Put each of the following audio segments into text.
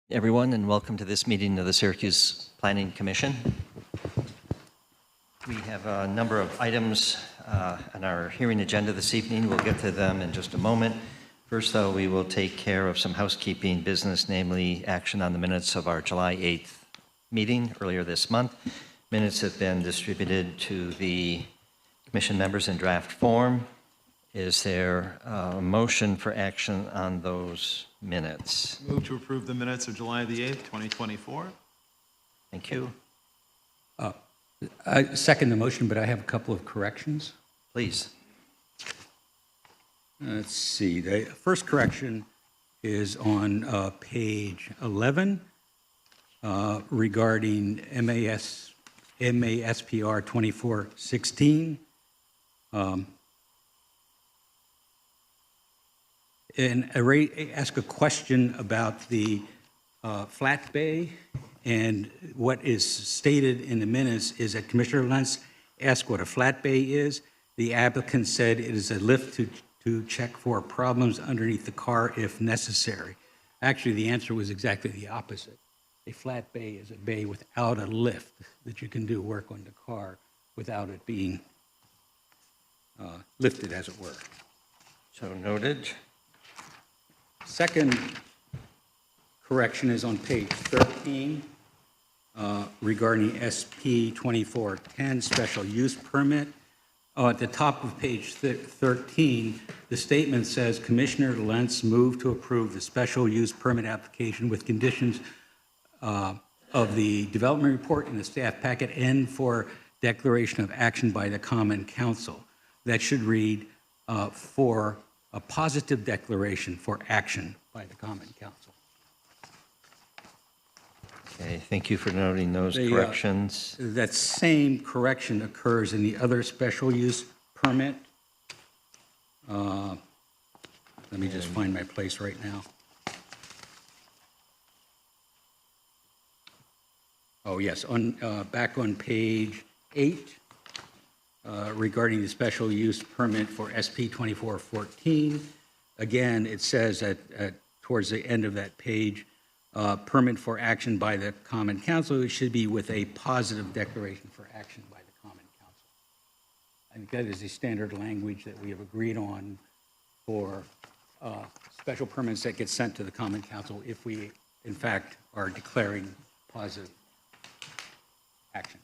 Everyone, and welcome to this meeting of the Syracuse Planning Commission. We have a number of items on our hearing agenda this evening. We'll get to them in just a moment. First, though, we will take care of some housekeeping business, namely action on the minutes of our July 8th meeting earlier this month. Minutes have been distributed to the commission members in draft form. Is there a motion for action on those minutes? Move to approve the minutes of July the 8th, 2024. Thank you. I second the motion, but I have a couple of corrections. Please. Let's see. The first correction is on page 11 regarding MASPR 2416. And ask a question about the flat bay, and what is stated in the minutes is that Commissioner Lentz asked what a flat bay is. The applicant said it is a lift to check for problems underneath the car if necessary. Actually, the answer was exactly the opposite. A flat bay is a bay without a lift that you can do work on the car without it being lifted, as it were. So noted. Second correction is on page 13 regarding SP 2410 special use permit. At the top of page 13, the statement says Commissioner Lentz moved to approve the special use permit application with conditions of the development report in the staff packet and for declaration of action by the Common Council. That should read for a positive declaration for action by the Common Council. Okay, thank you for noting those corrections. That same correction occurs in the other special use permit. Let me just find my place right now. Oh, yes, back on page 8. Regarding the special use permit for SP 2414. Again, it says that towards the end of that page, permit for action by the Common Council, it should be with a positive declaration for action by the Common Council. I think that is the standard language that we have agreed on for special permits that get sent to the Common Council if we, in fact, are declaring positive action.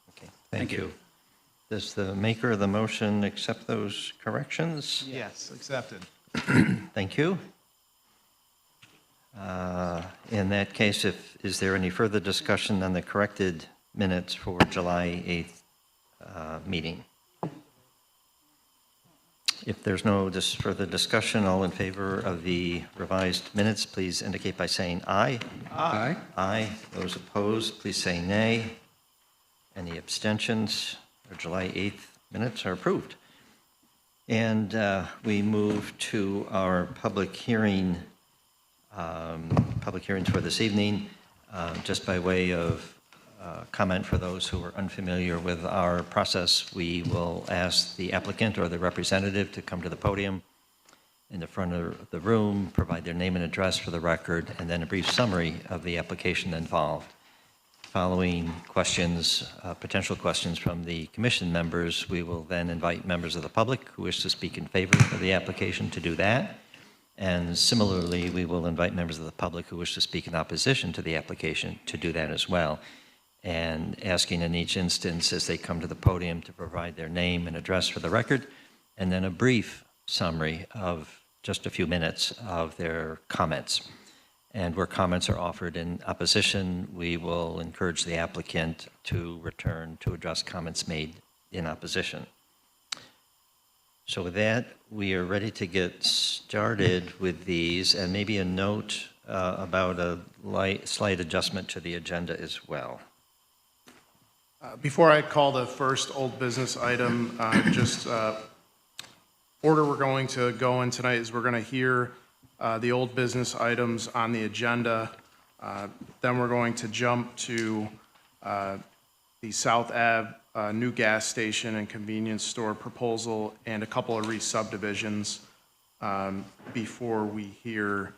Okay, thank you. Does the maker of the motion accept those corrections? Yes, accepted. Thank you. In that case, is there any further discussion on the corrected minutes for July 8th meeting? If there's no further discussion, all in favor of the revised minutes, please indicate by saying aye. Aye. Aye. Those opposed, please say nay. Any abstentions? Our July 8th minutes are approved. And we move to our public hearings for this evening. Just by way of comment for those who are unfamiliar with our process, we will ask the applicant or the representative to come to the podium in the front of the room, provide their name and address for the record, and then a brief summary of the application involved. Following questions, potential questions from the commission members, we will then invite members of the public who wish to speak in favor of the application to do that. And similarly, we will invite members of the public who wish to speak in opposition to the application to do that as well. And asking in each instance as they come to the podium to provide their name and address for the record, and then a brief summary of just a few minutes of their comments. And where comments are offered in opposition, we will encourage the applicant to return to address comments made in opposition. So with that, we are ready to get started with these, and maybe a note about a slight adjustment to the agenda as well. Before I call the first old business item, order we're going to go in tonight is we're going to hear the old business items on the agenda. Then we're going to jump to the South Ave new gas station and convenience store proposal and a couple of re-subdivisions before we hear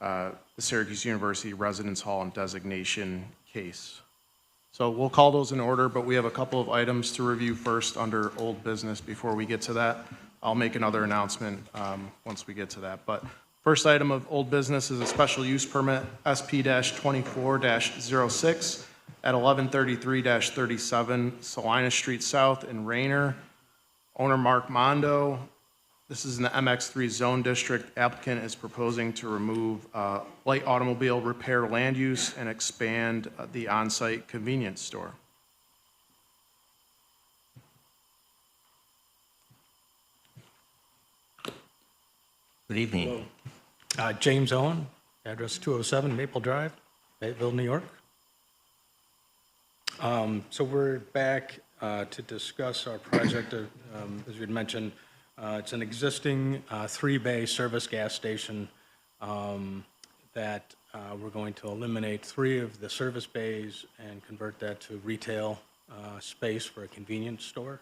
the Syracuse University Residence Hall and Designation case. So we'll call those in order, but we have a couple of items to review first under old business before we get to that. I'll make another announcement once we get to that. But first item of old business is a special use permit, SP-24-06 at 1133-37 Salinas Street South in Rayner. Owner Mark Mondo. This is in the MX3 zone district. Applicant is proposing to remove light automobile repair land use and expand the on-site convenience store. Good evening. James Owen, address 207 Maple Drive, Fayetteville, New York. So we're back to discuss our project. As we had mentioned, it's an existing three-bay service gas station that we're going to eliminate 3 of the service bays and convert that to retail space for a convenience store.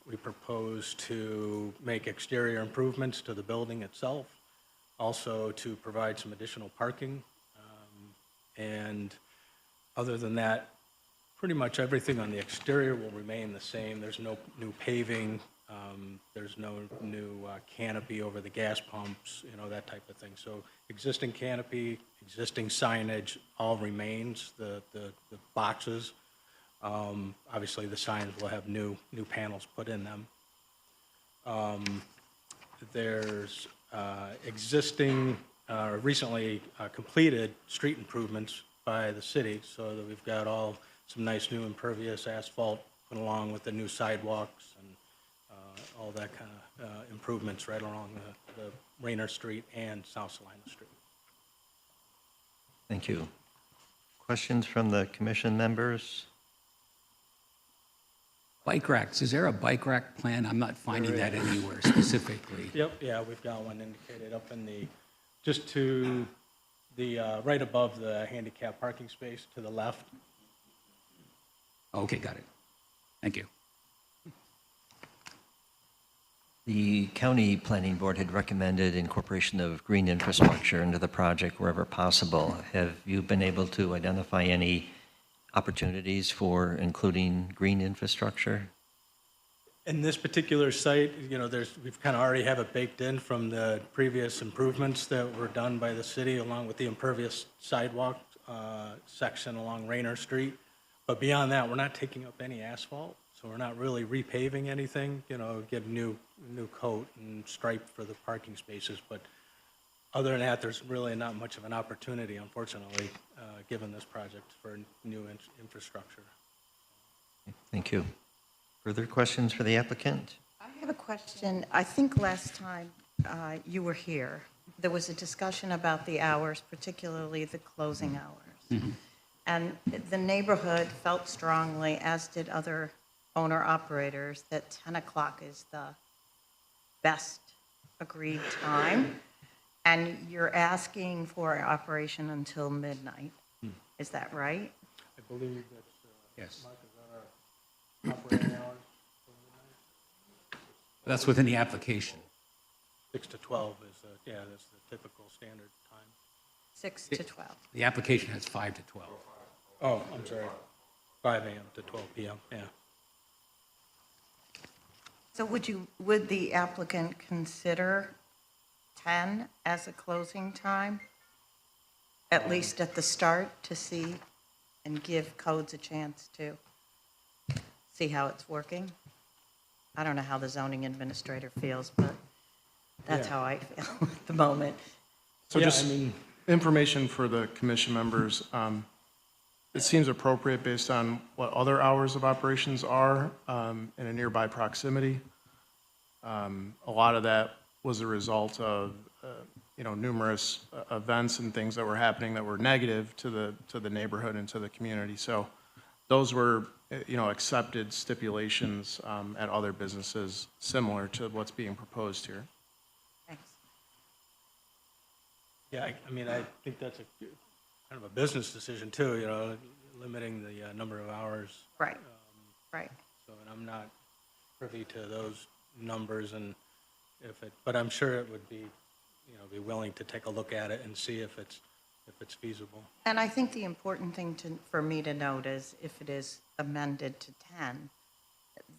We propose to make exterior improvements to the building itself, also to provide some additional parking. And other than that, pretty much everything on the exterior will remain the same. There's no new paving, there's no new canopy over the gas pumps, that type of thing. So existing canopy, existing signage all remains, the boxes. Obviously, the signs will have new panels put in them. There's existing, recently completed street improvements by the city, so that we've got some nice new impervious asphalt put along with the new sidewalks and all that kind of improvements right along the Rayner Street and South Salinas Street. Thank you. Questions from the commission members? Bike racks, is there a bike rack plan? I'm not finding that anywhere specifically. Yep, yeah, we've got one indicated up in just to the, right above the handicap parking space to the left. Okay, got it. Thank you. The county planning board had recommended incorporation of green infrastructure into the project wherever possible. Have you been able to identify any opportunities for including green infrastructure? In this particular site, we've kind of already have it baked in from the previous improvements that were done by the city, along with the impervious sidewalk section along Rayner Street. But beyond that, we're not taking up any asphalt, so we're not really repaving anything, get a new coat and stripe for the parking spaces. But other than that, there's really not much of an opportunity, unfortunately, given this project for new infrastructure. Thank you. Further questions for the applicant? I have a question. I think last time you were here, there was a discussion about the hours, particularly the closing hours. Mm-hmm. And the neighborhood felt strongly, as did other owner-operators, that 10 o'clock is the best agreed time. And you're asking for operation until midnight. Is that right? I believe that's, Yes. Mark, is that our operating hours? That's within the application. 6 to 12 is, that's the typical standard time. 6 to 12. The application has 5 to 12. Oh, I'm sorry, 5 a.m. to 12 p.m., yeah. So would the applicant consider 10 as a closing time, at least at the start, to see and give codes a chance to see how it's working? I don't know how the zoning administrator feels, but that's Yeah. how I feel at the moment. So Yeah, just information for the commission members. It seems appropriate based on what other hours of operations are in a nearby proximity. A lot of that was a result of, numerous events and things that were happening that were negative to the neighborhood and to the community. So those were, accepted stipulations at other businesses similar to what's being proposed here. Thanks. Yeah, I think that's kind of a business decision too, limiting the number of hours. Right, right. So, and I'm not privy to those numbers, and but I'm sure it would be be willing to take a look at it and see if it's feasible. And I think the important thing for me to note is if it is amended to 10,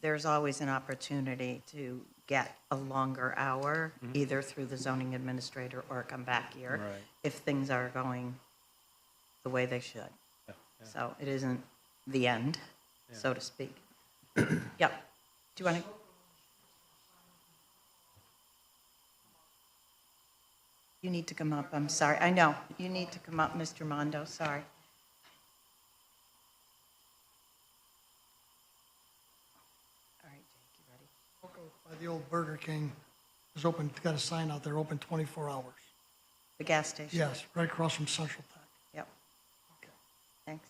there's always an opportunity to get a longer hour, either through the zoning administrator or come back here, Right. if things are going the way they should. Yeah. So it isn't the end, so to speak. Yep. Do you want to? You need to come up, I'm sorry. I know, you need to come up, Mr. Mondo, sorry. All right, Jake, you ready? By the old Burger King, is open, got a sign out there, open 24 hours. The gas station? Yes, right across from Central Tech. Yep. Thanks.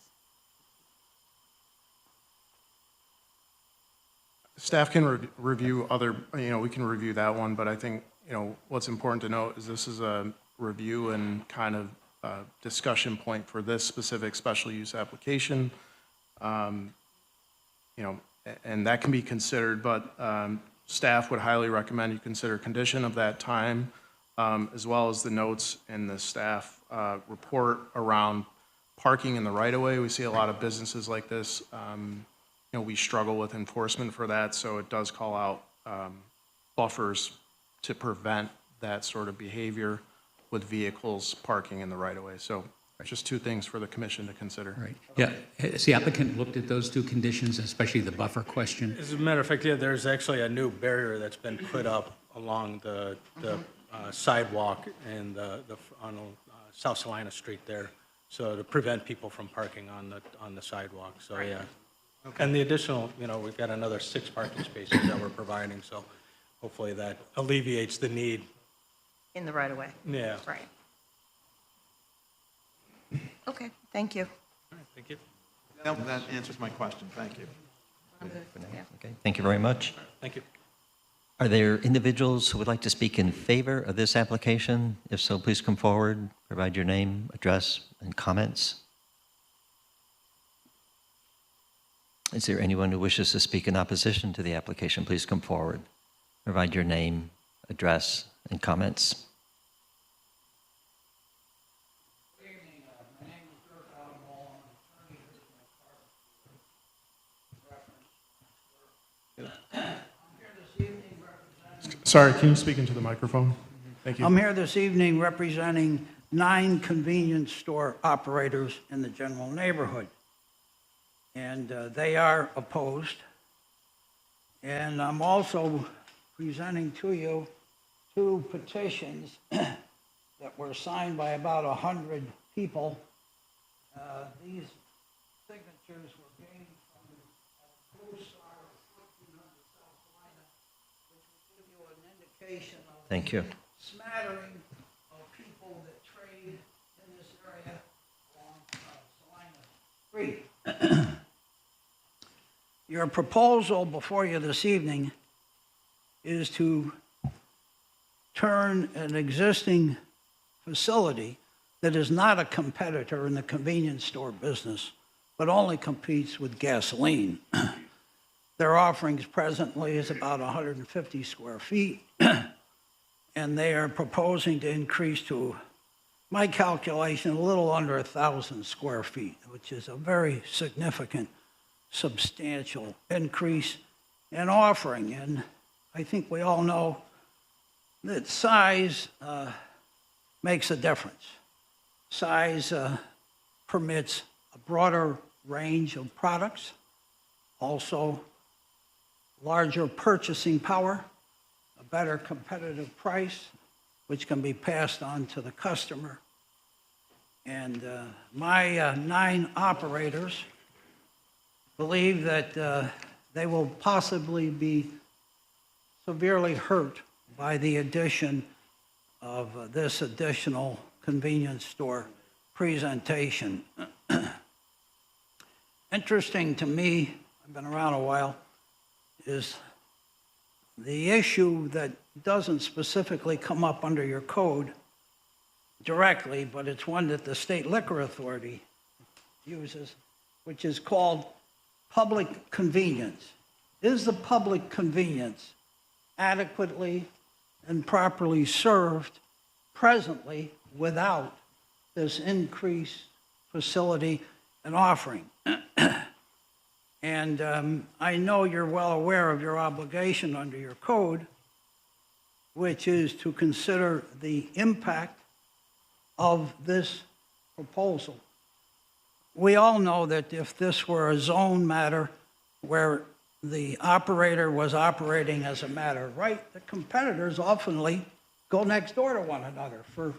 Staff can review other, we can review that one, but I think, what's important to note is this is a review and kind of discussion point for this specific special use application. And that can be considered, but staff would highly recommend you consider condition of that time, as well as the notes in the staff report around parking in the right-of-way. We see a lot of businesses like this. We struggle with enforcement for that, so it does call out buffers to prevent that sort of behavior with vehicles parking in the right-of-way. So just two things for the commission to consider. Right. Yeah. Has the applicant looked at those two conditions, especially the buffer question? As a matter of fact, yeah, there's actually a new barrier that's been put up along the sidewalk and on South Salina Street there, so to prevent people from parking on the sidewalk. So yeah. And the additional, we've got another 6 parking spaces that we're providing, so hopefully that alleviates the need. In the right of way? Yeah. Right. Okay, thank you. All right, thank you. That answers my question. Thank you. Yeah. Okay, thank you very much. Thank you. Are there individuals who would like to speak in favor of this application? If so, please come forward, provide your name, address, and comments. Is there anyone who wishes to speak in opposition to the application? Please come forward, provide your name, address, and comments. Sorry, can you speak into the microphone? Thank you. I'm here this evening representing 9 convenience store operators in the general neighborhood. And they are opposed. And I'm also presenting to you 2 petitions that were signed by about 100 people. These signatures were gained from a co-star of 1400 South Salina, which will give you an indication of Thank you. the smattering of people that trade in this area along Salina Street. Your proposal before you this evening is to turn an existing facility that is not a competitor in the convenience store business, but only competes with gasoline. Their offerings presently is about 150 square feet, and they are proposing to increase to, my calculation, a little under 1,000 square feet, which is a very significant, substantial increase in offering. And I think we all know that size makes a difference. Size permits a broader range of products, also larger purchasing power, a better competitive price, which can be passed on to the customer. And my 9 operators believe that they will possibly be severely hurt by the addition of this additional convenience store presentation. Interesting to me, I've been around a while, is the issue that doesn't specifically come up under your code directly, but it's one that the State Liquor Authority uses, which is called public convenience. Is the public convenience adequately and properly served presently without this increased facility and offering. And I know you're well aware of your obligation under your code, which is to consider the impact of this proposal. We all know that if this were a zone matter where the operator was operating as a matter of right, the competitors oftenly go next door to one another for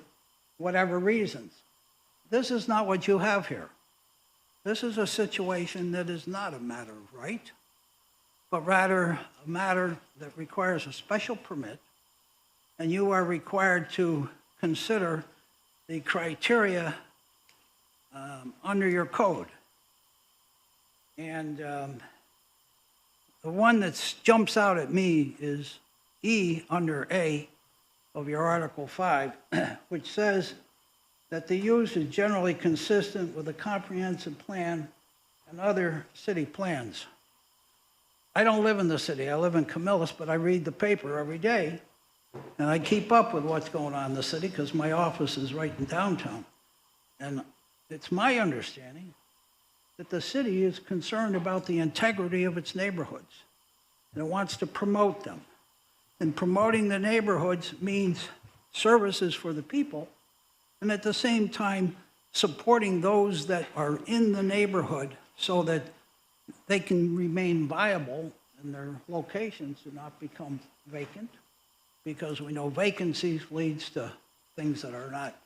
whatever reasons. This is not what you have here. This is a situation that is not a matter of right, but rather a matter that requires a special permit, and you are required to consider the criteria under your code. And the one that jumps out at me is E under A of your Article 5, which says that the use is generally consistent with a comprehensive plan and other city plans. I don't live in the city, I live in Camillus, but I read the paper every day, and I keep up with what's going on in the city because my office is right in downtown. And it's my understanding that the city is concerned about the integrity of its neighborhoods, and it wants to promote them. And promoting the neighborhoods means services for the people, and at the same time, supporting those that are in the neighborhood so that they can remain viable and their locations do not become vacant, because we know vacancies leads to things that are not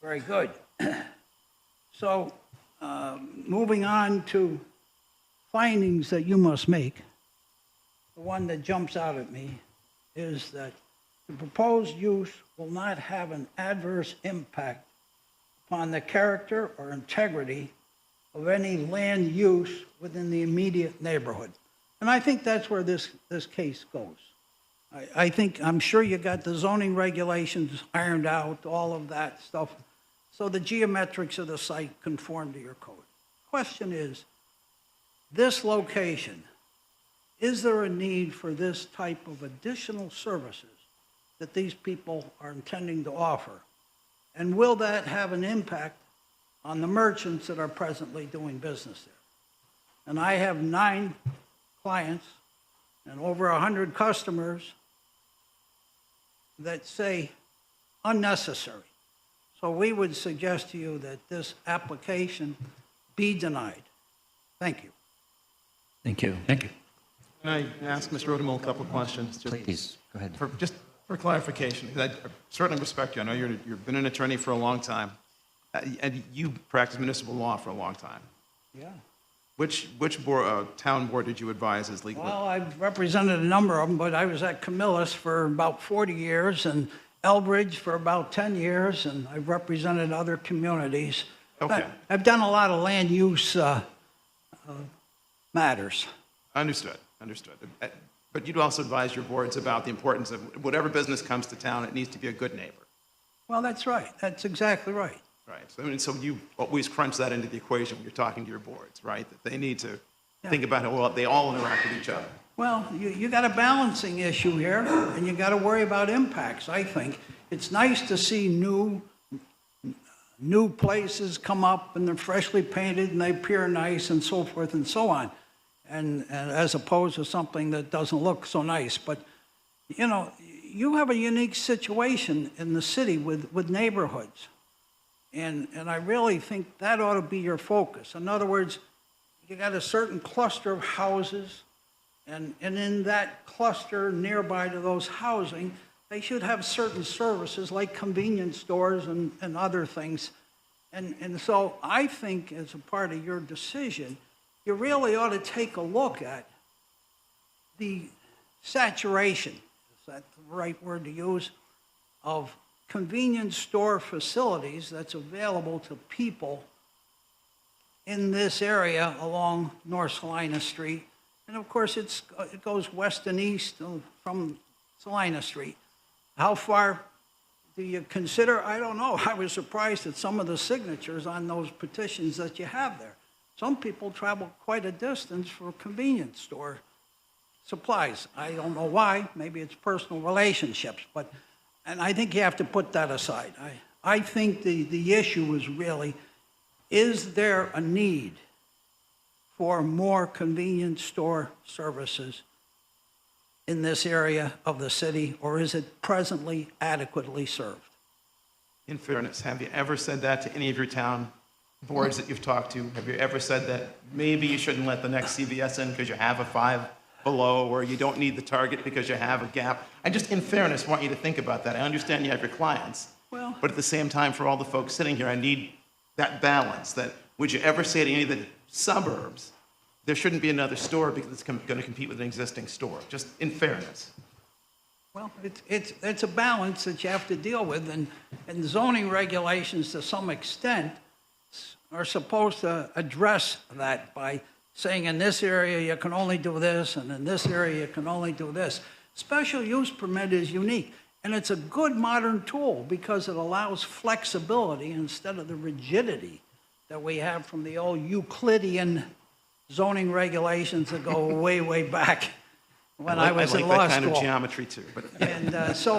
very good. So, moving on to findings that you must make, the one that jumps out at me is that the proposed use will not have an adverse impact upon the character or integrity of any land use within the immediate neighborhood. And I think that's where this case goes. I'm sure you got the zoning regulations ironed out, all of that stuff, so the geometrics of the site conform to your code. Question is, this location, is there a need for this type of additional services that these people are intending to offer? And will that have an impact on the merchants that are presently doing business there? And I have 9 clients and over 100 customers that say unnecessary. So we would suggest to you that this application be denied. Thank you. Thank you. Thank you. Can I ask Mr. Odom a couple of questions? Please, go ahead. Just for clarification, 'cause I certainly respect you. I know you've been an attorney for a long time, and you practiced municipal law for a long time. Yeah. Which town board did you advise as legal? Well, I've represented a number of them, but I was at Camillus for about 40 years and Elbridge for about 10 years, and I've represented other communities. Okay. I've done a lot of land use matters. Understood. But you'd also advise your boards about the importance of whatever business comes to town, it needs to be a good neighbor. Well, that's right. That's exactly right. Right. So you always crunch that into the equation when you're talking to your boards, right? That they need to think about how they all interact with each other. Well, you got a balancing issue here, and you got to worry about impacts, I think. It's nice to see new places come up, and they're freshly painted, and they appear nice, and so forth and so on, and as opposed to something that doesn't look so nice. But, you know, you have a unique situation in the city with neighborhoods, and I really think that ought to be your focus. In other words, you got a certain cluster of houses, and in that cluster nearby to those housing, they should have certain services like convenience stores and other things. And so I think as a part of your decision, you really ought to take a look at the saturation, is that the right word to use, of convenience store facilities that's available to people in this area along North Salina Street. And of course, it goes west and east from Salina Street. How far do you consider? I don't know. I was surprised at some of the signatures on those petitions that you have there. Some people travel quite a distance for convenience store supplies. I don't know why. Maybe it's personal relationships. But and I think you have to put that aside. I think the issue is really, is there a need for more convenience store services in this area of the city, or is it presently adequately served? In fairness, have you ever said that to any of your town boards that you've talked to? Have you ever said that maybe you shouldn't let the next CVS in because you have a Five Below, or you don't need the Target because you have a Gap? I just, in fairness, want you to think about that. I understand you have your clients, Well- but at the same time, for all the folks sitting here, I need that balance. That would you ever say to any of the suburbs, there shouldn't be another store because it's going to compete with an existing store? Just in fairness. Well, it's a balance that you have to deal with, and zoning regulations, to some extent, are supposed to address that by saying in this area you can only do this, and in this area you can only do this. Special use permit is unique, and it's a good modern tool because it allows flexibility instead of the rigidity that we have from the old Euclidean zoning regulations that go way, way back when I was in law like that kind of school. geometry too. But And so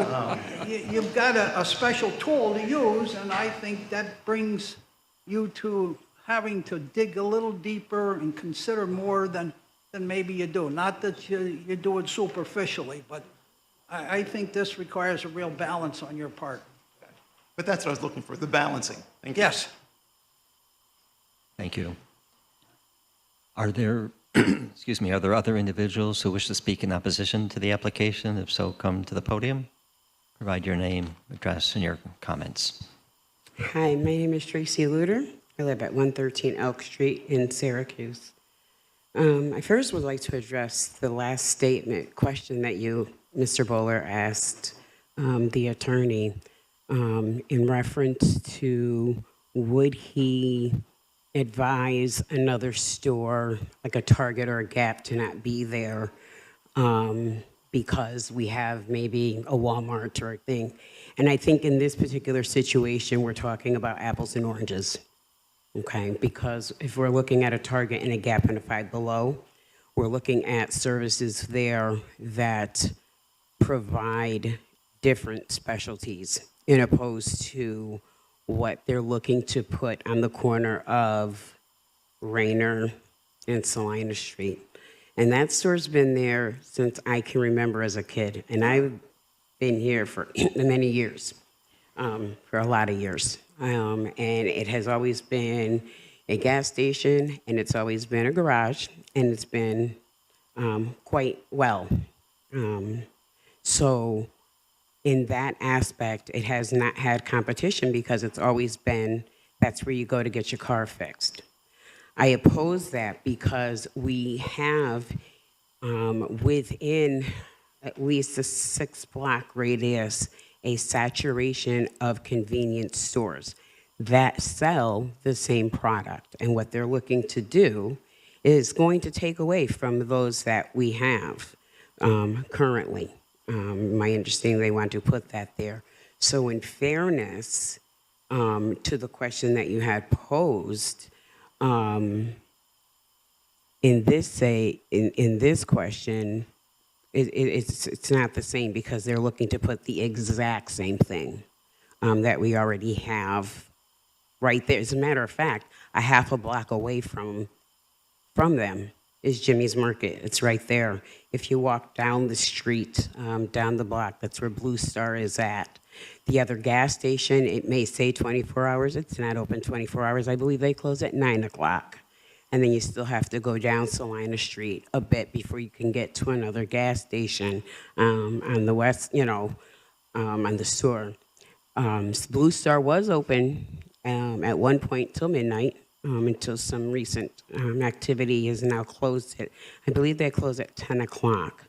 you've got a special tool to use, and I think that brings you to having to dig a little deeper and consider more than maybe you do. Not that you do it superficially, but I think this requires a real balance on your part. But that's what I was looking for, the balancing. Thank you. Yes. Thank you. Are there, excuse me, are there other individuals who wish to speak in opposition to the application? If so, come to the podium. Provide your name, address, and your comments. Hi, my name is Tracy Luter. I live at 113 Elk Street in Syracuse. I first would like to address the last question that you, Mr. Bowler, asked the attorney in reference to would he advise another store, like a Target or a Gap, to not be there because we have maybe a Walmart or a thing. And I think in this particular situation, we're talking about apples and oranges, okay? Because if we're looking at a Target and a Gap and a Five Below, we're looking at services there that provide different specialties in opposed to what they're looking to put on the corner of Rayner and Salina Street. And that store's been there since I can remember as a kid. And I've been here for many years, for a lot of years. And it has always been a gas station, and it's always been a garage, and it's been quite well. So in that aspect, it has not had competition because it's always been, that's where you go to get your car fixed. I oppose that because we have within at least a 6-block radius a saturation of convenience stores that sell the same product. And what they're looking to do is going to take away from those that we have currently. My understanding, they want to put that there. So in fairness to the question that you had posed, in this question, it's not the same because they're looking to put the exact same thing that we already have right there. As a matter of fact, a half a block away from them is Jimmy's Market. It's right there. If you walk down the street, down the block, that's where Blue Star is at. The other gas station, it may say 24 hours. It's not open 24 hours. I believe they close at 9 o'clock. And then you still have to go down Salina Street a bit before you can get to another gas station on the west, on the store. Blue Star was open at one point till midnight. Until some recent activity is now closed I believe they close at 10 o'clock.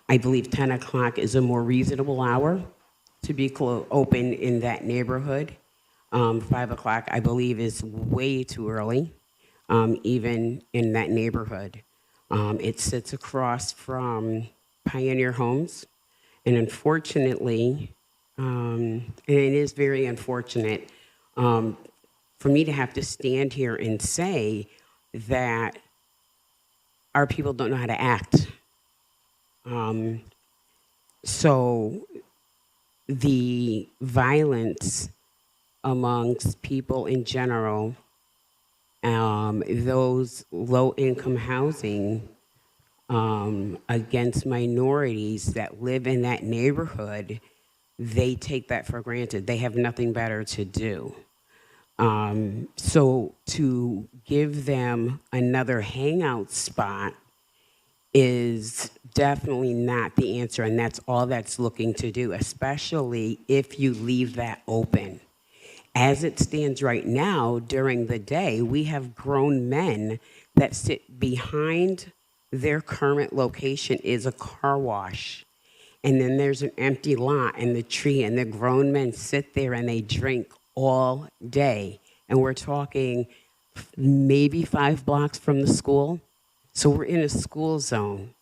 I believe 10 o'clock is a more reasonable hour to be open in that neighborhood. 5 o'clock, I believe, is way too early, even in that neighborhood. It sits across from Pioneer Homes, and unfortunately, and it is very unfortunate, for me to have to stand here and say that our people don't know how to act. So the violence amongst people in general, those low-income housing against minorities that live in that neighborhood, they take that for granted. They have nothing better to do. So to give them another hangout spot is definitely not the answer, and that's all that's looking to do, especially if you leave that open. As it stands right now, during the day, we have grown men that sit behind their current location is a car wash. And then there's an empty lot and the tree, and the grown men sit there and they drink all day. And we're talking maybe 5 blocks from the school. So we're in a school zone.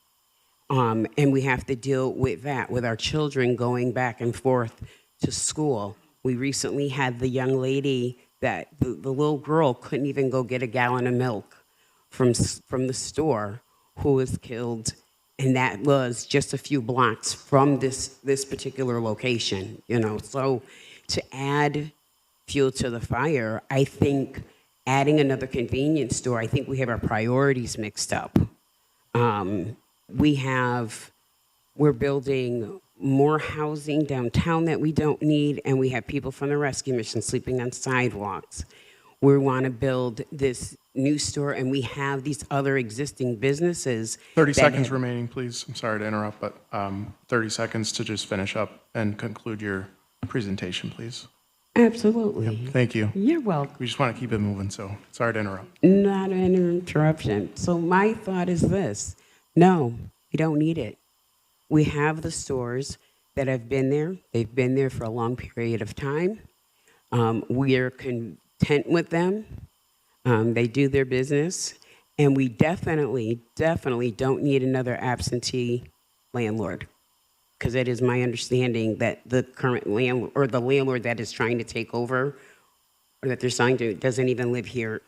And we have to deal with that, with our children going back and forth to school. We recently had the young lady that the little girl couldn't even go get a gallon of milk from the store, who was killed, and that was just a few blocks from this particular location, you know. So to add fuel to the fire, I think adding another convenience store, I think we have our priorities mixed up. We're building more housing downtown that we don't need, and we have people from the rescue mission sleeping on sidewalks. We want to build this new store, and we have these other existing businesses. 30 seconds remaining, please. I'm sorry to interrupt, but 30 seconds to just finish up and conclude your presentation, please. Absolutely. Thank you. You're welcome. We just want to keep it moving, so sorry to interrupt. Not an interruption. So my thought is this. No, we don't need it. We have the stores that have been there. They've been there for a long period of time. We are content with them. They do their business. And we definitely don't need another absentee landlord. Because it is my understanding that the current landlord, or the landlord that is trying to take over, or that they're signed to, doesn't even live here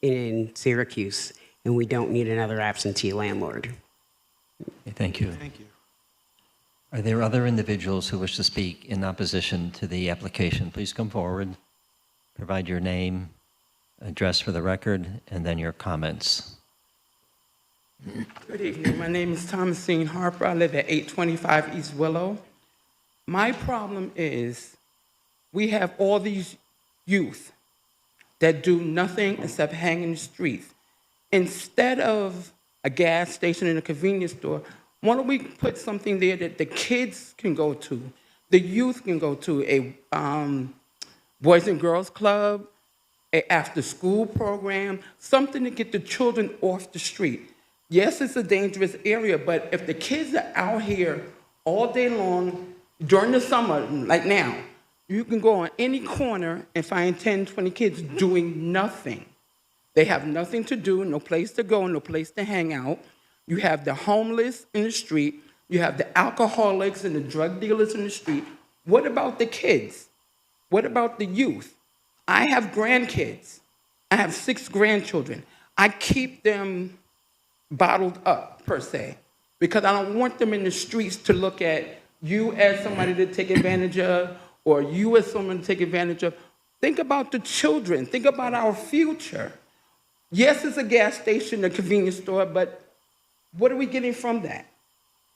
in Syracuse. And we don't need another absentee landlord. Okay, thank you. Thank you. Are there other individuals who wish to speak in opposition to the application? Please come forward, provide your name, address for the record, and then your comments. Good evening. My name is Thomasine Harper. I live at 825 East Willow. My problem is we have all these youth that do nothing except hang in the streets. Instead of a gas station and a convenience store, why don't we put something there that the kids can go to, the youth can go to, a Boys and Girls Club, an after-school program, something to get the children off the street. Yes, it's a dangerous area, but if the kids are out here all day long during the summer, like now, you can go on any corner and find 10, 20 kids doing nothing. They have nothing to do, no place to go, no place to hang out. You have the homeless in the street. You have the alcoholics and the drug dealers in the street. What about the kids? What about the youth? I have grandkids. I have 6 grandchildren. I keep them bottled up, per se, because I don't want them in the streets to look at you as somebody to take advantage of, or you as someone to take advantage of. Think about the children. Think about our future. Yes, it's a gas station, a convenience store, but what are we getting from that?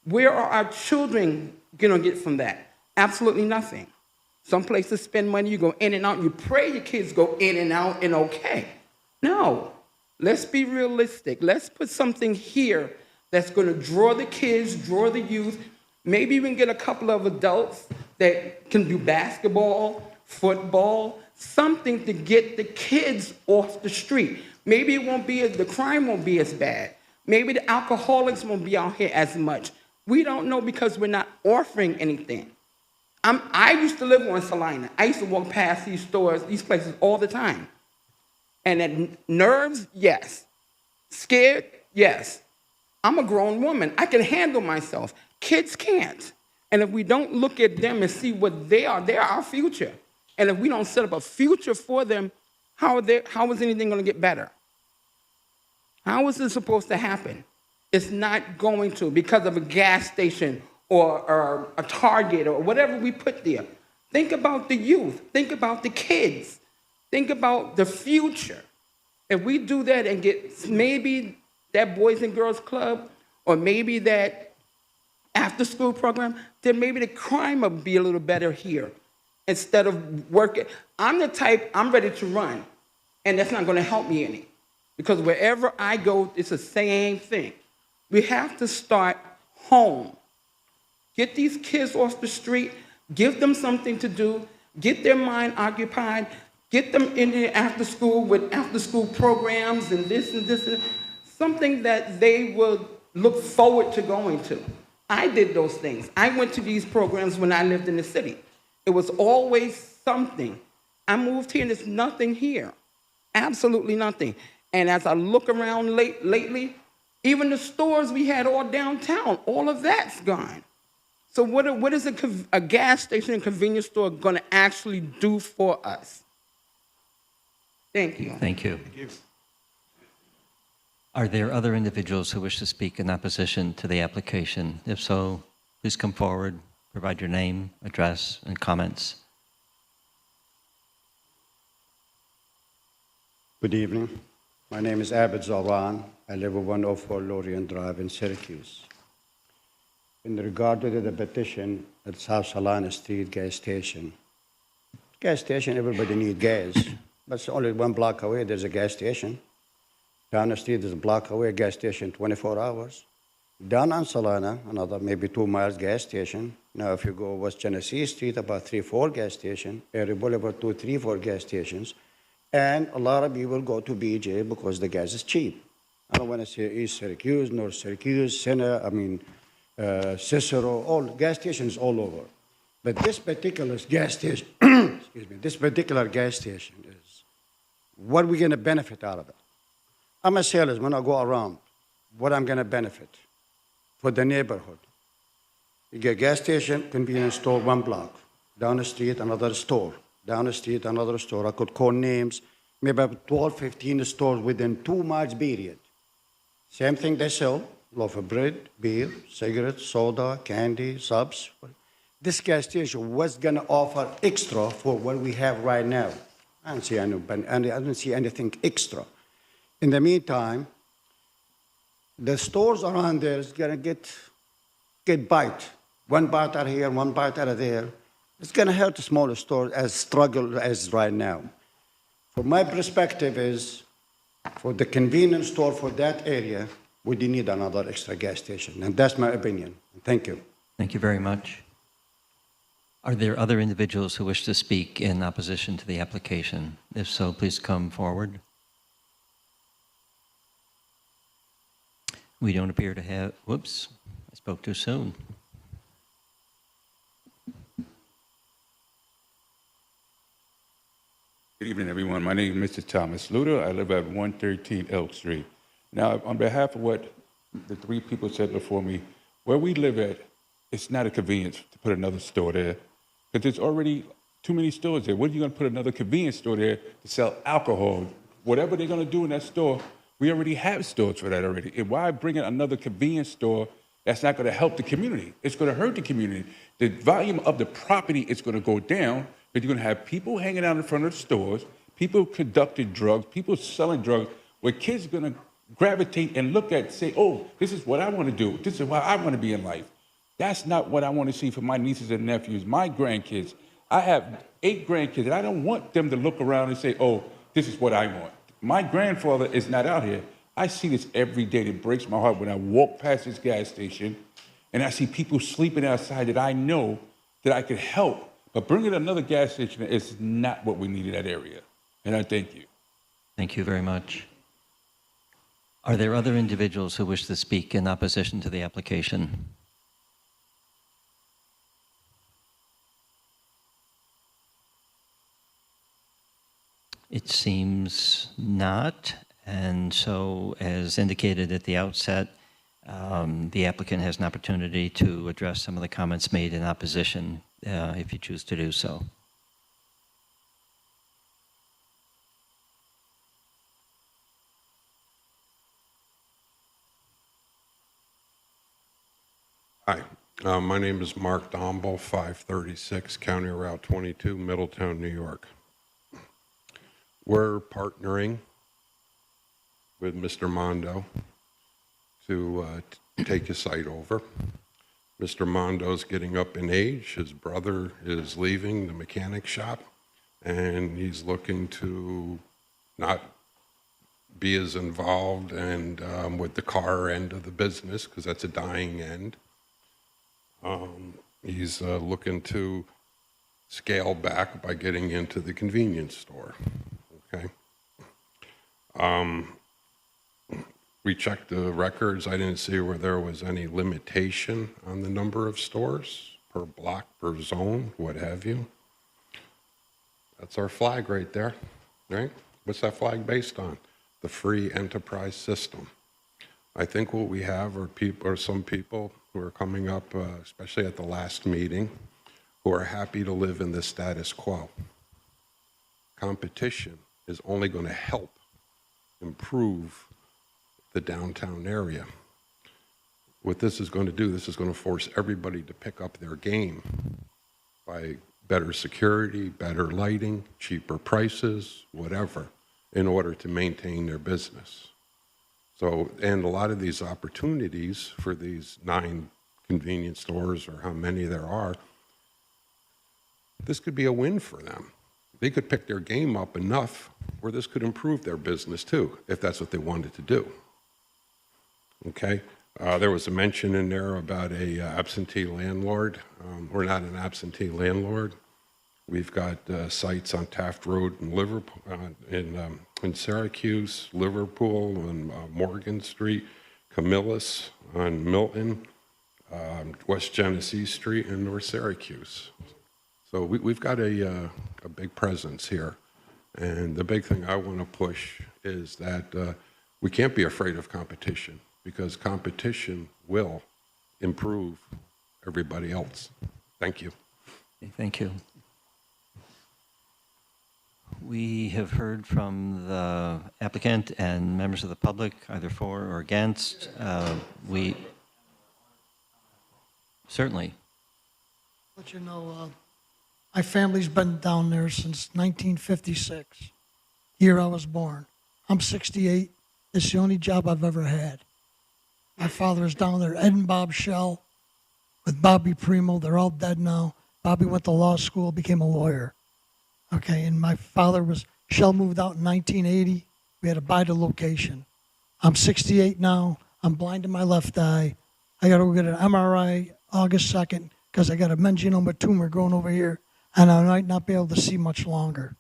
Where are our children going to get from that? Absolutely nothing. Some places spend money, you go in and out, you pray your kids go in and out and okay. No, let's be realistic. Let's put something here that's going to draw the kids, draw the youth. Maybe even get a couple of adults that can do basketball, football, something to get the kids off the street. Maybe it won't be the crime won't be as bad. Maybe the alcoholics won't be out here as much. We don't know because we're not offering anything. I used to live on Salina. I used to walk past these stores, these places all the time. And at nerves, yes. Scared, yes. I'm a grown woman. I can handle myself. Kids can't. And if we don't look at them and see what they're our future. And if we don't set up a future for them, how is anything going to get better? How is this supposed to happen? It's not going to, because of a gas station or a Target or whatever we put there. Think about the youth. Think about the kids. Think about the future. If we do that and get maybe that Boys and Girls Club or maybe that after-school program, then maybe the crime will be a little better here instead of working. I'm the type, I'm ready to run, and that's not going to help me any because wherever I go, it's the same thing. We have to start home. Get these kids off the street, give them something to do, get their mind occupied, get them in there after school with after-school programs and this and this, and something that they will look forward to going to. I did those things. I went to these programs when I lived in the city. It was always something. I moved here and there's nothing here. Absolutely nothing. And as I look around lately, even the stores we had all downtown, all of that's gone. So what is a gas station and convenience store going to actually do for us? Thank you. Thank you. Are there other individuals who wish to speak in opposition to the application? If so, please come forward, provide your name, address, and comments. Good evening. My name is Abed Zawran. I live at 104 Lorient Drive in Syracuse. In regard to the petition at South Salina Street gas station. Gas station, everybody needs gas, but it's only 1 block away, there's a gas station. Down the street is a block away, gas station 24 hours. Down on Salina, another maybe 2 miles gas station. Now if you go West Genesee Street, about 3-4 gas stations. Erie Boulevard, 2-3-4 gas stations. And a lot of people go to BJ because the gas is cheap. I don't want to say East Syracuse, North Syracuse, Cicero, all gas stations all over. But this particular gas station, excuse me, this particular gas station is, what are we going to benefit out of it? I'm a salesman, I go around. What I'm going to benefit for the neighborhood. You get a gas station, convenience store, 1 block. Down the street, another store. Down the street, another store. I could call names, maybe about 12, 15 stores within 2 miles period. Same thing they sell, loaf of bread, beer, cigarettes, soda, candy, subs. This gas station was going to offer extra for what we have right now. I don't see anything extra. In the meantime, the stores around there is going to get bite. 1 bite out of here, 1 bite out of there. It's going to hurt the smaller stores as struggle as right now. From my perspective is, for the convenience store for that area, we do need another extra gas station. And that's my opinion. Thank you. Thank you very much. Are there other individuals who wish to speak in opposition to the application? If so, please come forward. We don't appear to have, whoops, I spoke too soon. Good evening, everyone. My name is Mr. Thomas Luder. I live at 113 Elk Street. Now, on behalf of what the 3 people said before me, where we live at, it's not a convenience to put another store there because there's already too many stores there. What are you going to put another convenience store there to sell alcohol? Whatever they're going to do in that store, we already have stores for that already. And why bring in another convenience store that's not going to help the community? It's going to hurt the community. The volume of the property is going to go down, but you're going to have people hanging out in front of the stores, people conducting drugs, people selling drugs, where kids are going to gravitate and look at, say, oh, this is what I want to do. This is what I want to be in life. That's not what I want to see for my nieces and nephews, my grandkids. I have 8 grandkids, and I don't want them to look around and say, oh, this is what I want. My grandfather is not out here. I see this every day. It breaks my heart when I walk past this gas station and I see people sleeping outside that I know that I could help. But bringing another gas station is not what we need in that area. And I thank you. Thank you very much. Are there other individuals who wish to speak in opposition to the application? It seems not, and so as indicated at the outset, the applicant has an opportunity to address some of the comments made in opposition if you choose to do so. Hi, My name is Mark Domble, 536 County Route 22, Middletown, New York. We're partnering with Mr. Mondo to take his site over. Mr. Mondo's getting up in age. His brother is leaving the mechanic shop, and he's looking to not be as involved and with the car end of the business, because that's a dying end. He's looking to scale back by getting into the convenience store, okay? We checked the records. I didn't see where there was any limitation on the number of stores per block, per zone, what have you. That's our flag right there, right? What's that flag based on? The free enterprise system. I think what we have are some people who are coming up, especially at the last meeting, who are happy to live in the status quo. Competition is only going to help improve the downtown area. What this is going to do, this is going to force everybody to pick up their game by better security, better lighting, cheaper prices, whatever, in order to maintain their business. So, and a lot of these opportunities for these 9 convenience stores, or how many there are, this could be a win for them. They could pick their game up enough where this could improve their business too, if that's what they wanted to do. Okay? There was a mention in there about a absentee landlord. We're not an absentee landlord. We've got sites on Taft Road in Liverpool, in Syracuse, Liverpool, on Morgan Street, Camillus on Milton, West Genesee Street, and North Syracuse. So we've got a big presence here. And the big thing I want to push is that we can't be afraid of competition, because competition will improve everybody else. Thank you. Thank you. We have heard from the applicant and members of the public, either for or against. Certainly. Let you know, my family's been down there since 1956, year I was born. I'm 68. It's the only job I've ever had. My father is down there, Ed and Bob Shell, with Bobby Primo. They're all dead now. Bobby went to law school, became a lawyer. Okay, and my father Shell moved out in 1980. We had to buy the location. I'm 68 now. I'm blind in my left eye. I got to go get an MRI August 2nd because I got a meningioma tumor growing over here, and I might not be able to see much longer.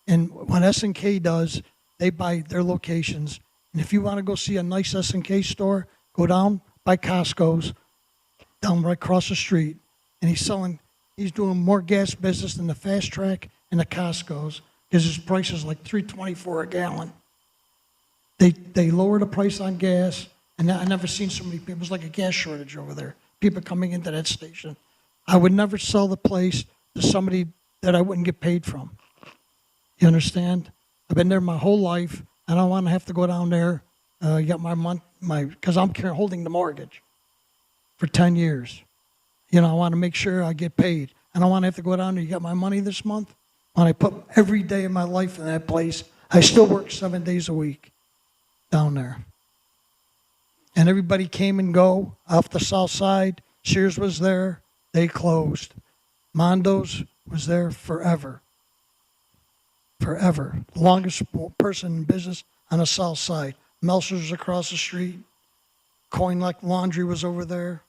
And what S&K does, they buy their locations. And if you want to go see a nice S&K store, go down by Costco's, down right across the street, and he's doing more gas business than the Fast Track and the Costco's, because his price is like $3.24 a gallon. They lower the price on gas, and I never seen so many people. It was like a gas shortage over there. People coming into that station. I would never sell the place to somebody that I wouldn't get paid from. You understand? I've been there my whole life. I don't want to have to go down there, get because I'm holding the mortgage for 10 years. You know, I want to make sure I get paid. I don't want to have to go down there, you got my money this month? When I put every day of my life in that place, I still work 7 days a week down there. And everybody came and go off the south side. Sears was there, they closed. Mondo's was there forever. Forever. The longest person in business on the south side. Meltzer's across the street. Coinlec Laundry was over there.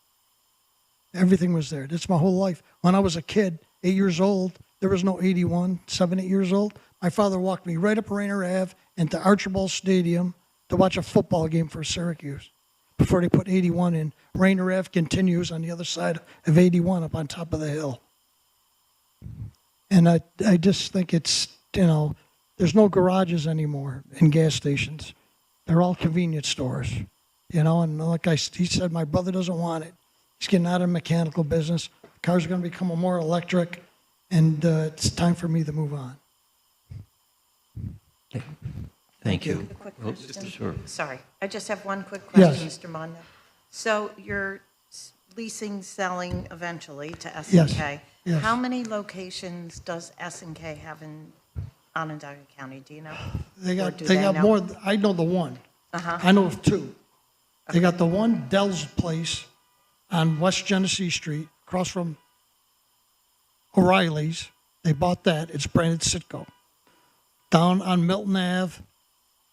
Everything was there. That's my whole life. When I was a kid, 8 years old, there was no 81, 7, 8 years old. My father walked me right up Rainer Ave into Archibald Stadium to watch a football game for Syracuse before they put 81 in. Rainer Ave continues on the other side of 81 up on top of the hill. And I just think it's, you know, there's no garages anymore in gas stations. They're all convenience stores, you know, and like he said, my brother doesn't want it. He's getting out of the mechanical business. Cars are going to become more electric, and it's time for me to move on. Thank you. A quick Oh, question. sure. Sorry, I just have one quick question, Yes. Mr. Mondo. So you're leasing, selling eventually to S&K. Yes, yes. How many locations does S&K have in Onondaga County? Do you know? They Or got, do they got know? more, I know the one. I know of two. They got the one, Dell's Place, on West Genesee Street, across from O'Reilly's. They bought that. It's branded Citgo. Down on Milton Ave,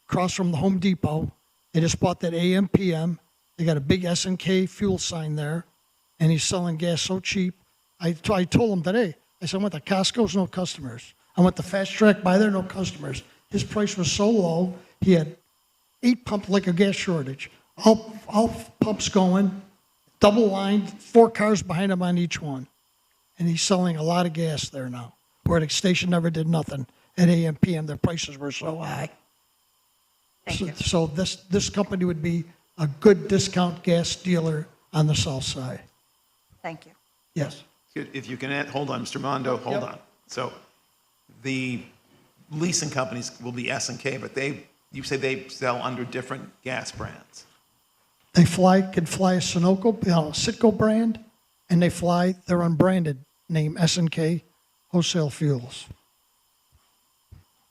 across from the Home Depot, they just bought that AM PM. They got a big S&K fuel sign there, and he's selling gas so cheap. I told him today, I said, I went to Costco's, no customers. I went to Fast Track, by there, no customers. His price was so low, he had 8 pump, like a gas shortage. All pumps going, double lined, 4 cars behind him on each one. And he's selling a lot of gas there now, where the station never did nothing. At AM PM, their prices were so high. Thank you. So this company would be a good discount gas dealer on the south side. Thank you. Yes. If you can, hold on, Mr. Mondo, hold on. So the leasing companies will be S&K, but you say they sell under different gas brands. They could fly a Citgo brand, and they fly their unbranded name, S&K Wholesale Fuels.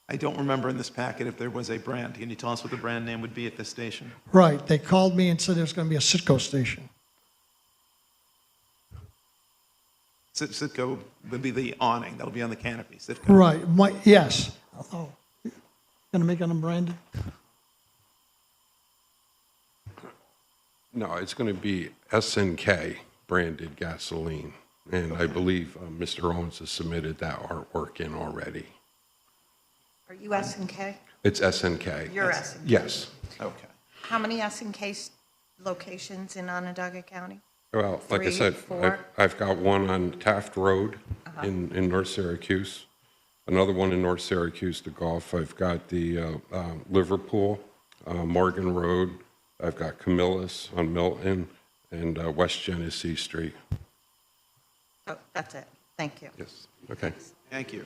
I don't remember in this packet if there was a brand. Can you tell us what the brand name would be at this station? Right. They called me and said there's going to be a Citgo station. Citgo would be the awning. That'll be on the canopy. Citgo. Right. Yes. Oh, going to make it unbranded? No, it's going to be SNK branded gasoline. And I believe Mr. Owens has submitted that artwork in already. Are you S&K? It's SNK. You're S&K? Yes. Okay. How many S&K locations in Onondaga County? Well, like I 3, said, 4? I've got one on Taft Road in North Syracuse, another one in North Syracuse, the Gulf. I've got the Liverpool, Morgan Road. I've got Camillus on Milton and West Genesee Street. Oh, that's it. Thank you. Yes. Okay. Thank you.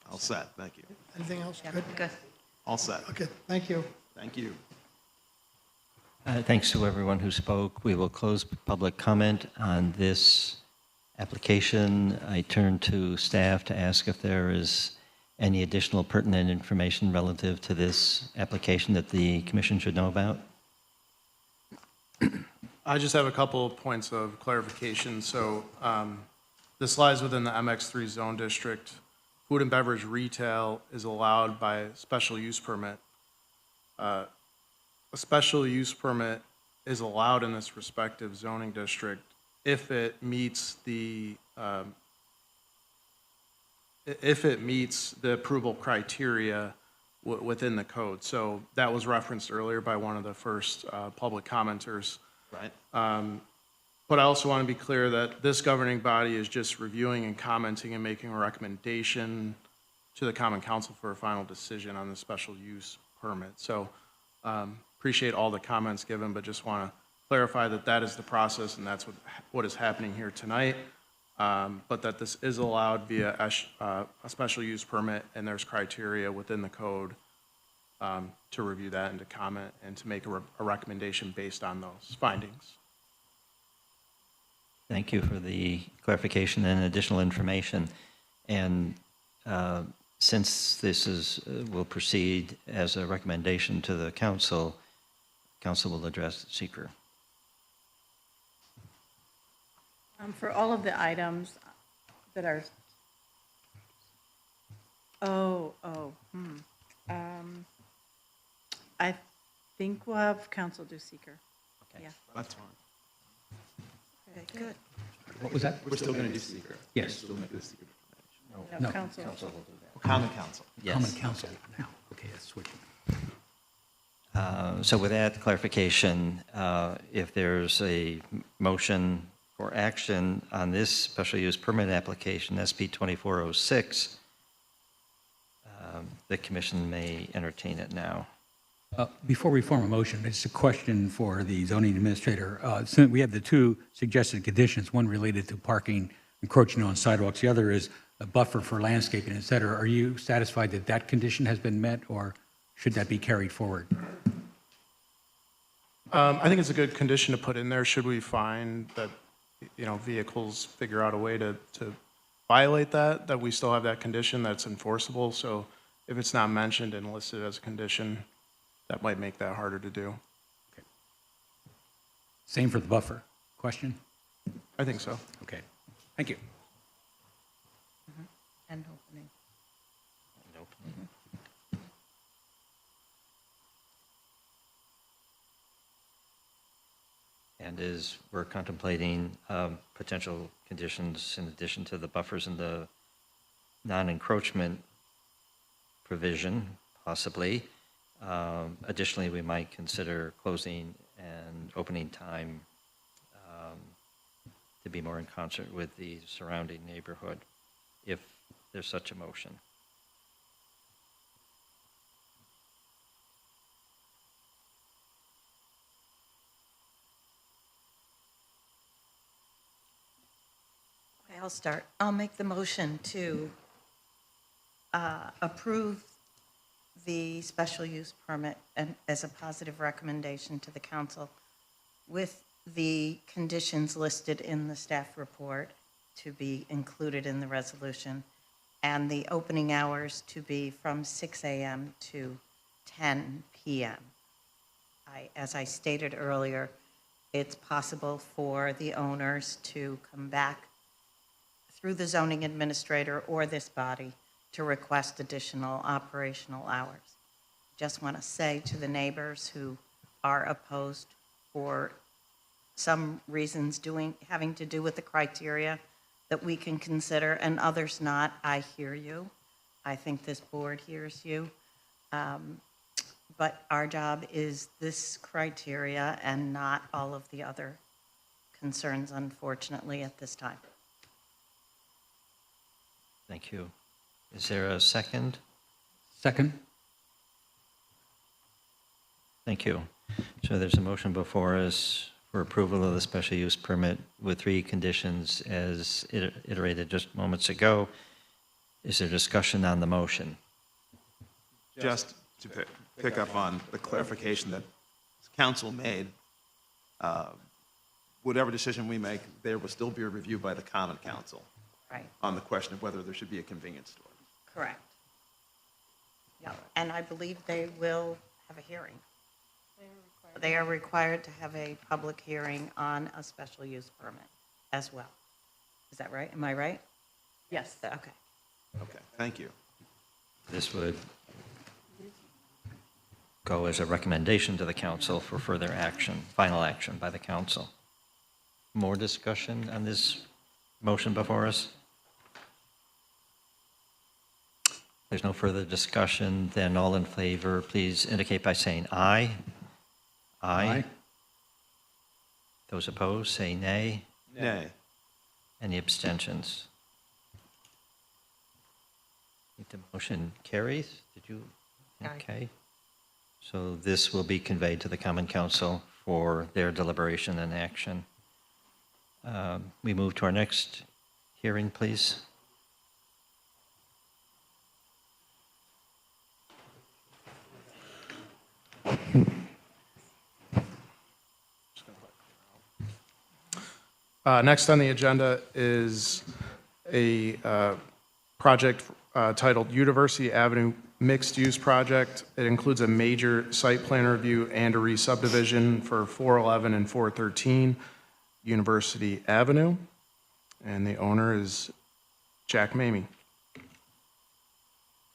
All set. Thank you. Anything else? Yeah, Good. good. All set. Okay. Thank you. Thank you. Thanks to everyone who spoke. We will close public comment on this application. I turn to staff to ask if there is any additional pertinent information relative to this application that the commission should know about. I just have a couple of points of clarification. So this lies within the MX3 zone district. Food and beverage retail is allowed by special use permit. A special use permit is allowed in this respective zoning district if it meets the approval criteria within the code. So that was referenced earlier by one of the first public commenters. Right. But I also want to be clear that this governing body is just reviewing and commenting and making a recommendation to the Common Council for a final decision on the special use permit. So appreciate all the comments given, but just want to clarify that that is the process and that's what is happening here tonight. But that this is allowed via a special use permit, and there's criteria within the code to review that and to comment and to make a recommendation based on those findings. Thank you for the clarification and additional information. And since this will proceed as a recommendation to the council, council will address the seeker. For all of the items that are, I think we'll have council do seeker. Okay. Yeah. That's fine. Okay, good. What was that? We're still going to do seeker. Yes. No, No. council. Common Council. Yes. Common council now. Okay, let's switch. So with that clarification, if there's a motion for action on this special use permit application, SB 2406, the commission may entertain it now. Before we form a motion, it's a question for the zoning administrator. So we have the two suggested conditions, one related to parking encroaching on sidewalks, the other is a buffer for landscaping, et cetera. Are you satisfied that that condition has been met, or should that be carried forward? I think it's a good condition to put in there, should we find that, vehicles figure out a way to violate that we still have that condition that's enforceable. So if it's not mentioned and listed as a condition, that might make that harder to do. Same for the buffer. Question? I think so. Okay. Thank you. And opening. And we're contemplating potential conditions in addition to the buffers and the non-encroachment provision, possibly. Additionally, we might consider closing and opening time to be more in concert with the surrounding neighborhood, if there's such a motion. Okay, I'll start. I'll make the motion to approve the special use permit and as a positive recommendation to the council with the conditions listed in the staff report to be included in the resolution, and the opening hours to be from 6 a.m. to 10 p.m. As I stated earlier, it's possible for the owners to come back through the zoning administrator or this body to request additional operational hours. Just want to say to the neighbors who are opposed for some reasons having to do with the criteria that we can consider, and others not, I hear you. I think this board hears you. But our job is this criteria and not all of the other concerns, unfortunately, at this time. Thank you. Is there a second? Second? Thank you. So there's a motion before us for approval of the special use permit with 3 conditions as iterated just moments ago. Is there discussion on the motion? Just to pick up on the clarification that council made, whatever decision we make, there will still be a review by the common council Right. on the question of whether there should be a convenience store. Correct. Yeah, and I believe they will have a hearing. They are required to have a public hearing on a special use permit as well. Is that right? Am I right? Yes. Okay. Okay, thank you. This would go as a recommendation to the council for further action, final action by the council. More discussion on this motion before us? There's no further discussion, then all in favor, please indicate by saying aye. Aye. Those opposed, say nay. Nay. Any abstentions? I think the motion carries. Did you? Aye. Okay. So this will be conveyed to the Common Council for their deliberation and action. We move to our next hearing, please. Next on the agenda is a project titled University Avenue Mixed Use Project. It includes a major site plan review and a re-subdivision for 411 and 413 University Avenue. And the owner is Jack Mamie.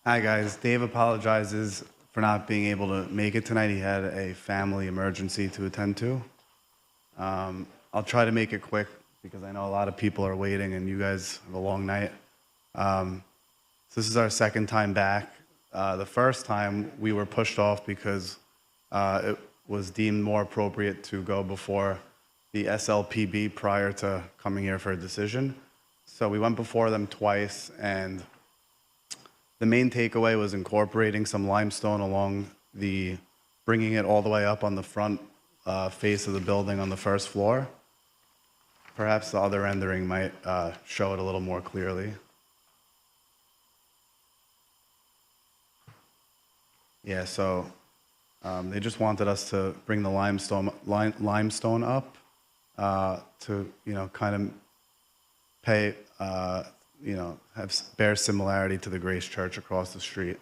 Hi, guys. Dave apologizes for not being able to make it tonight. He had a family emergency to attend to. I'll try to make it quick because I know a lot of people are waiting and you guys have a long night. So this is our second time back. The first time we were pushed off because it was deemed more appropriate to go before the SLPB prior to coming here for a decision. So we went before them twice, and the main takeaway was incorporating some limestone along bringing it all the way up on the front face of the building on the first floor. Perhaps the other rendering might show it a little more clearly. Yeah, so They just wanted us to bring the limestone up to, kind of pay, bear similarity to the Grace Church across the street.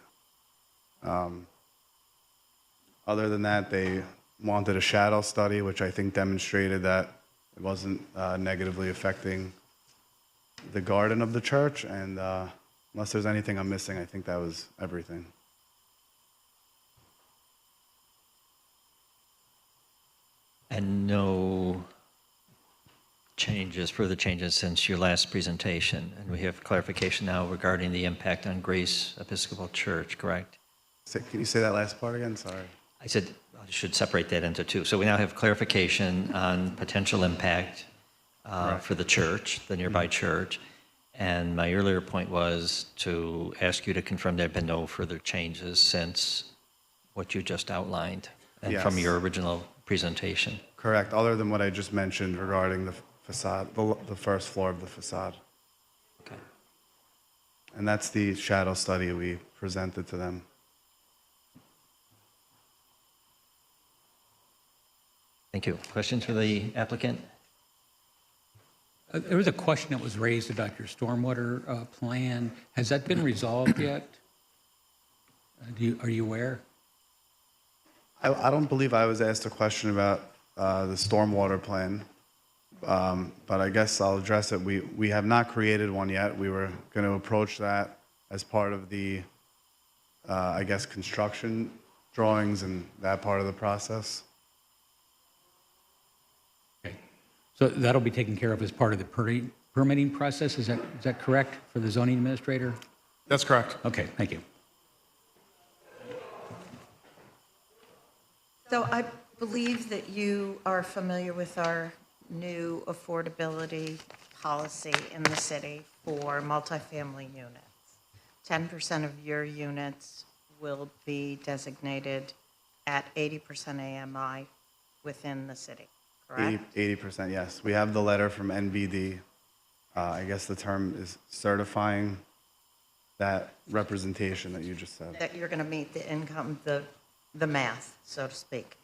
Other than that, they wanted a shadow study, which I think demonstrated that it wasn't negatively affecting the garden of the church. And unless there's anything I'm missing, I think that was everything. And no further changes since your last presentation. And we have clarification now regarding the impact on Grace Episcopal Church, correct? Can you say that last part again? Sorry. I said I should separate that into two. So we now have clarification on potential impact for the church, the nearby church. And my earlier point was to ask you to confirm there have been no further changes since what you just outlined and from Yes. your original presentation. Correct, other than what I just mentioned regarding the facade, the first floor of the facade. Okay. And that's the shadow study we presented to them. Thank you. Questions for the applicant? There was a question that was raised about your stormwater plan. Has that been resolved yet? Are you aware? I don't believe I was asked a question about the stormwater plan, but I guess I'll address it. We have not created one yet. We were going to approach that as part of the, I guess, construction drawings and that part of the process. Okay. So that'll be taken care of as part of the permitting process? Is that correct for the zoning administrator? That's correct. Okay, thank you. So I believe that you are familiar with our new affordability policy in the city for multifamily units. 10% of your units will be designated at 80% AMI within the city, correct? 80%, yes. We have the letter from NBD. I guess the term is certifying that representation that you just said. That you're going to meet the income, the math, so to speak.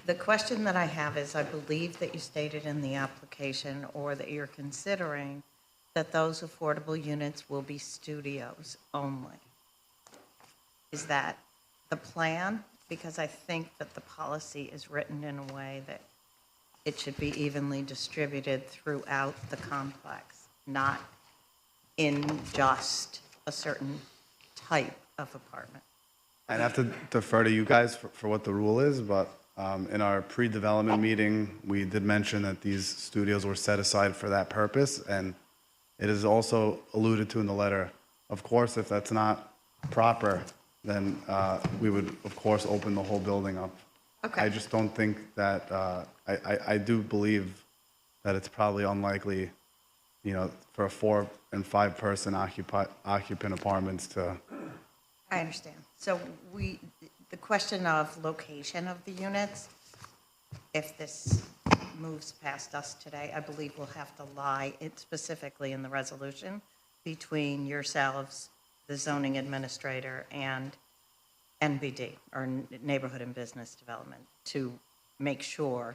The question that I have is, I believe that you stated in the application, or that you're considering, that those affordable units will be studios only. Is that the plan? Because I think that the policy is written in a way that it should be evenly distributed throughout the complex, not in just a certain type of apartment. I'd have to defer to you guys for what the rule is, but in our pre-development meeting, we did mention that these studios were set aside for that purpose, and it is also alluded to in the letter. Of course, if that's not proper, then we would, of course, open the whole building up. Okay. I just don't think that, I do believe that it's probably unlikely, for a 4 and 5 person occupant apartments to. I understand. So the question of location of the units, if this moves past us today, I believe will have to lie specifically in the resolution between yourselves, the zoning administrator, and NBD, or Neighborhood and Business Development, to make sure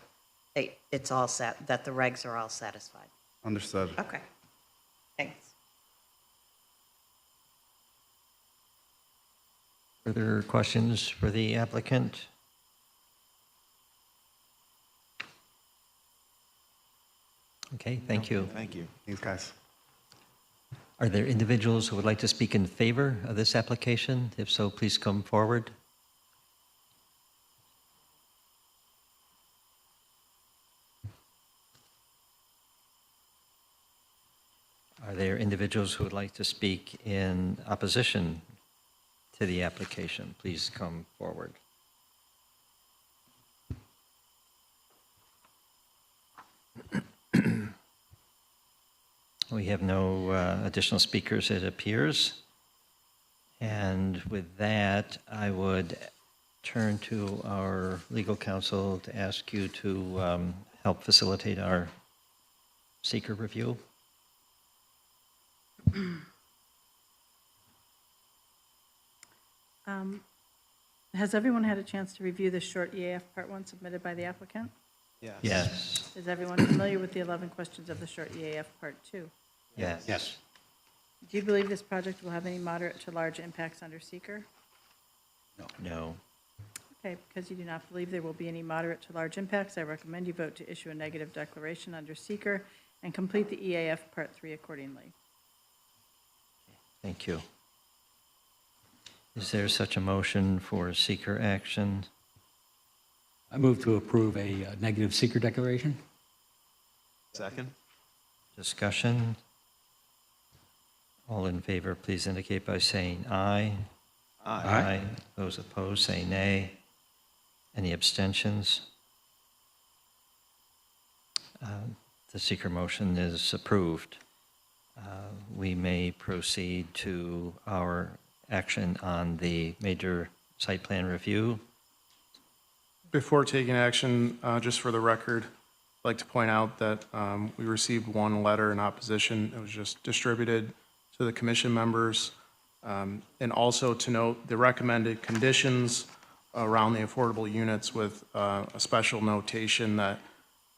it's all set, that the regs are all satisfied. Understood. Okay. Thanks. Further questions for the applicant? Okay, thank you. Thank you. Thanks, guys. Are there individuals who would like to speak in favor of this application? If so, please come forward. Are there individuals who would like to speak in opposition to the application? Please come forward. We have no additional speakers, it appears. And with that, I would turn to our legal counsel to ask you to help facilitate our seeker review. Has everyone had a chance to review the short EAF Part 1 submitted by the applicant? Yes. Is everyone familiar with the 11 questions of the short EAF Part 2? Yes. Yes. Do you believe this project will have any moderate to large impacts under seeker? No. Okay, because you do not believe there will be any moderate to large impacts, I recommend you vote to issue a negative declaration under seeker and complete the EAF Part 3 accordingly. Thank you. Is there such a motion for seeker action? I move to approve a negative seeker declaration. Second? Discussion? All in favor, please indicate by saying aye. Aye. Those opposed, say nay. Any abstentions? The seeker motion is approved. We may proceed to our action on the major site plan review. Before taking action, just for the record, I'd like to point out that we received one letter in opposition. It was just distributed to the commission members. And also to note the recommended conditions around the affordable units with a special notation that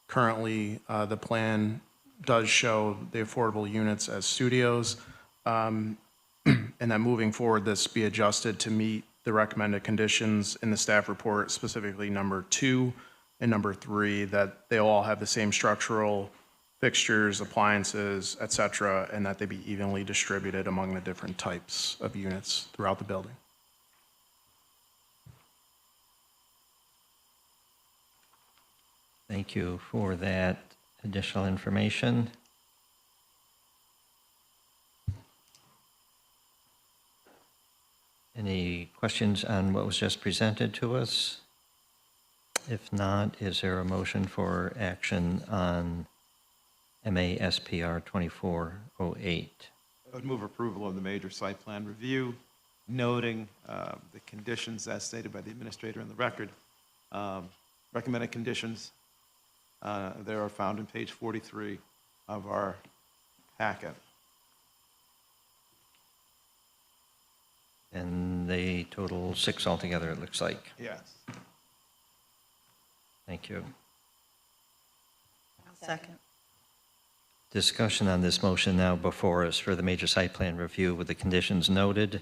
currently the plan does show the affordable units as studios, and that moving forward, this be adjusted to meet the recommended conditions in the staff report, specifically number 2 and number 3, that they all have the same structural fixtures, appliances, et cetera, and that they be evenly distributed among the different types of units throughout the building. Thank you for that additional information. Any questions on what was just presented to us? If not, is there a motion for action on MASPR 2408? I would move approval of the major site plan review, noting the conditions as stated by the administrator in the record. Recommended conditions, they are found in page 43 of our packet. And they total 6 altogether, it looks like. Yes. Thank you. Second. Discussion on this motion now before us for the major site plan review with the conditions noted.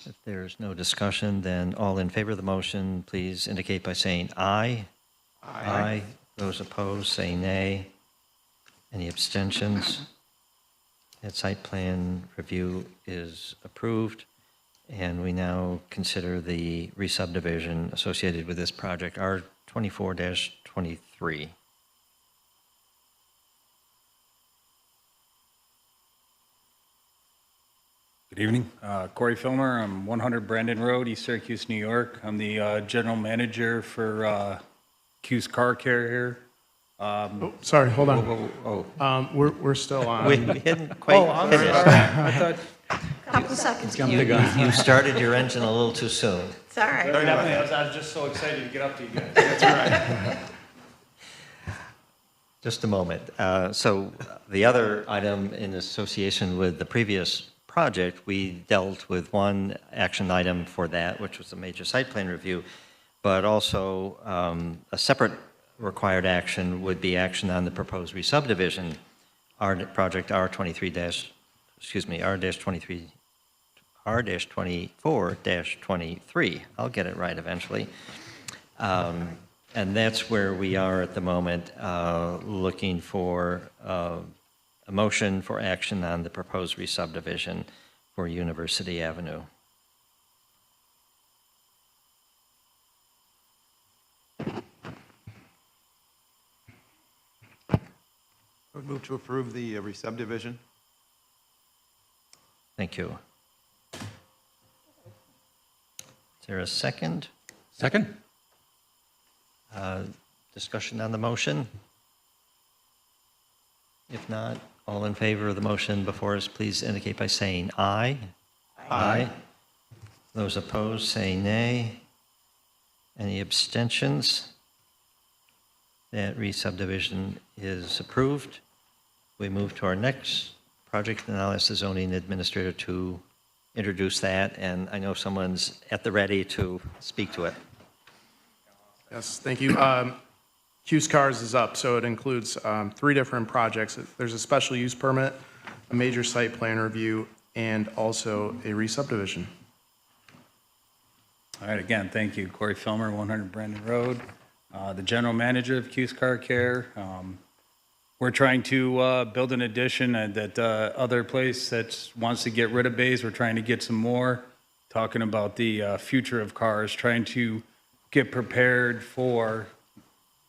If there's no discussion, then all in favor of the motion, please indicate by saying aye. Aye. Those opposed, say nay. Any abstentions? That site plan review is approved, and we now consider the re-subdivision associated with this project, R24-23. Good evening. Corey Filmer. I'm 100 Brandon Road, East Syracuse, New York. I'm the general manager for Q's Car Care here. Sorry, hold on. We're still on. We hadn't quite finished. I thought. Couple seconds. You started your engine a little too soon. It's all right. I was just so excited to get up to you guys. That's right. Just a moment. So the other item in association with the previous project, we dealt with one action item for that, which was a major site plan review, but also a separate required action would be action on the proposed re-subdivision, project R24-23. I'll get it right eventually. And that's where we are at the moment, looking for a motion for action on the proposed re-subdivision for University Avenue. I would move to approve the re-subdivision. Thank you. Is there a second? Second? Discussion on the motion? If not, all in favor of the motion before us, please indicate by saying aye. Aye. Those opposed, say nay. Any abstentions? That re-subdivision is approved. We move to our next project, and I'll ask the zoning administrator to introduce that, and I know someone's at the ready to speak to it. Yes, thank you. Q's Cars is up, so it includes 3 different projects. There's a special use permit, a major site plan review, and also a re-subdivision. All right, again, thank you. Corey Filmer, 100 Brandon Road, the general manager of Q's Car Care. We're trying to build an addition at that other place that wants to get rid of bays. We're trying to get some more, talking about the future of cars, trying to get prepared for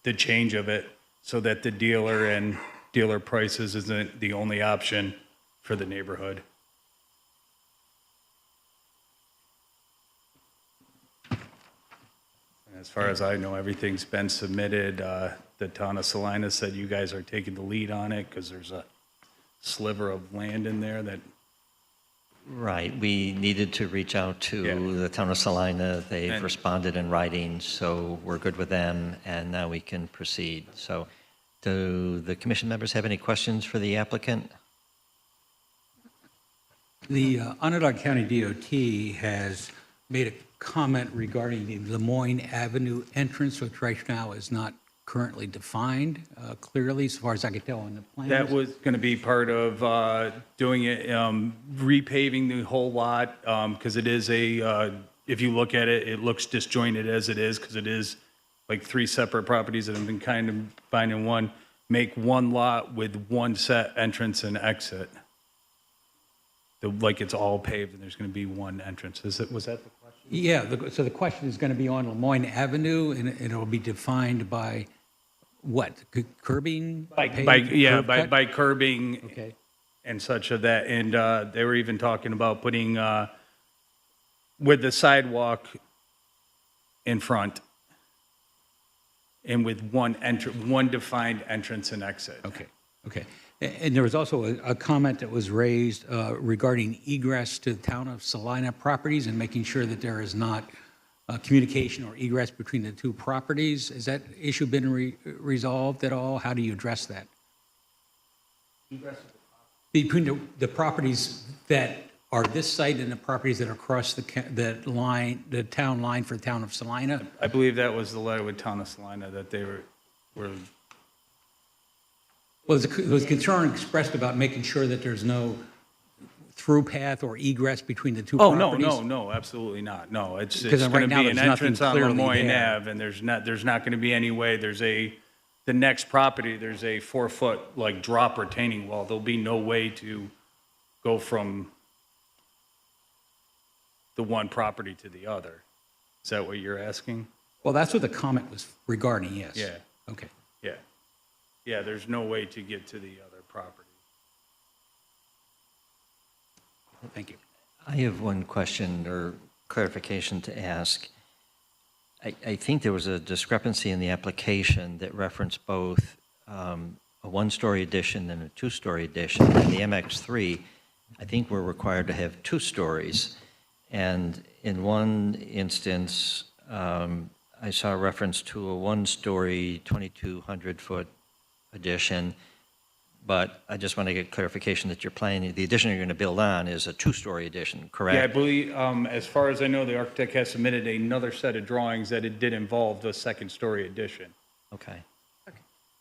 the change of it so that the dealer and dealer prices isn't the only option for the neighborhood. As far as I know, everything's been submitted. The town of Salina said you guys are taking the lead on it because there's a sliver of land in there that. Right, we needed to reach out to the town of Salina. They've responded in writing, so we're good with them, and now we can proceed. So do the commission members have any questions for the applicant? The Onondaga County DOT has made a comment regarding the Lemoyne Avenue entrance, which right now is not currently defined clearly, as far as I could tell on the plans. That was going to be part of doing it, repaving the whole lot, because it is if you look at it, it looks disjointed as it is, because it is like 3 separate properties that have been kind of combined in one. Make one lot with one set entrance and exit. Like it's all paved and there's going to be one entrance. Was that the question? Yeah, so the question is going to be on Lemoyne Avenue, and it'll be defined by what? Curbing? By curbing Okay. and such of that. And they were even talking about putting, with the sidewalk in front and with one defined entrance and exit. Okay, okay. And there was also a comment that was raised regarding egress to the town of Salina properties and making sure that there is not communication or egress between the 2 properties. Has that issue been resolved at all? How do you address that? Egress between the properties that are this site and the properties that are across the town line for the town of Salina? I believe that was the letter with town of Salina that they were Well, there was concern expressed about making sure that there's no through path or egress between the 2 properties. No, absolutely not. No, it's Because going right to now be an there's nothing entrance on clearly Lemoyne there. Ave, and there's not going to be any way. The next property, there's a 4-foot like drop retaining wall. There'll be no way to go from the one property to the other. Is that what you're asking? Well, that's what the comment was regarding, yes. Yeah. Okay. Yeah. Yeah, there's no way to get to the other property. Thank you. I have one question or clarification to ask. I think there was a discrepancy in the application that referenced both a 1-story addition and a 2-story addition. In the MX3, I think we're required to have 2 stories. And in one instance, I saw a reference to a 1-story, 2,200-foot addition, but I just want to get clarification that you're planning, the addition you're going to build on is a 2-story addition, correct? Yeah, I believe, as far as I know, the architect has submitted another set of drawings that it did involve the 2nd-story addition. Okay.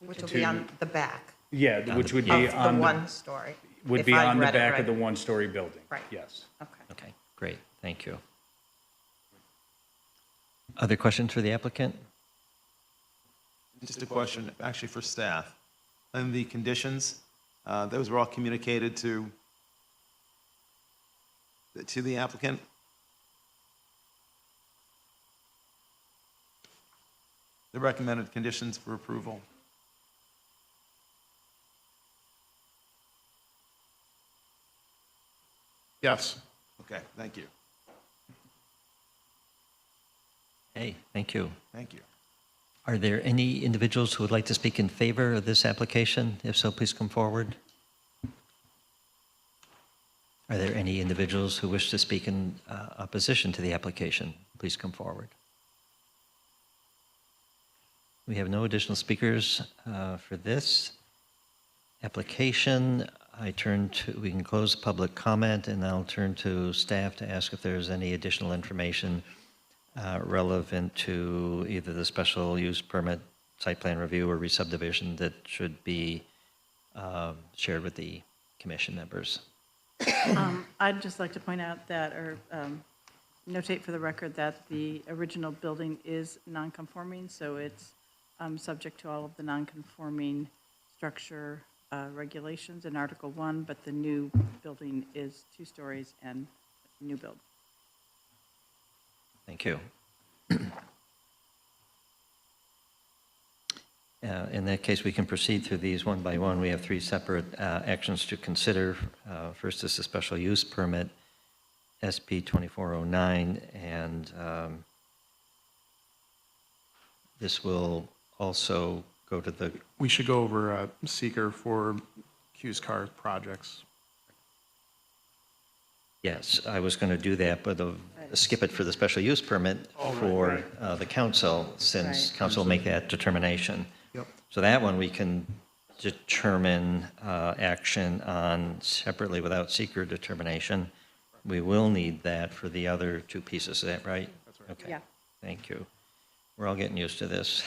Which will be on the back Yeah, which would of be the on 1-story. would if be I on the read it back of right. the 1-story building. Right. Yes. Okay. Okay, great, thank you. Other questions for the applicant? Just a question, actually for staff. And the conditions, those were all communicated to the applicant? The recommended conditions for approval? Yes. Okay, thank you. Hey, thank you. Thank you. Are there any individuals who would like to speak in favor of this application? If so, please come forward. Are there any individuals who wish to speak in opposition to the application? Please come forward. We have no additional speakers for this application. we can close public comment, and I'll turn to staff to ask if there's any additional information relevant to either the special use permit, site plan review, or re-subdivision that should be shared with the commission members. I'd just like to point out that, or notate for the record that the original building is non-conforming, so it's subject to all of the non-conforming structure regulations in Article 1, but the new building is 2 stories and new build. Thank you. In that case, we can proceed through these one by one. We have 3 separate actions to consider. First is the special use permit, SP 2409, and this will also go to the... We should go over seeker for Q's car projects. Yes, I was going to do that, but skip it for the special use permit for the council, since council will make that determination. Yep. So that one we can determine action on separately without seeker determination. We will need that for the other 2 pieces, is that right? That's right. Okay. Yeah. Thank you. We're all getting used to this.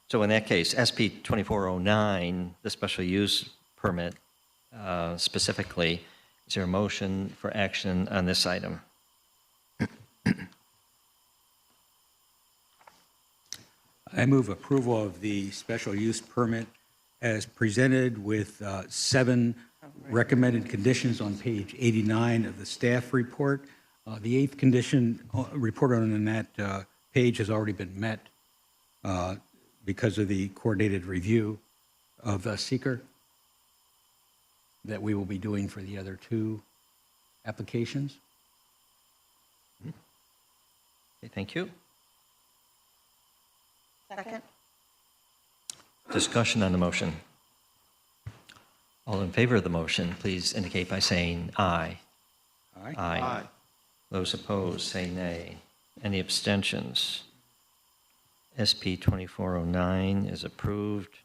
So in that case, SP 2409, the special use permit specifically, is there a motion for action on this item? I move approval of the special use permit as presented with 7 recommended conditions on page 89 of the staff report. The 8th condition reported on that page has already been met because of the coordinated review of seeker that we will be doing for the other 2 applications. Okay, thank you. Second? Discussion on the motion. All in favor of the motion, please indicate by saying aye. Aye. Aye. Those opposed, say nay. Any abstentions? SP 2409 is approved.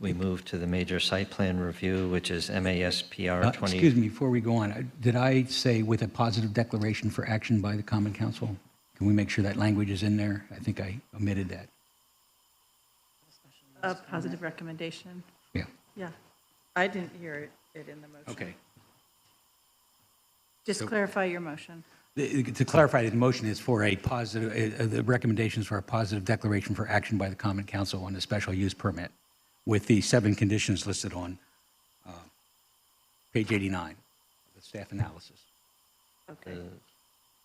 We move to the major site plan review, which is MASPR 20. Excuse me, before we go on, did I say with a positive declaration for action by the Common Council? Can we make sure that language is in there? I think I omitted that. A positive recommendation? Yeah. Yeah. I didn't hear it in the motion. Okay. Just So- clarify your motion. To clarify, the motion is for a positive, the recommendations for a positive declaration for action by the Common Council on the special use permit with the 7 conditions listed on page 89 of the staff analysis. Okay. The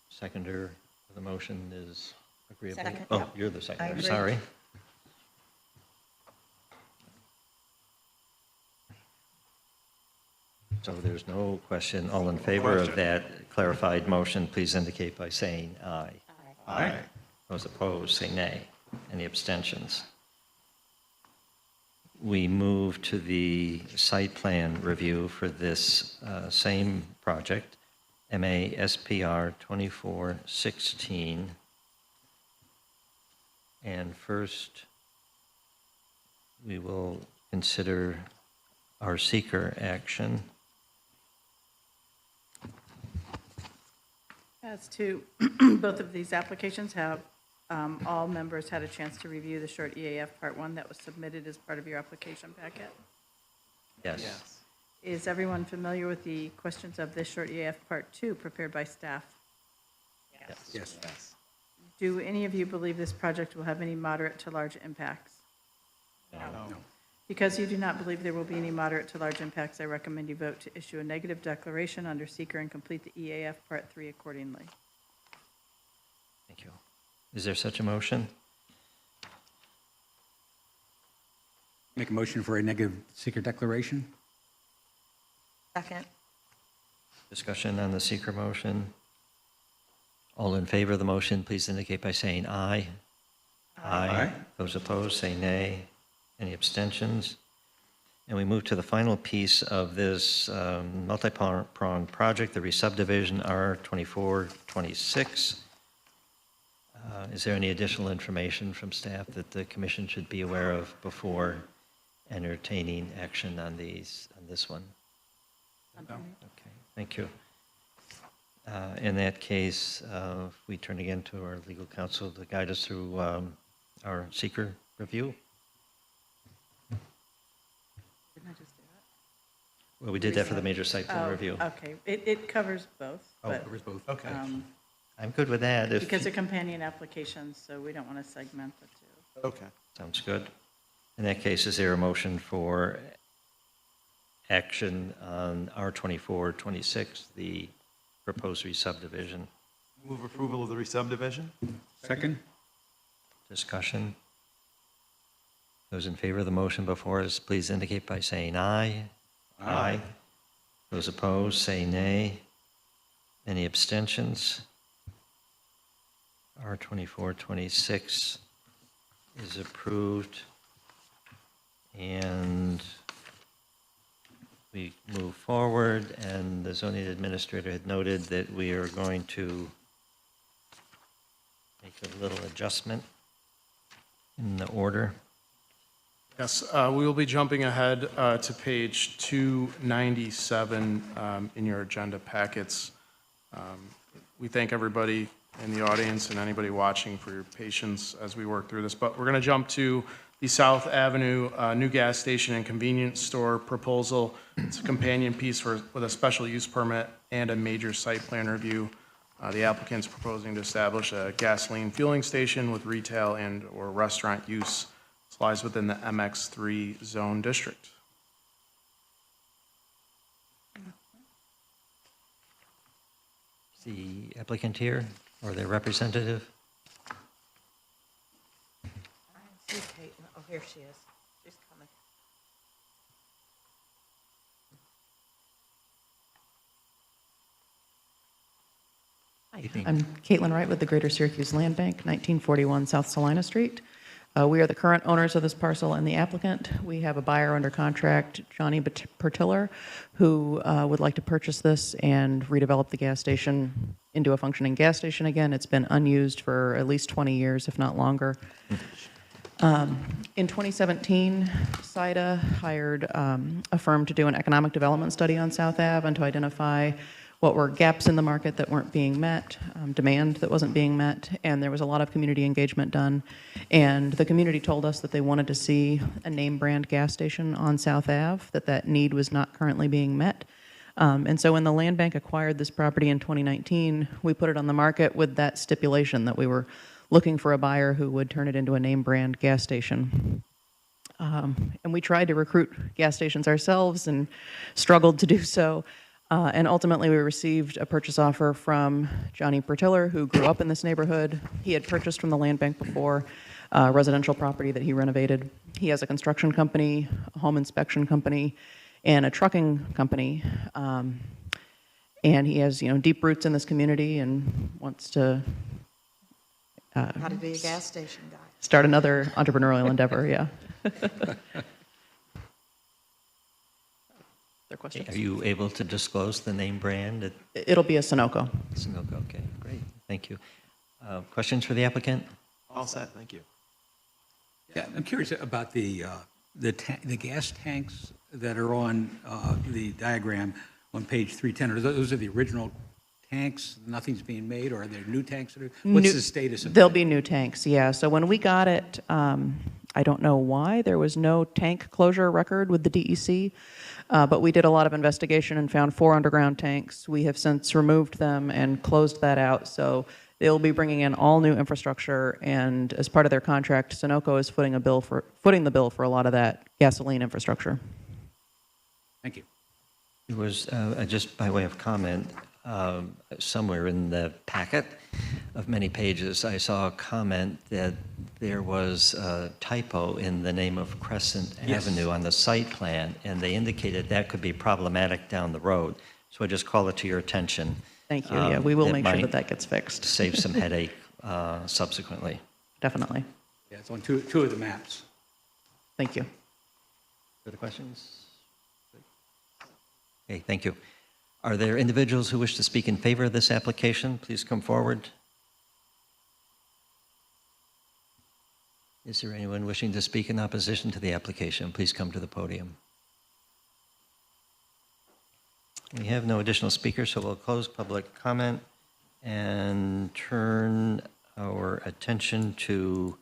seconder of the motion is agreeable? Second, Oh, yeah. you're the I seconder, agree. sorry. So there's no question. All in favor of that clarified motion, please indicate by saying aye. Aye. Those opposed, say nay. Any abstentions? We move to the site plan review for this same project, MASPR 2416. And first, we will consider our seeker action. As to both of these applications, have all members had a chance to review the short EAF Part 1 that was submitted as part of your application packet? Yes. Is everyone familiar with the questions of this short EAF Part 2 prepared by staff? Yes. Do any of you believe this project will have any moderate to large impacts? No. Because you do not believe there will be any moderate to large impacts, I recommend you vote to issue a negative declaration under seeker and complete the EAF Part 3 accordingly. Thank you. Is there such a motion? Make a motion for a negative seeker declaration? Second? Discussion on the seeker motion? All in favor of the motion, please indicate by saying aye. Aye. Those opposed, say nay. Any abstentions? And we move to the final piece of this multi-pronged project, the re-subdivision R2426. Is there any additional information from staff that the commission should be aware of before entertaining action on this one? Okay, thank you. In that case, we turn again to our legal counsel to guide us through our seeker review. Didn't I just do that? Well, we did that for the major site plan review. Okay, it covers both. Oh, but, it covers both. Okay. I'm good with that. Because they're companion applications, so we don't want to segment the two. Okay. Sounds good. In that case, is there a motion for action on R2426, the proposed re-subdivision? Move approval of the re-subdivision? Second? Discussion? Those in favor of the motion before us, please indicate by saying aye. Aye. Those opposed, say nay. Any abstentions? R2426 is approved. And we move forward, and the zoning administrator had noted that we are going to make a little adjustment in the order. Yes, we will be jumping ahead to page 297 in your agenda packets. We thank everybody in the audience and anybody watching for your patience as we work through this. But we're going to jump to the South Avenue new gas station and convenience store proposal. It's a companion piece with a special use permit and a major site plan review. The applicant's proposing to establish a gasoline fueling station with retail and/or restaurant use. This lies within the MX3 zone district. Is the applicant here, or their representative? I see Kate. Oh, here she is. She's coming. Evening. I'm Caitlin Wright with the Greater Syracuse Land Bank, 1941 South Salina Street. We are the current owners of this parcel and the applicant. We have a buyer under contract, Johnny Pertiller, who would like to purchase this and redevelop the gas station into a functioning gas station again. It's been unused for at least 20 years, if not longer. In 2017, SIDA hired a firm to do an economic development study on South Ave and to identify what were gaps in the market that weren't being met, demand that wasn't being met, and there was a lot of community engagement done. And the community told us that they wanted to see a name brand gas station on South Ave, that need was not currently being met. And so when the land bank acquired this property in 2019, we put it on the market with that stipulation that we were looking for a buyer who would turn it into a name brand gas station. And we tried to recruit gas stations ourselves and struggled to do so. And ultimately, we received a purchase offer from Johnny Pertiller, who grew up in this neighborhood. He had purchased from the land bank before a residential property that he renovated. He has a construction company, a home inspection company, and a trucking company. And he has, deep roots in this community and wants to How to be a gas station guy. start another entrepreneurial endeavor. Yeah. Their questions? Are you able to disclose the name brand? It'll be a Sunoco. Sunoco, okay, great, thank you. Questions for the applicant? All set, thank you. Yeah, I'm curious about the gas tanks that are on the diagram on page 310. Those are the original tanks? Nothing's being made, or are there new tanks that are? What's the status of There'll that? be new tanks, yeah. So when we got it, I don't know why, there was no tank closure record with the DEC, but we did a lot of investigation and found 4 underground tanks. We have since removed them and closed that out, so they'll be bringing in all new infrastructure, and as part of their contract, Sunoco is footing the bill for a lot of that gasoline infrastructure. Thank you. It was, just by way of comment, somewhere in the packet of many pages, I saw a comment that there was a typo in the name of Crescent Yes. Avenue on the site plan, and they indicated that could be problematic down the road. So I just call it to your attention. Thank you, yeah, we will It make sure might that that gets fixed. Save some headache subsequently. Definitely. Yeah, it's on two of the maps. Thank you. Further questions? Okay, thank you. Are there individuals who wish to speak in favor of this application? Please come forward. Is there anyone wishing to speak in opposition to the application? Please come to the podium. We have no additional speakers, so we'll close public comment and turn our attention to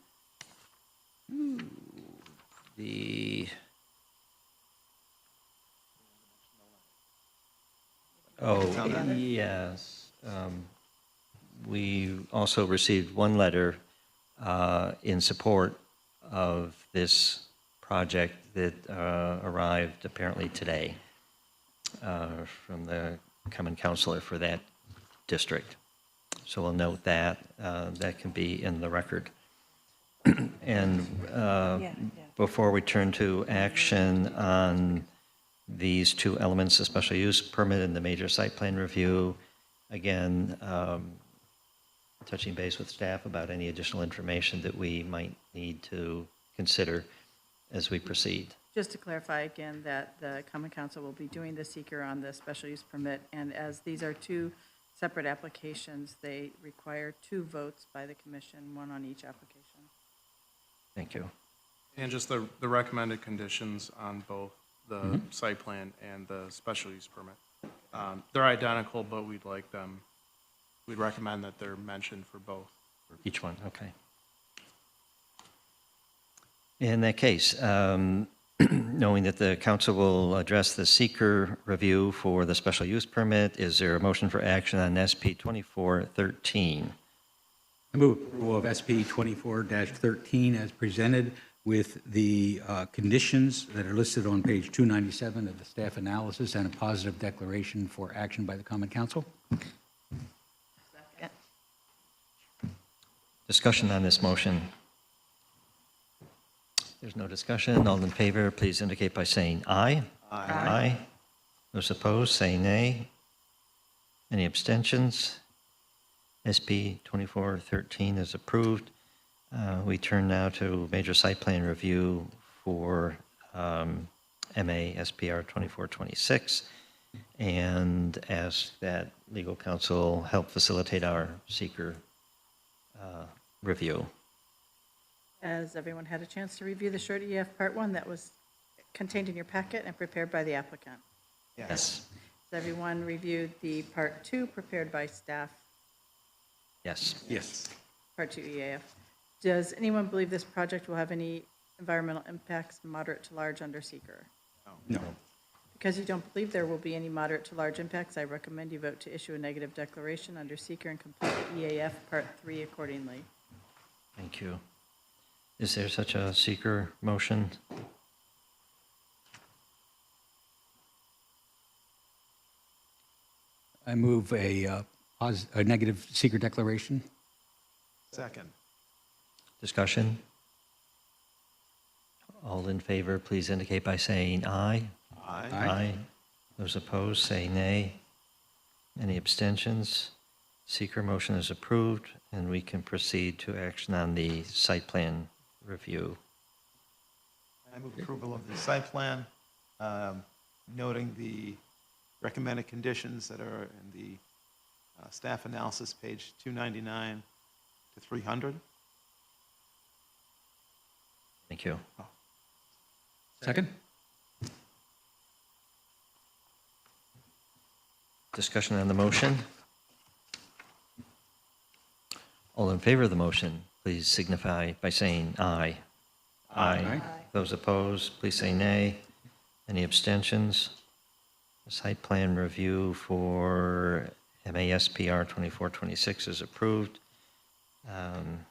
the yes. We also received one letter in support of this project that arrived apparently today from the common councilor for that district. So we'll note that. That can be in the record. And before we turn to action on these two elements, the special use permit and the major site plan review, again, touching base with staff about any additional information that we might need to consider as we proceed. Just to clarify again that the Common Council will be doing the seeker on the special use permit, and as these are two separate applications, they require 2 votes by the commission, 1 on each application. Thank you. And just the recommended conditions on both the site plan and the special use permit. They're identical, but we'd recommend that they're mentioned for both. Each one, okay. In that case, knowing that the council will address the seeker review for the special use permit, is there a motion for action on SP 2413? I move approval of SP 24-13 as presented with the conditions that are listed on page 297 of the staff analysis and a positive declaration for action by the Common Council. Discussion on this motion. There's no discussion. All in favor, please indicate by saying aye. Aye. Those opposed, say nay. Any abstentions? SB 2413 is approved. We turn now to major site plan review for MA SPR 2426 and ask that legal counsel help facilitate our seeker review. Has everyone had a chance to review the short EF Part 1 that was contained in your packet and prepared by the applicant? Yes. Has everyone reviewed the Part 2 prepared by staff? Yes. Yes. Part 2 EAF. Does anyone believe this project will have any environmental impacts moderate to large under seeker? No. Because you don't believe there will be any moderate to large impacts, I recommend you vote to issue a negative declaration under seeker and complete the EAF Part 3 accordingly. Thank you. Is there such a seeker motion? I move a negative seeker declaration. Second. Discussion? All in favor, please indicate by saying aye. Aye. Aye. Those opposed, say nay. Any abstentions? Seeker motion is approved, and we can proceed to action on the site plan review. I move approval of the site plan, noting the recommended conditions that are in the staff analysis, page 299 to 300. Thank you. Second? Discussion on the motion? All in favor of the motion, please signify by saying aye. Aye. Those opposed, please say nay. Any abstentions? The site plan review for MASPR 2426 is approved.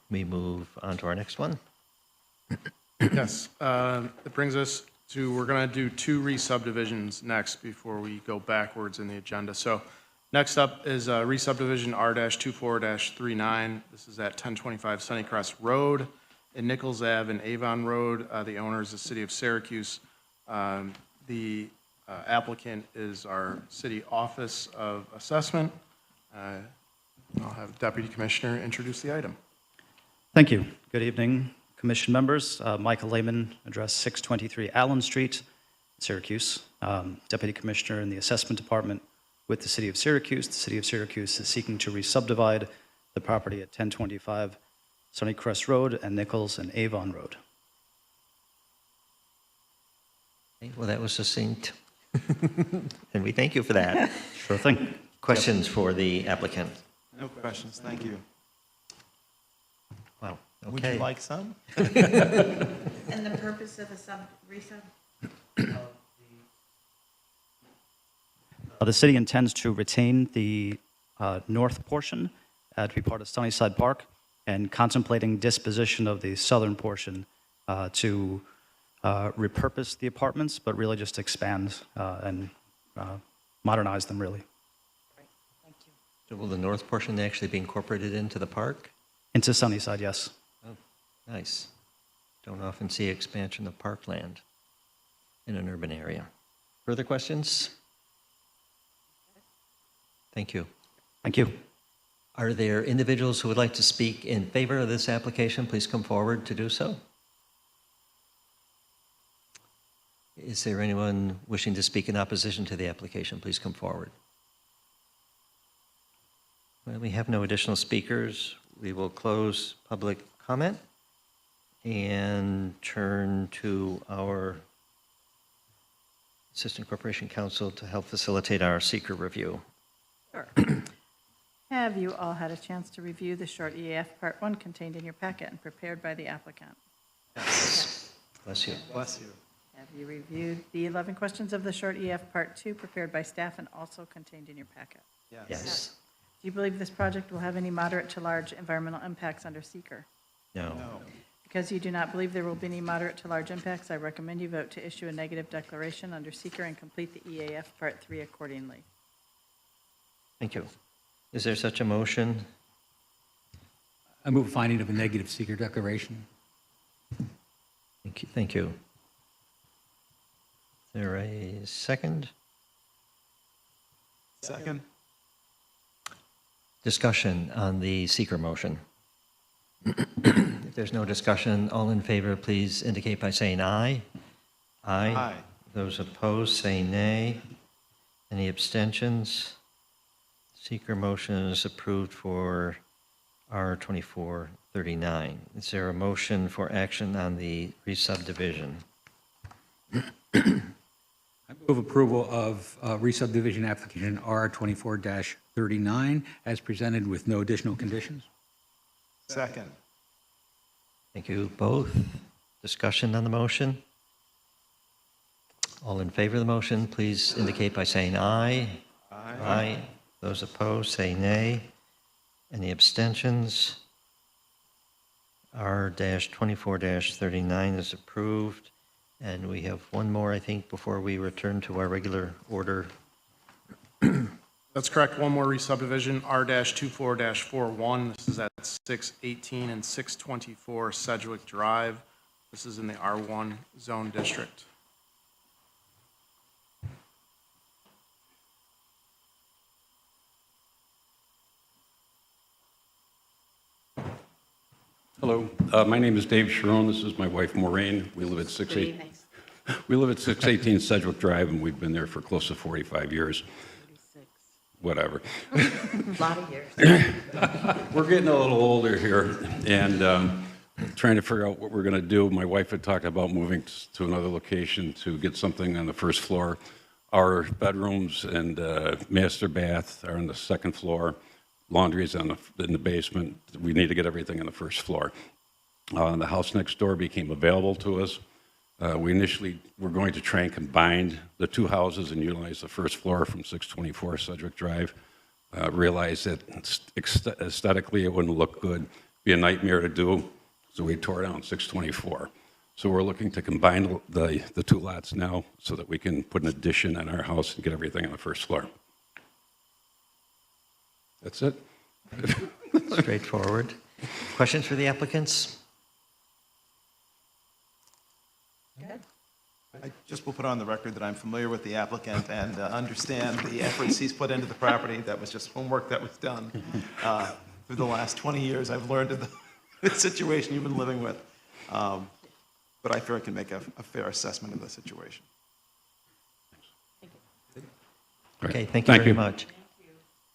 We move on to our next one. Yes, it brings us to, we're going to do 2 re-subdivisions next before we go backwards in the agenda. So next up is re-subdivision R-24-39. This is at 1025 Sunnycrest Road in Nichols Ave and Avon Road. The owner is the city of Syracuse. The applicant is our city office of assessment. I'll have Deputy Commissioner introduce the item. Thank you. Good evening, Commission members. Michael Lehman, address 623 Allen Street, Syracuse. Deputy Commissioner in the Assessment Department with the City of Syracuse. The City of Syracuse is seeking to re-subdivide the property at 1025 Sunnycrest Road, and Nichols and Avon Road. Okay, well, that was succinct. And we thank you for that. Sure thing. Questions for the applicant? No questions, thank you. Wow, Would okay. you like some? And the purpose of the resub? The city intends to retain the north portion to be part of Sunnyside Park and contemplating disposition of the southern portion to repurpose the apartments, but really just expand and modernize them, really. So will the north portion actually be incorporated into the park? Into Sunnyside, yes. Oh, nice. Don't often see expansion of parkland in an urban area. Further questions? Thank you. Thank you. Are there individuals who would like to speak in favor of this application? Please come forward to do so. Is there anyone wishing to speak in opposition to the application? Please come forward. Well, we have no additional speakers. We will close public comment and turn to our Assistant Corporation Counsel to help facilitate our seeker review. Sure. Have you all had a chance to review the short EAF Part 1 contained in your packet and prepared by the applicant? Yes. Bless you. Bless you. Have you reviewed the 11 questions of the short EAF Part 2 prepared by staff and also contained in your packet? Yes. Do you believe this project will have any moderate to large environmental impacts under seeker? No. Because you do not believe there will be any moderate to large impacts, I recommend you vote to issue a negative declaration under seeker and complete the EAF Part 3 accordingly. Thank you. Is there such a motion? I move a finding of a negative seeker declaration. Thank you. Thank you. Is there a second? Second? Discussion on the seeker motion. If there's no discussion, all in favor, please indicate by saying aye. Aye. Aye. Those opposed, say nay. Any abstentions? Seeker motion is approved for R2439. Is there a motion for action on the re-subdivision? I move approval of re-subdivision application R24-39 as presented with no additional conditions. Second. Thank you both. Discussion on the motion? All in favor of the motion, please indicate by saying aye. Aye. Aye. Those opposed, say nay. Any abstentions? R-24-39 is approved. And we have one more, I think, before we return to our regular order. That's correct. One more re-subdivision, R-24-41. This is at 618 and 624 Sedgwick Drive. This is in the R1 zone district. Hello, my name is Dave Sharon. This is my wife Maureen. We live at 618 Sedgwick Drive, and we've been there for close to 45 years. Whatever. A lot of years. We're getting a little older here, and trying to figure out what we're going to do. My wife had talked about moving to another location to get something on the first floor. Our bedrooms and master bath are on the second floor. Laundry is in the basement. We need to get everything on the first floor. The house next door became available to us. We initially were going to try and combine the two houses and utilize the first floor from 624 Sedgwick Drive. Realized that aesthetically it wouldn't look good, be a nightmare to do, so we tore down 624. So we're looking to combine the two lots now so that we can put an addition on our house and get everything on the first floor. That's it. Straightforward. Questions for the applicants? I just will put on the record that I'm familiar with the applicant and understand the efforts he's put into the property. That was just homework that was done. Through the last 20 years, I've learned of the situation you've been living with. But I feel I can make a fair assessment of the situation. Okay, thank you very much.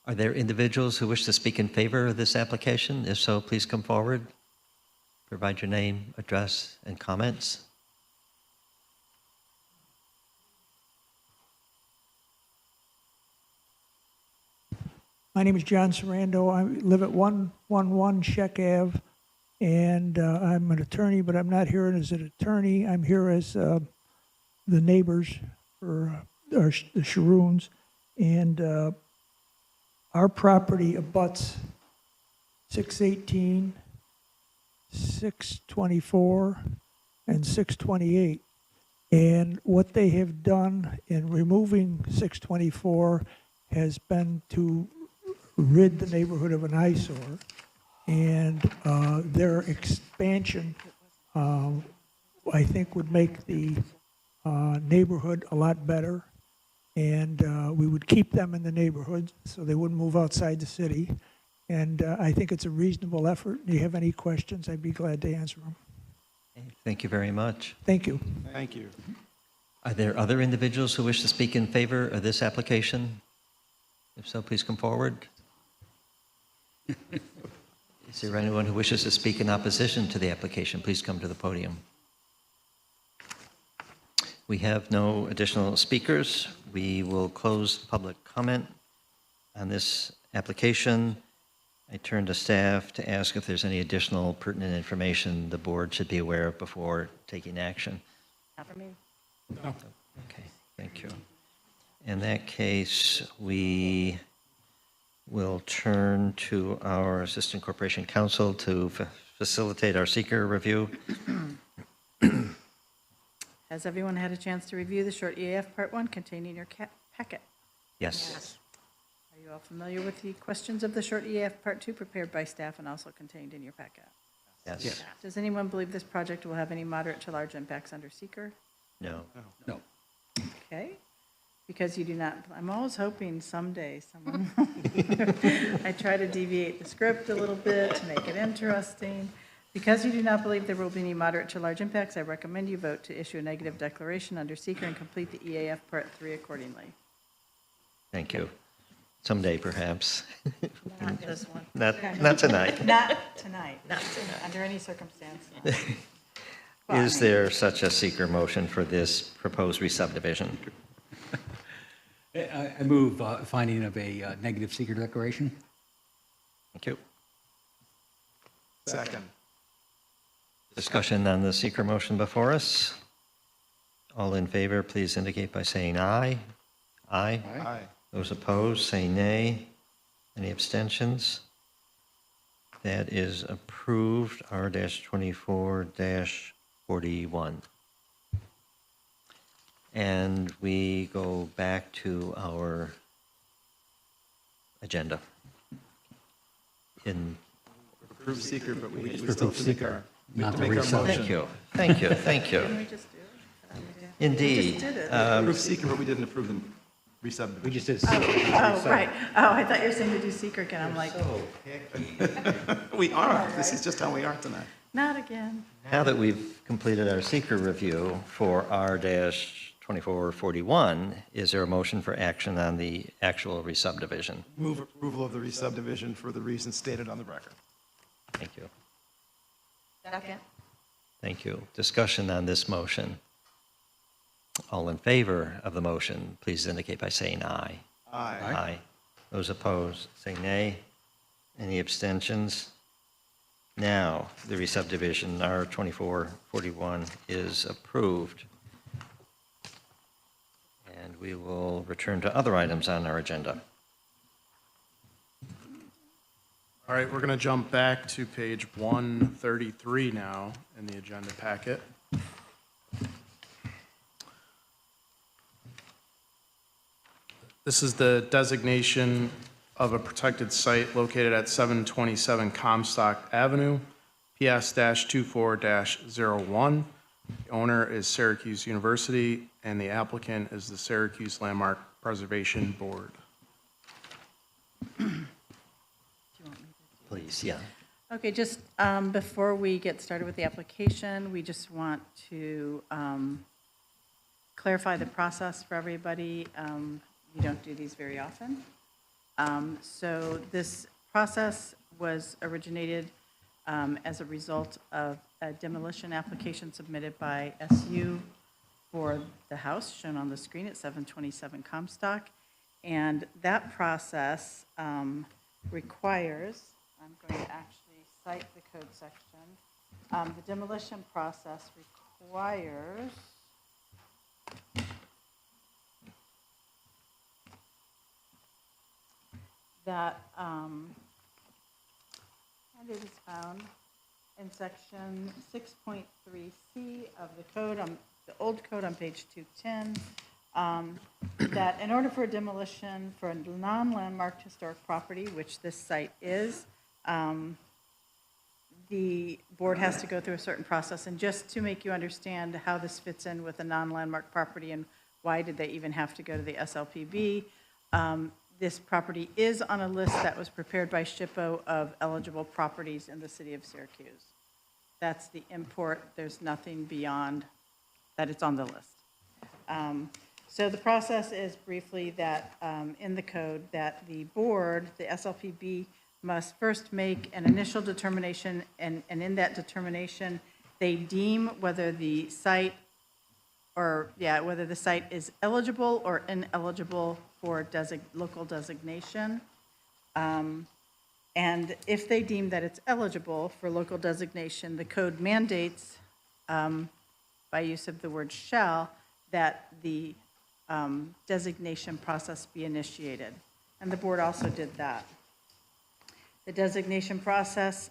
Are there individuals who wish to speak in favor of this application? If so, please come forward. provide your name, address, and comments. My name is John Sarando. I live at 111 Sheck Ave, and I'm an attorney, but I'm not here as an attorney. I'm here as the neighbors for the Sharoons, and our property abuts 618, 624, and 628. And what they have done in removing 624 has been to rid the neighborhood of an eyesore, and their expansion, I think, would make the neighborhood a lot better, and we would keep them in the neighborhood so they wouldn't move outside the city, and I think it's a reasonable effort. If you have any questions, I'd be glad to answer them. Thank you very much. Thank you. Thank you. Are there other individuals who wish to speak in favor of this application? If so, please come forward. Is there anyone who wishes to speak in opposition to the application? Please come to the podium. We have no additional speakers. We will close public comment on this application. I turn to staff to ask if there's any additional pertinent information the board should be aware of before taking action. Not for me. No. Okay, thank you. In that case, we will turn to our Assistant Corporation Counsel to facilitate our seeker review. Has everyone had a chance to review the short EAF Part 1 contained in your packet? Yes. Are you all familiar with the questions of the short EAF Part 2 prepared by staff and also contained in your packet? Yes. Does anyone believe this project will have any moderate to large impacts under seeker? No. No. Okay. Because you do not, I'm always hoping someday someone, I try to deviate the script a little bit to make it interesting. Because you do not believe there will be any moderate to large impacts, I recommend you vote to issue a negative declaration under seeker and complete the EAF Part 3 accordingly. Thank you. Someday, perhaps. Not this one. Not tonight. Not tonight. Not tonight. Under any circumstance. Is there such a seeker motion for this proposed re-subdivision? I move finding of a negative seeker declaration. Thank you. Second. Discussion on the seeker motion before us. All in favor, please indicate by saying aye. Aye. Aye. Those opposed, say nay. Any abstentions? That is approved, R-24-41. And we go back to our agenda. Approved seeker, but we still Approved have to make seeker, our, not the make our resub. motion. Thank you, thank you, thank Didn't we you. just do it? Indeed. We just did it. Approved seeker, but we didn't approve the re-subdivision. We just did. Oh, right. Oh, I thought you were saying to do seeker again. I'm like, We are. This is just how we are tonight. not again. Now that we've completed our seeker review for R-2441, is there a motion for action on the actual re-subdivision? Move approval of the re-subdivision for the reasons stated on the record. Thank you. Second. Thank you. Discussion on this motion. All in favor of the motion, please indicate by saying aye. Aye. Aye. Those opposed, say nay. Any abstentions? Now, the re-subdivision, R-2441, is approved. And we will return to other items on our agenda. All right, we're going to jump back to page 133 now in the agenda packet. This is the designation of a protected site located at 727 Comstock Avenue, PS-24-01. The owner is Syracuse University, and the applicant is the Syracuse Landmark Preservation Board. Please, yeah. Okay, just before we get started with the application, we just want to clarify the process for everybody. You don't do these very often. So this process was originated as a result of a demolition application submitted by SU for the house shown on the screen at 727 Comstock. And that process requires, I'm going to actually cite the code section. The demolition process requires that, and it is found in section 6.3C of the code, the old code on page 210, that in order for a demolition for a non-landmarked historic property, which this site is, the board has to go through a certain process. And just to make you understand how this fits in with a non-landmark property and why did they even have to go to the SLPB, this property is on a list that was prepared by SHPO of eligible properties in the city of Syracuse. That's the import. There's nothing beyond that. It's on the list. So the process is briefly that in the code that the board, the SLPB, must first make an initial determination, and in that determination, they deem whether the site is eligible or ineligible for local designation. And if they deem that it's eligible for local designation, the code mandates, by use of the word shall, that the designation process be initiated. And the board also did that. The designation process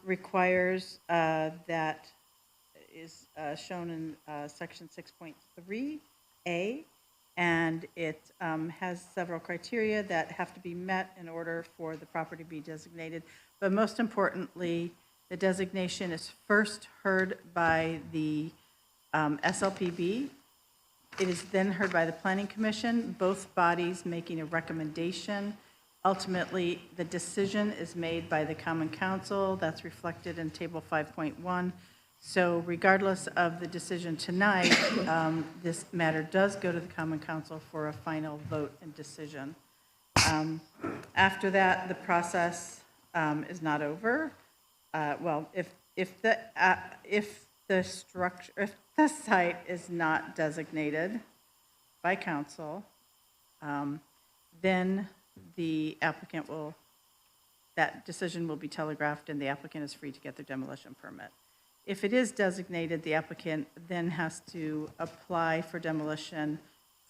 requires that is shown in section 6.3A, and it has several criteria that have to be met in order for the property to be designated. But most importantly, the designation is first heard by the SLPB. It is then heard by the Planning Commission, both bodies making a recommendation. Ultimately, the decision is made by the Common Council. That's reflected in Table 5.1. So regardless of the decision tonight, this matter does go to the Common Council for a final vote and decision. After that, the process is not over. Well, if the site is not designated by council, then the applicant that decision will be telegraphed and the applicant is free to get their demolition permit. If it is designated, the applicant then has to apply for demolition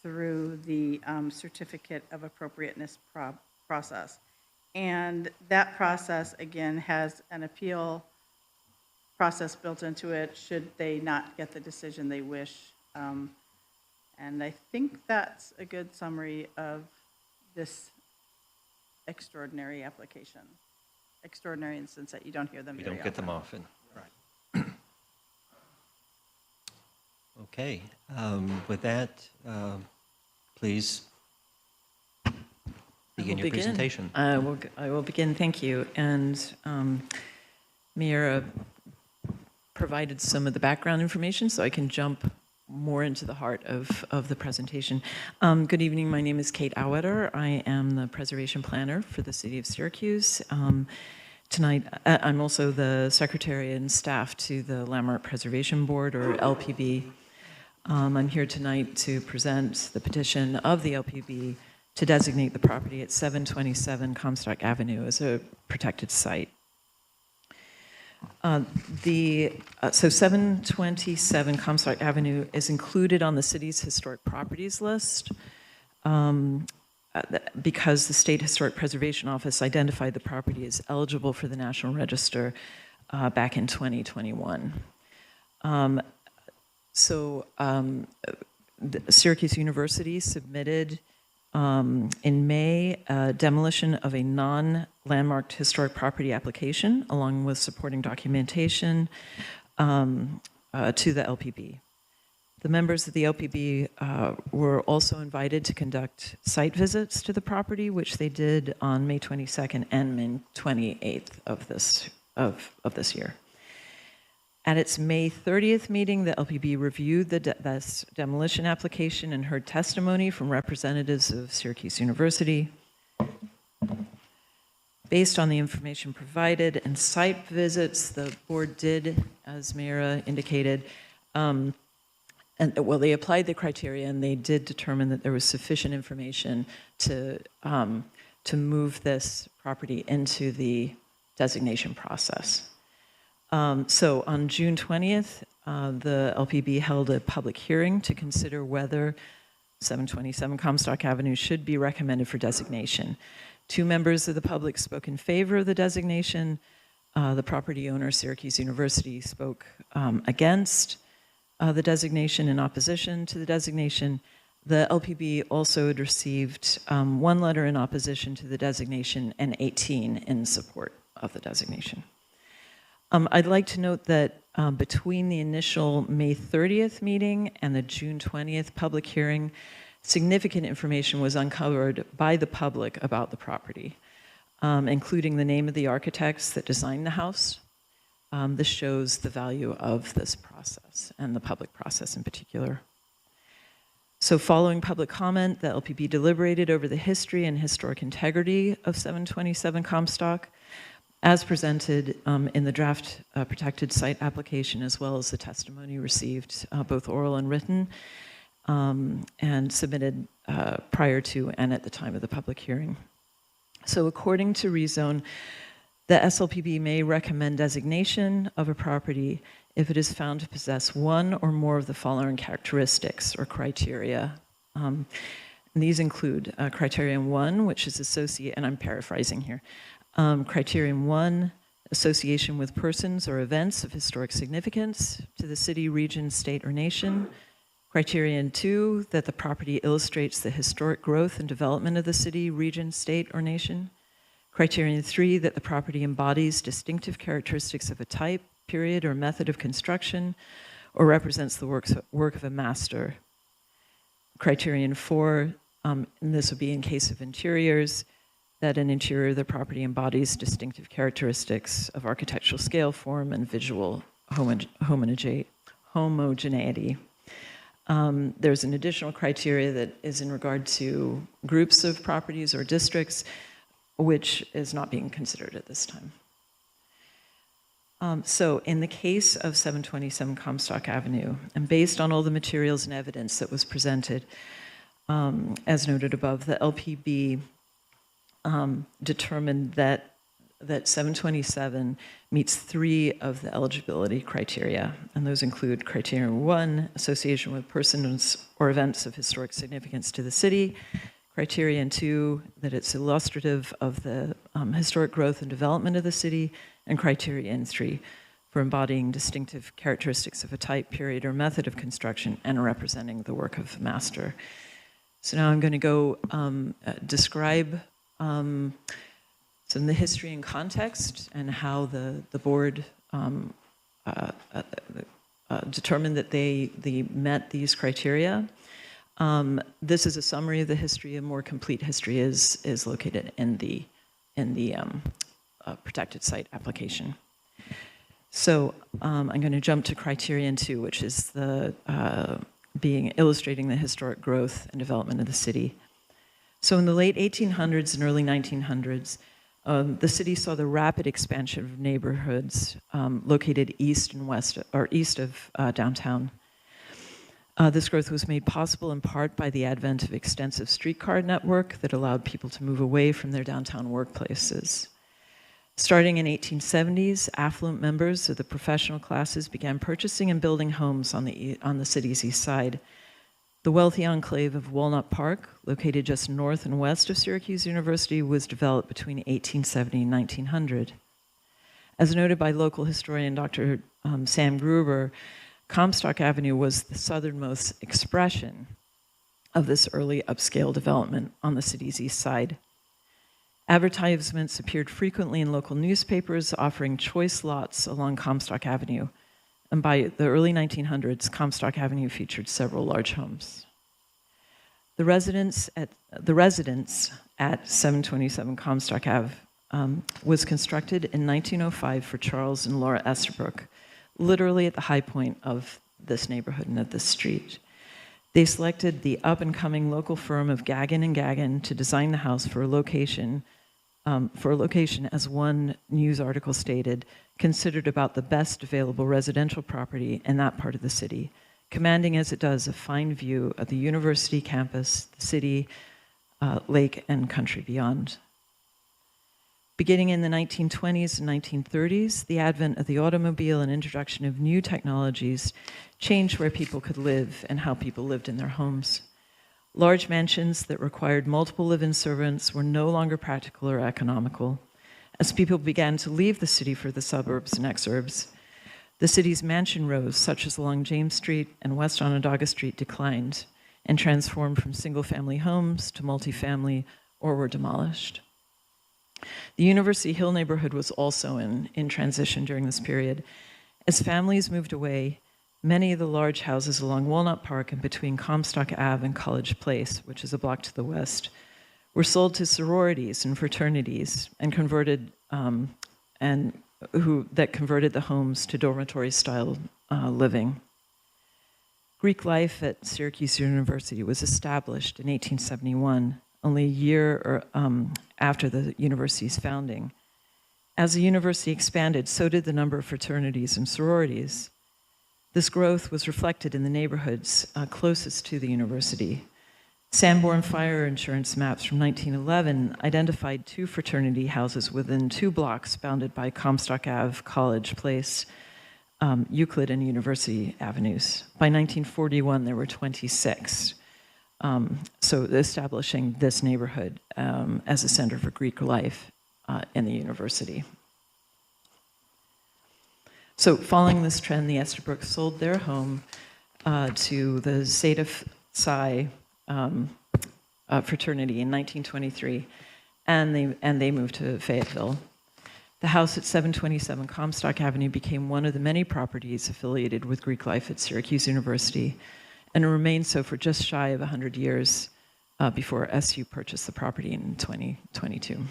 through the certificate of appropriateness process. And that process, again, has an appeal process built into it should they not get the decision they wish. And I think that's a good summary of this extraordinary application. Extraordinary in the sense that you don't hear them very often. You don't get them often. Right. Okay. With that, please begin your presentation. I will begin, thank you. And Mayor provided some of the background information, so I can jump more into the heart of the presentation. Good evening, my name is Kate Auetter. I am the preservation planner for the city of Syracuse. Tonight, I'm also the secretary and staff to the Landmark Preservation Board, or LPB. I'm here tonight to present the petition of the LPB to designate the property at 727 Comstock Avenue as a protected site. So 727 Comstock Avenue is included on the city's historic properties list because the State Historic Preservation Office identified the property as eligible for the National Register back in 2021. Syracuse University submitted in May demolition of a non-landmarked historic property application along with supporting documentation to the LPB. The members of the LPB were also invited to conduct site visits to the property, which they did on May 22nd and May 28th of this year. At its May 30th meeting, the LPB reviewed the demolition application and heard testimony from representatives of Syracuse University. Based on the information provided and site visits, the board did, as Mira indicated, they applied the criteria and they did determine that there was sufficient information to move this property into the designation process. So on June 20th, the LPB held a public hearing to consider whether 727 Comstock Avenue should be recommended for designation. 2 members of the public spoke in favor of the designation. The property owner, Syracuse University, spoke against the designation in opposition to the designation. The LPB also had received 1 letter in opposition to the designation and 18 in support of the designation. I'd like to note that between the initial May 30th meeting and the June 20th public hearing, significant information was uncovered by the public about the property, including the name of the architects that designed the house. This shows the value of this process and the public process in particular. So following public comment, the LPB deliberated over the history and historic integrity of 727 Comstock as presented in the draft protected site application, as well as the testimony received, both oral and written, and submitted prior to and at the time of the public hearing. So according to rezone, the SLPB may recommend designation of a property if it is found to possess one or more of the following characteristics or criteria. And these include criterion 1, which is associate, and I'm paraphrasing here. Criterion 1, association with persons or events of historic significance to the city, region, state, or nation. Criterion 2, that the property illustrates the historic growth and development of the city, region, state, or nation. Criterion 3, that the property embodies distinctive characteristics of a type, period, or method of construction, or represents the work of a master. Criterion 4, and this would be in case of interiors, that an interior of the property embodies distinctive characteristics of architectural scale, form, and visual homogeneity. There's an additional criteria that is in regard to groups of properties or districts, which is not being considered at this time. So in the case of 727 Comstock Avenue, and based on all the materials and evidence that was presented, as noted above, the LPB determined that 727 meets 3 of the eligibility criteria, and those include criterion 1, association with persons or events of historic significance to the city, criterion 2, that it's illustrative of the historic growth and development of the city, and criterion 3, for embodying distinctive characteristics of a type, period, or method of construction and representing the work of the master. So now I'm going to go describe some of the history and context and how the board determined that they met these criteria. This is a summary of the history. A more complete history is located in the protected site application. So I'm going to jump to criterion 2, which is the illustrating the historic growth and development of the city. So in the late 1800s and early 1900s, the city saw the rapid expansion of neighborhoods located east and west, or east of downtown. This growth was made possible in part by the advent of extensive streetcar network that allowed people to move away from their downtown workplaces. Starting in 1870s, affluent members of the professional classes began purchasing and building homes on the city's east side. The wealthy enclave of Walnut Park, located just north and west of Syracuse University, was developed between 1870 and 1900. As noted by local historian Dr. Sam Gruber, Comstock Avenue was the southernmost expression of this early upscale development on the city's east side. Advertisements appeared frequently in local newspapers offering choice lots along Comstock Avenue, and by the early 1900s, Comstock Avenue featured several large homes. The residence at 727 Comstock Ave was constructed in 1905 for Charles and Laura Estabrook, literally at the high point of this neighborhood and of this street. They selected the up-and-coming local firm of Gagin & Gagin to design the house for a location for a location, as one news article stated, considered about the best available residential property in that part of the city, commanding as it does a fine view of the university campus, the city, lake, and country beyond. Beginning in the 1920s and 1930s, the advent of the automobile and introduction of new technologies changed where people could live and how people lived in their homes. Large mansions that required multiple live-in servants were no longer practical or economical. As people began to leave the city for the suburbs and exurbs, the city's mansion rows, such as along James Street and West Onondaga Street, declined and transformed from single-family homes to multifamily or were demolished. The University Hill neighborhood was also in transition during this period. As families moved away, many of the large houses along Walnut Park and between Comstock Ave and College Place, which is a block to the west, were sold to sororities and fraternities and converted that converted the homes to dormitory-style living. Greek life at Syracuse University was established in 1871, only a year after the university's founding. As the university expanded, so did the number of fraternities and sororities. This growth was reflected in the neighborhoods closest to the university. Sanborn Fire Insurance maps from 1911 identified 2 fraternity houses within 2 blocks bounded by Comstock Ave, College Place, Euclid, and University Avenues. By 1941, there were 26. So establishing this neighborhood as a center for Greek life in the university. So following this trend, the Estabrooks sold their home to the Zeta Psi fraternity in 1923, and they moved to Fayetteville. The house at 727 Comstock Avenue became one of the many properties affiliated with Greek life at Syracuse University, and remained so for just shy of 100 years before SU purchased the property in 2022.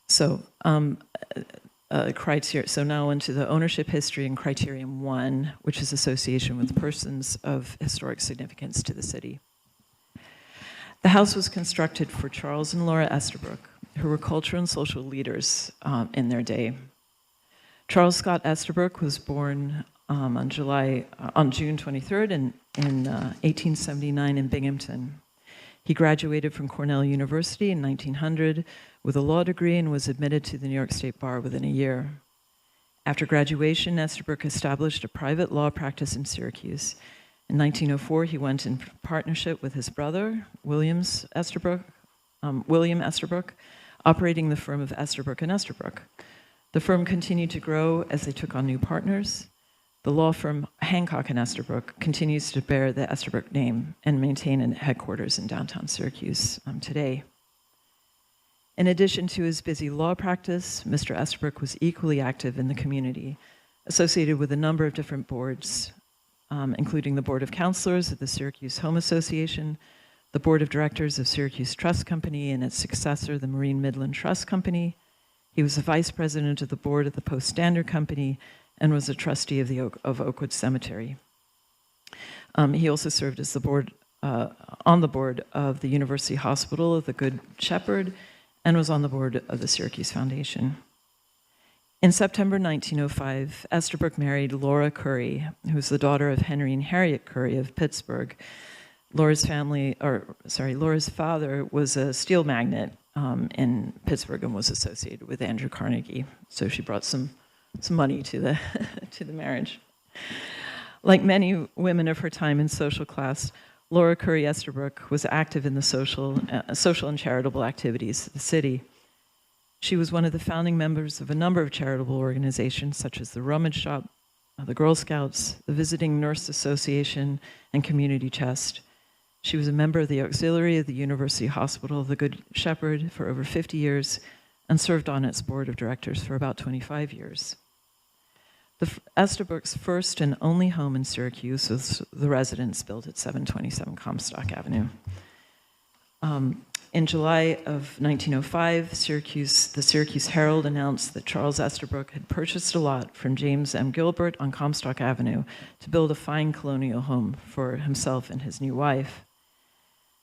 So, so now into the ownership history and criterion 1, which is association with persons of historic significance to the city. The house was constructed for Charles and Laura Estabrook, who were cultural and social leaders in their day. Charles Scott Estabrook was born on June 23rd in 1879 in Binghamton. He graduated from Cornell University in 1900 with a law degree and was admitted to the New York State Bar within a year. After graduation, Estabrook established a private law practice in Syracuse. In 1904, he went in partnership with his brother, William Estabrook, operating the firm of Estabrook and Estabrook. The firm continued to grow as they took on new partners. The law firm Hancock and Estabrook continues to bear the Estabrook name and maintain a headquarters in downtown Syracuse today. In addition to his busy law practice, Mr. Estabrook was equally active in the community, associated with a number of different boards, including the Board of Counselors of the Syracuse Home Association, the Board of Directors of Syracuse Trust Company and its successor, the Marine Midland Trust Company. He was the vice president of the board of the Post Standard Company and was a trustee of Oakwood Cemetery. He also served as on the board of the University Hospital of the Good Shepherd and was on the board of the Syracuse Foundation. In September 1905, Estabrook married Laura Curry, who's the daughter of Henry and Harriet Curry of Pittsburgh. Laura's father was a steel magnate in Pittsburgh and was associated with Andrew Carnegie. So she brought some money to the to the marriage. Like many women of her time in social class, Laura Curry Estabrook was active in the social and charitable activities of the city. She was one of the founding members of a number of charitable organizations such as the Rummage Shop, the Girl Scouts, the Visiting Nurse Association, and Community Chest. She was a member of the auxiliary of the University Hospital of the Good Shepherd for over 50 years and served on its board of directors for about 25 years. The Estabrooks' first and only home in Syracuse was the residence built at 727 Comstock Avenue. In July of 1905, the Syracuse Herald announced that Charles Estabrook had purchased a lot from James M. Gilbert on Comstock Avenue to build a fine colonial home for himself and his new wife.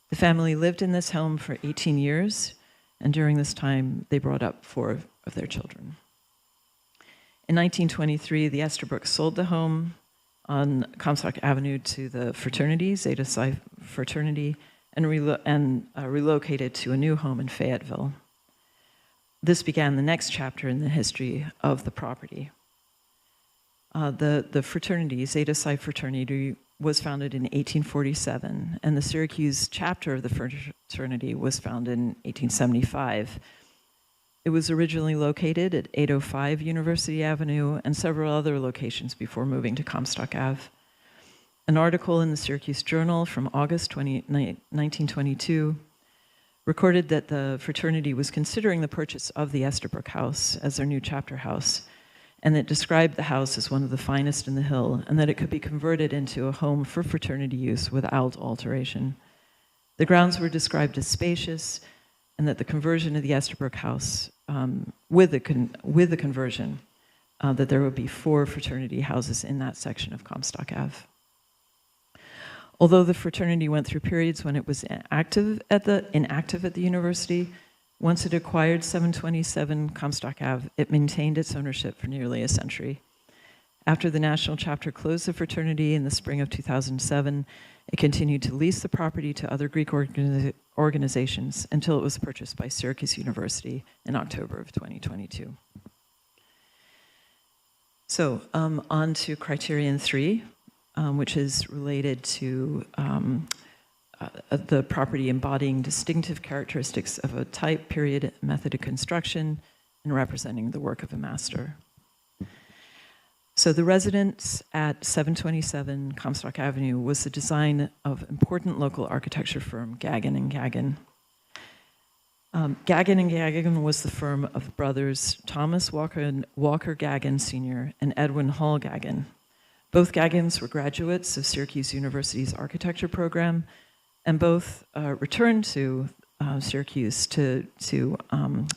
The family lived in this home for 18 years, and during this time, they brought up 4 of their children. In 1923, the Estabrooks sold the home on Comstock Avenue to the fraternity, Zeta Psi fraternity, and relocated to a new home in Fayetteville. This began the next chapter in the history of the property. The fraternity, Zeta Psi fraternity, was founded in 1847, and the Syracuse chapter of the fraternity was founded in 1875. It was originally located at 805 University Avenue and several other locations before moving to Comstock Ave. An article in the Syracuse Journal from August 1922 recorded that the fraternity was considering the purchase of the Estabrook House as their new chapter house, and it described the house as one of the finest in the Hill, and that it could be converted into a home for fraternity use without alteration. The grounds were described as spacious, and that the conversion of the Estabrook House, with the conversion, that there would be 4 fraternity houses in that section of Comstock Ave. Although the fraternity went through periods when it was inactive at the university, once it acquired 727 Comstock Ave, it maintained its ownership for nearly a century. After the national chapter closed the fraternity in the spring of 2007, it continued to lease the property to other Greek organizations until it was purchased by Syracuse University in October of 2022. So on to criterion 3, which is related to the property embodying distinctive characteristics of a type, period, method of construction, and representing the work of a master. So the residence at 727 Comstock Avenue was the design of important local architecture firm Gagin & Gagin. Gagin & Gagin was the firm of brothers Thomas Walker Gagin Sr. and Edwin Hall Gagin. Both Gagins were graduates of Syracuse University's architecture program, and both returned to Syracuse to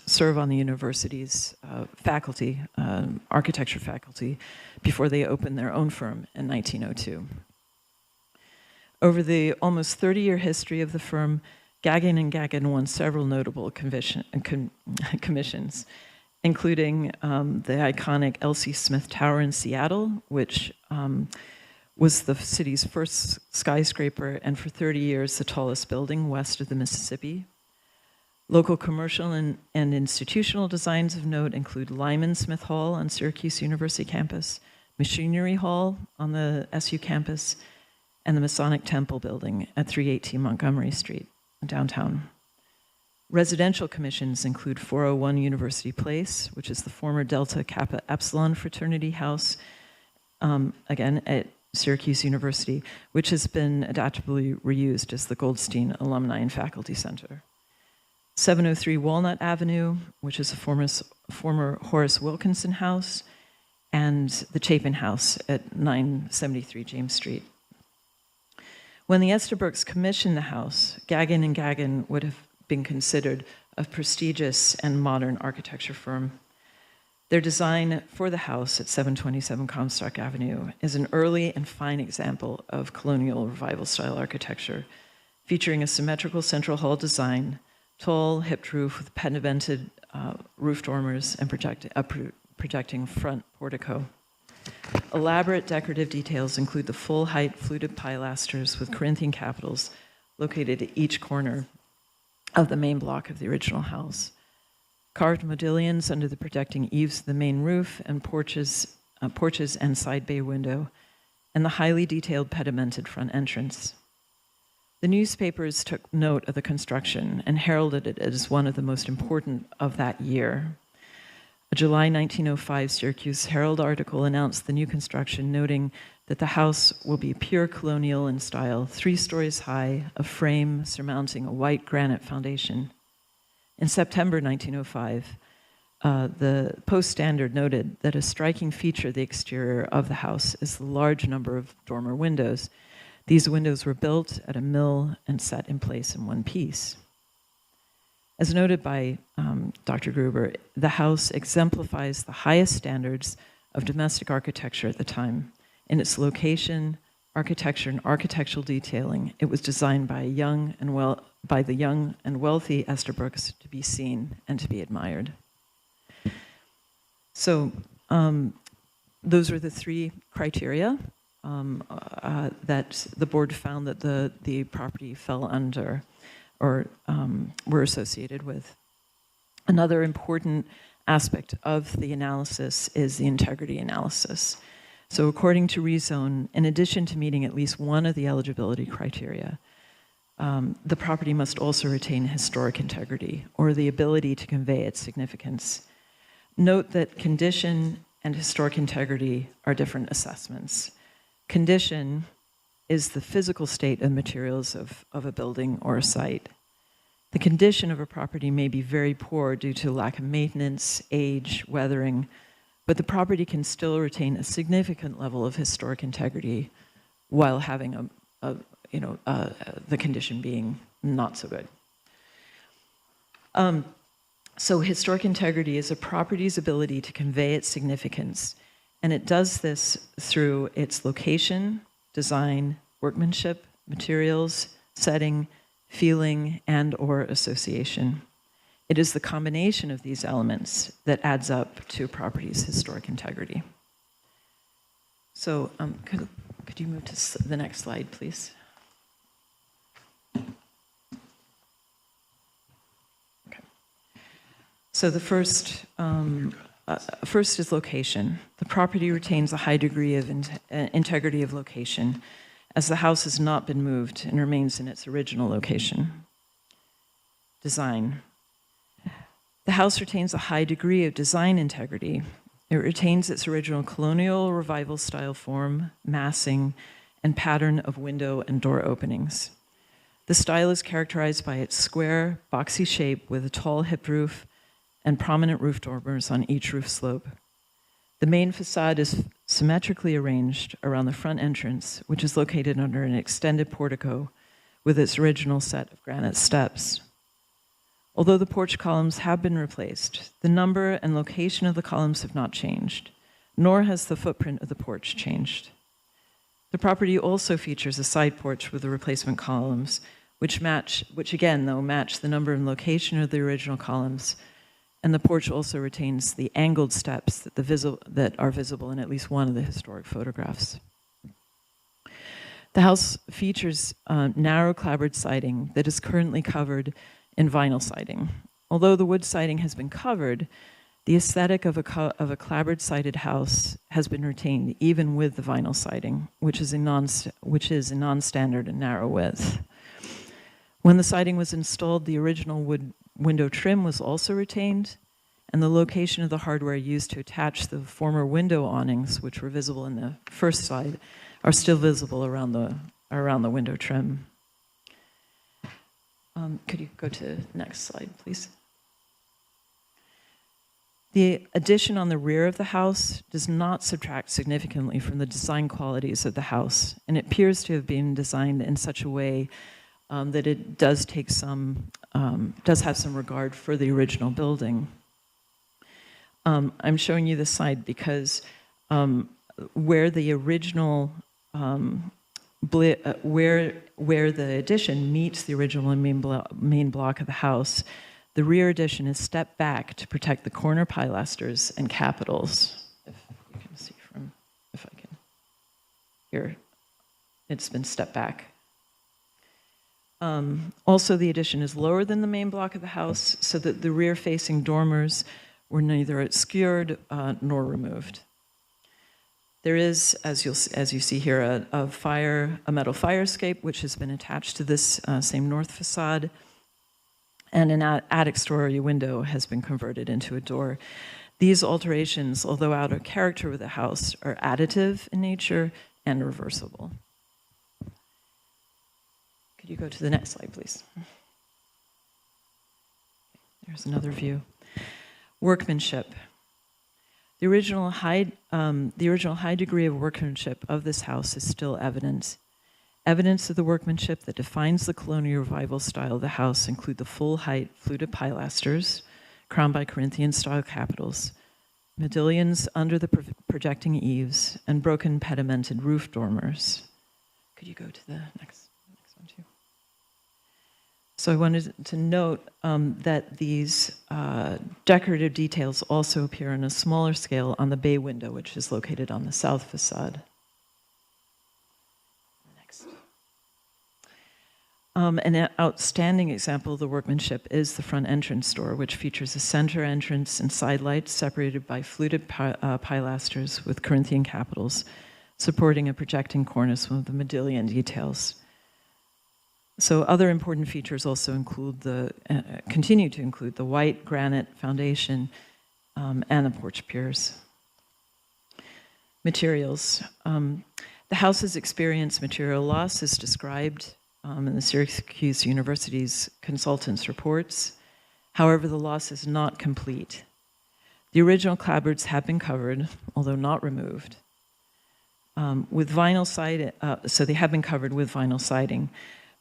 serve on the university's faculty, architecture faculty, before they opened their own firm in 1902. Over the almost 30-year history of the firm, Gagin & Gagin won several notable commissions, including the iconic L.C. Smith Tower in Seattle, which was the city's first skyscraper and for 30 years the tallest building west of the Mississippi. Local commercial and institutional designs of note include Lyman Smith Hall on Syracuse University campus, Machinery Hall on the SU campus, and the Masonic Temple building at 318 Montgomery Street, downtown. Residential commissions include 401 University Place, which is the former Delta Kappa Epsilon fraternity house, again at Syracuse University, which has been adaptively reused as the Goldstein Alumni and Faculty Center. 703 Walnut Avenue, which is a former Horace Wilkinson house, and the Chapin House at 973 James Street. When the Estabrooks commissioned the house, Gagin & Gagin would have been considered a prestigious and modern architecture firm. Their design for the house at 727 Comstock Avenue is an early and fine example of colonial revival-style architecture, featuring a symmetrical central hall design, tall, hipped roof with pedimented roof dormers and projecting front portico. Elaborate decorative details include the full-height fluted pilasters with Corinthian capitals located at each corner of the main block of the original house. Carved modillions under the projecting eaves of the main roof and porches and side bay window, and the highly detailed pedimented front entrance. The newspapers took note of the construction and heralded it as one of the most important of that year. A July 1905 Syracuse Herald article announced the new construction, noting that the house will be pure colonial in style, 3 stories high, a frame surmounting a white granite foundation. In September 1905, the Post-Standard noted that a striking feature of the exterior of the house is the large number of dormer windows. These windows were built at a mill and set in place in one piece. As noted by Dr. Gruber, the house exemplifies the highest standards of domestic architecture at the time. In its location, architecture, and architectural detailing, it was designed by a young and by the young and wealthy Estabrooks to be seen and to be admired. So those were the three criteria that the board found that the property fell under or were associated with. Another important aspect of the analysis is the integrity analysis. So according to rezone, in addition to meeting at least one of the eligibility criteria, the property must also retain historic integrity or the ability to convey its significance. Note that condition and historic integrity are different assessments. Condition is the physical state of materials of a building or a site. The condition of a property may be very poor due to lack of maintenance, age, weathering, but the property can still retain a significant level of historic integrity while having the condition being not so good. So historic integrity is a property's ability to convey its significance, and it does this through its location, design, workmanship, materials, setting, feeling, and/or association. It is the combination of these elements that adds up to a property's historic integrity. So could you move to the next slide, please? Okay. So the first is location. The property retains a high degree of integrity of location, as the house has not been moved and remains in its original location. Design. The house retains a high degree of design integrity. It retains its original colonial revival style form, massing, and pattern of window and door openings. The style is characterized by its square, boxy shape with a tall hip roof and prominent roof dormers on each roof slope. The main facade is symmetrically arranged around the front entrance, which is located under an extended portico with its original set of granite steps. Although the porch columns have been replaced, the number and location of the columns have not changed, nor has the footprint of the porch changed. The property also features a side porch with the replacement columns, which again, though, match the number and location of the original columns, and the porch also retains the angled steps that are visible in at least one of the historic photographs. The house features narrow clapboard siding that is currently covered in vinyl siding. Although the wood siding has been covered, the aesthetic of a clapboard-sided house has been retained even with the vinyl siding, which is a non-standard and narrow width. When the siding was installed, the original wood window trim was also retained, and the location of the hardware used to attach the former window awnings, which were visible in the first slide, are still visible around the window trim. Could you go to the next slide, please? The addition on the rear of the house does not subtract significantly from the design qualities of the house, and it appears to have been designed in such a way that it does have some regard for the original building. I'm showing you this slide because where the original where the addition meets the original main block of the house, the rear addition is stepped back to protect the corner pilasters and capitals. If you can see here, it's been stepped back. Also, the addition is lower than the main block of the house, so that the rear-facing dormers were neither obscured nor removed. There is, as you see here, a metal fire escape, which has been attached to this same north facade, and an attic story window has been converted into a door. These alterations, although out of character with the house, are additive in nature and reversible. Could you go to the next slide, please? There's another view. Workmanship. The original high degree of workmanship of this house is still evident. Evidence of the workmanship that defines the colonial revival style of the house include the full-height fluted pilasters, crowned by Corinthian-style capitals, modillions under the projecting eaves, and broken pedimented roof dormers. Could you go to the next one too? So I wanted to note that these decorative details also appear on a smaller scale on the bay window, which is located on the south facade. Next. An outstanding example of the workmanship is the front entrance door, which features a center entrance and side lights separated by fluted pilasters with Corinthian capitals, supporting a projecting cornice with the modillion details. So other important features also include continue to include the white granite foundation and the porch piers. Materials. The house has experienced material loss as described in the Syracuse University's consultants' reports. However, the loss is not complete. The original clapboards have been covered, although not removed, with vinyl siding, so they have been covered with vinyl siding,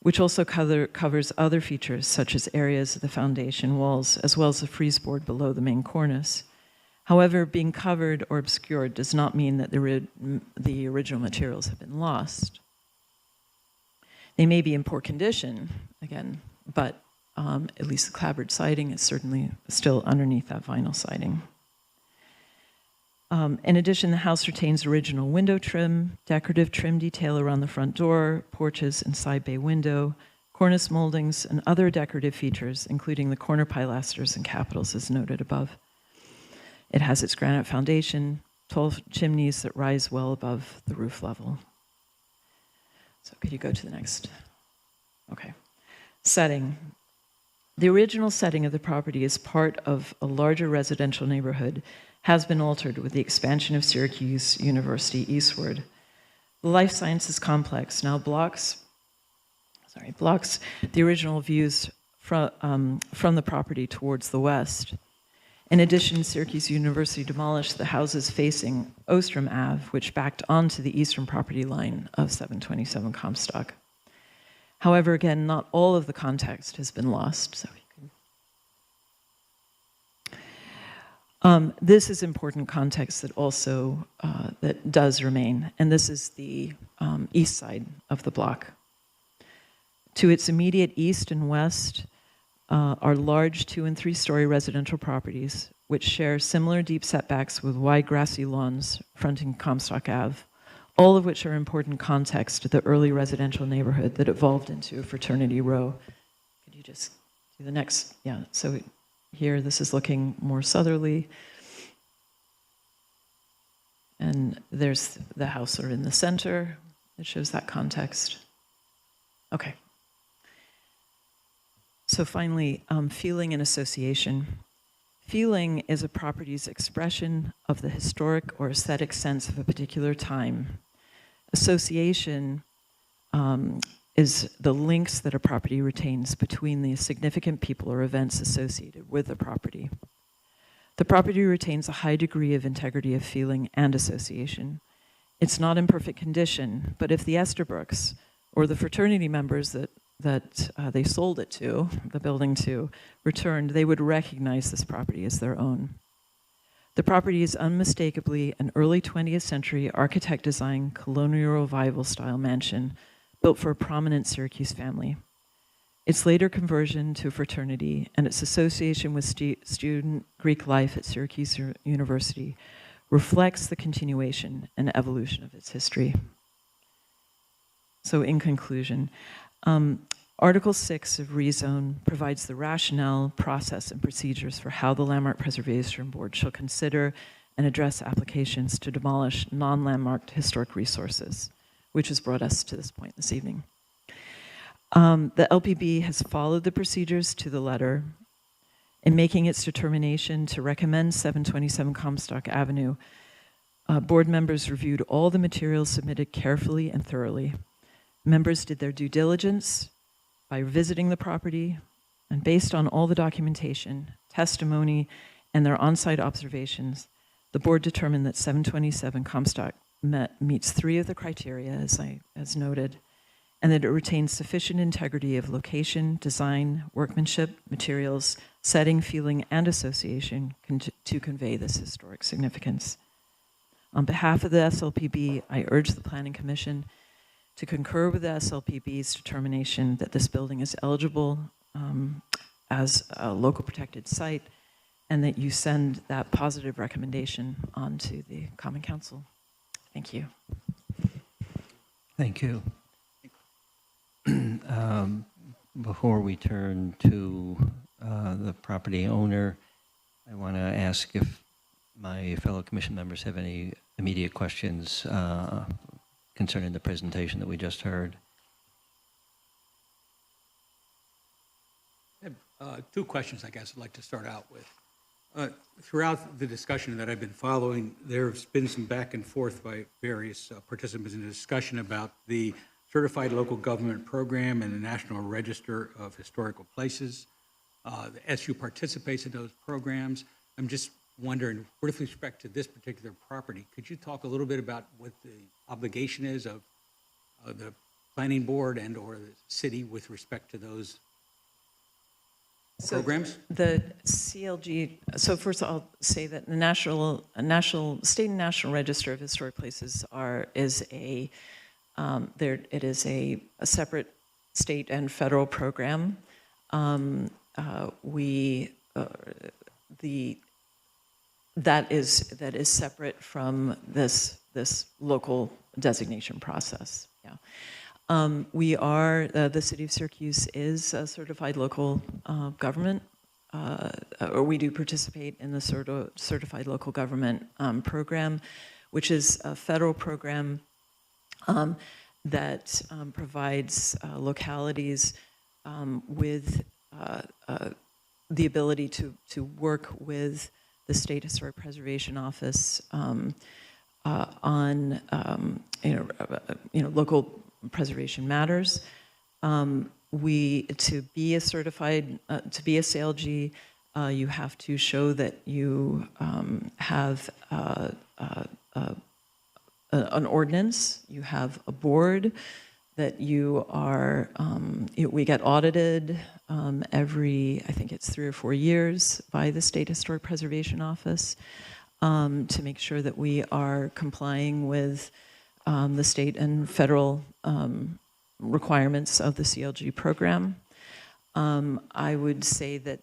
which also covers other features such as areas of the foundation walls, as well as the frieze board below the main cornice. However, being covered or obscured does not mean that the original materials have been lost. They may be in poor condition, again, but at least the clapboard siding is certainly still underneath that vinyl siding. In addition, the house retains original window trim, decorative trim detail around the front door, porches and side bay window, cornice moldings, and other decorative features, including the corner pilasters and capitals as noted above. It has its granite foundation, 12 chimneys that rise well above the roof level. So could you go to the next? Okay. Setting. The original setting of the property is part of a larger residential neighborhood, has been altered with the expansion of Syracuse University eastward. The life sciences complex now blocks the original views from the property towards the west. In addition, Syracuse University demolished the houses facing Ostrom Ave, which backed onto the eastern property line of 727 Comstock. However, again, not all of the context has been lost. So this is important context that also that does remain, and this is the east side of the block. To its immediate east and west are large 2- and 3-story residential properties, which share similar deep setbacks with wide grassy lawns fronting Comstock Ave, all of which are important context to the early residential neighborhood that evolved into a fraternity row. Could you just do the next? Yeah, so here this is looking more southerly. And there's the house sort of in the center that shows that context. Okay. So finally, feeling and association. Feeling is a property's expression of the historic or aesthetic sense of a particular time. Association is the links that a property retains between the significant people or events associated with the property. The property retains a high degree of integrity of feeling and association. It's not in perfect condition, but if the Estabrooks or the fraternity members that they sold it to, the building to, returned, they would recognize this property as their own. The property is unmistakably an early 20th century architect design colonial revival style mansion built for a prominent Syracuse family. Its later conversion to a fraternity and its association with student Greek life at Syracuse University reflects the continuation and evolution of its history. So in conclusion, Article 6 of Rezone provides the rationale, process, and procedures for how the Landmark Preservation Board shall consider and address applications to demolish non-landmarked historic resources, which has brought us to this point this evening. The LPB has followed the procedures to the letter. In making its determination to recommend 727 Comstock Avenue, board members reviewed all the materials submitted carefully and thoroughly. Members did their due diligence by visiting the property, and based on all the documentation, testimony, and their on-site observations, the board determined that 727 Comstock meets 3 of the criteria, as noted, and that it retains sufficient integrity of location, design, workmanship, materials, setting, feeling, and association to convey this historic significance. On behalf of the SLPB, I urge the Planning Commission to concur with the SLPB's determination that this building is eligible as a local protected site, and that you send that positive recommendation on to the Common Council. Thank you. Thank you. Before we turn to the property owner, I want to ask if my fellow commission members have any immediate questions concerning the presentation that we just heard. I have two questions, I guess, I'd like to start out with. Throughout the discussion that I've been following, there's been some back and forth by various participants in the discussion about the Certified Local Government Program and the National Register of Historical Places. The SU participates in those programs. I'm just wondering, with respect to this particular property, could you talk a little bit about what the obligation is of the planning board and or the city with respect to those programs? The CLG, so first I'll say that the State and National Register of Historic Places is a separate state and federal program. That is separate from this local designation process. Yeah. We are, the City of Syracuse is a certified local government, or we do participate in the certified local government program, which is a federal program that provides localities with the ability to work with the State Historic Preservation Office on local preservation matters. To be a certified, to be a CLG, you have to show that you have an ordinance, you have a board, that you are, we get audited every, I think it's 3 or 4 years by the State Historic Preservation Office to make sure that we are complying with the state and federal requirements of the CLG program. I would say that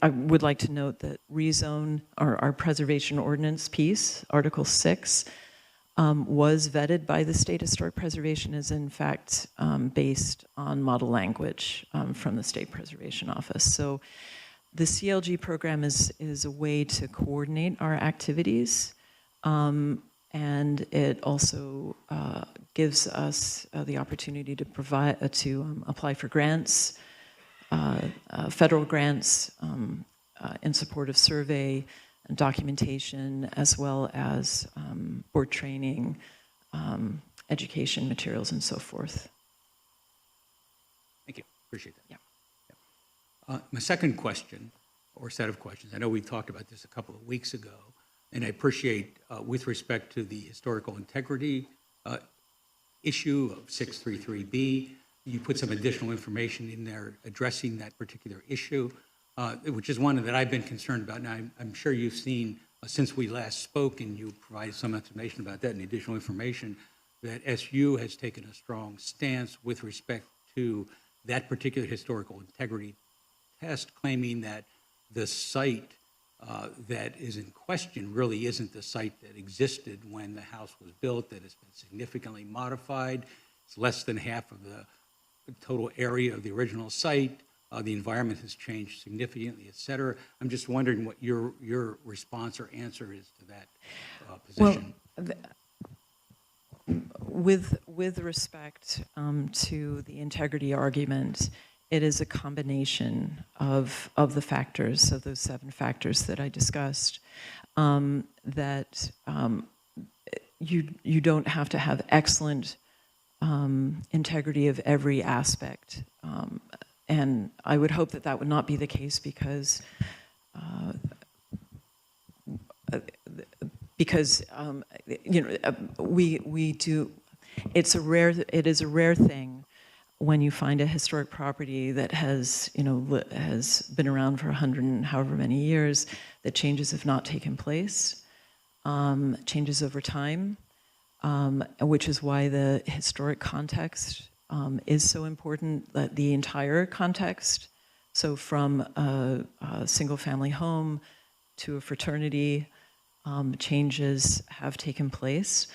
I would like to note that rezone, our preservation ordinance piece, Article 6, was vetted by the State Historic Preservation, is in fact based on model language from the State Preservation Office. So the CLG program is a way to coordinate our activities, and it also gives us the opportunity to apply for grants, federal grants in support of survey and documentation, as well as board training, education materials, and so forth. Thank you. Appreciate that. Yeah. My second question, or set of questions, I know we talked about this a couple of weeks ago, and I appreciate, with respect to the historical integrity issue of 633B, you put some additional information in there addressing that particular issue, which is one that I've been concerned about. Now, I'm sure you've seen, since we last spoke, and you provided some information about that and additional information, that SU has taken a strong stance with respect to that particular historical integrity test, claiming that the site that is in question really isn't the site that existed when the house was built, that it's been significantly modified. It's less than half of the total area of the original site. The environment has changed significantly, et cetera. I'm just wondering what your response or answer is to that position. Well, with respect to the integrity argument, it is a combination of the factors, of those 7 factors that I discussed, that you don't have to have excellent integrity of every aspect. And I would hope that that would not be the case because we do. It is a rare thing when you find a historic property that has been around for 100 and however many years, that changes have not taken place, changes over time, which is why the historic context is so important, that the entire context, so from a single-family home to a fraternity, changes have taken place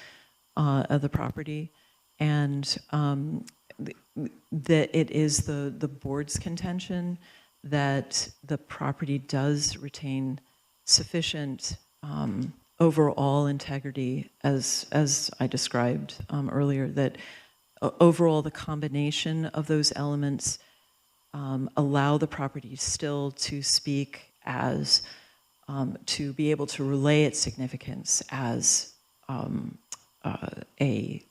of the property, and that it is the board's contention that the property does retain sufficient overall integrity, as I described earlier, that overall the combination of those elements allow the property still to speak as, to be able to relay its significance as a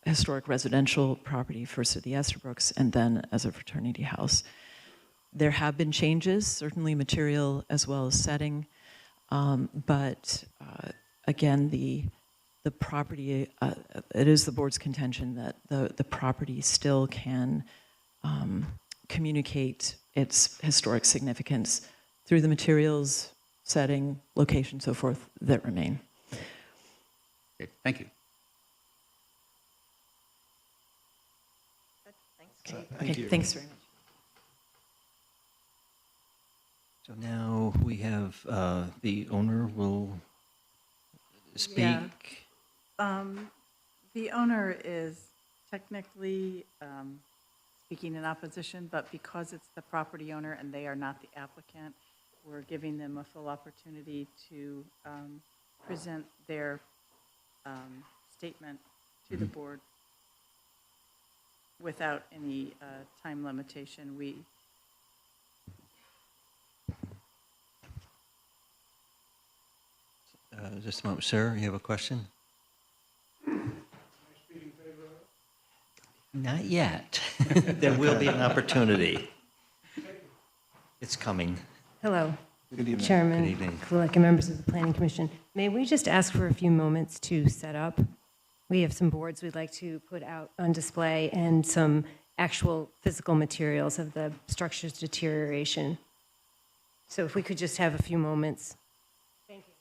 historic residential property, first at the Estabrooks and then as a fraternity house. There have been changes, certainly material as well as setting, but again, the property, it is the board's contention that the property still can communicate its historic significance through the materials, setting, location, so forth that remain. Okay, thank you. Thank you. Thanks very much. So now we have the owner will speak. Yeah. The owner is technically speaking in opposition, but because it's the property owner and they are not the applicant, we're giving them a full opportunity to present their statement to the board without any time limitation. Just a moment, sir, you have a question? Not yet. There will be an opportunity. It's coming. Hello. Good evening. Chairman, Good evening. Kulak, and members of the Planning Commission. May we just ask for a few moments to set up? We have some boards we'd like to put out on display and some actual physical materials of the structure's deterioration. So if we could just have a few moments. Thank you.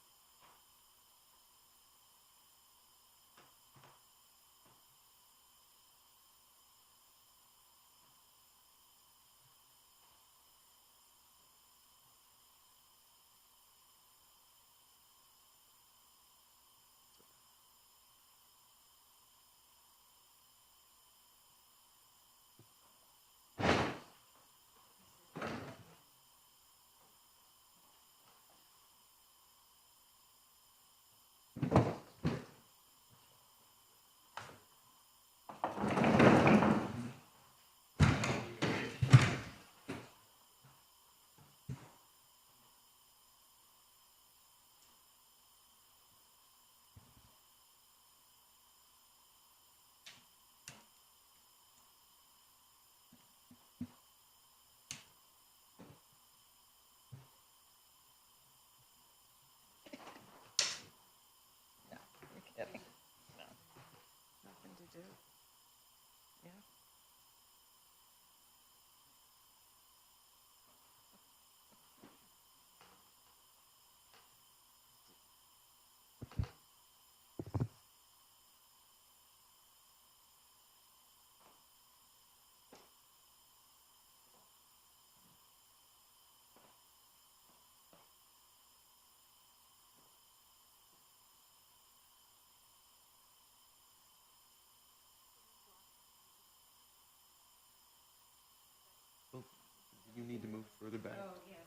You need to move further back. Oh, yeah.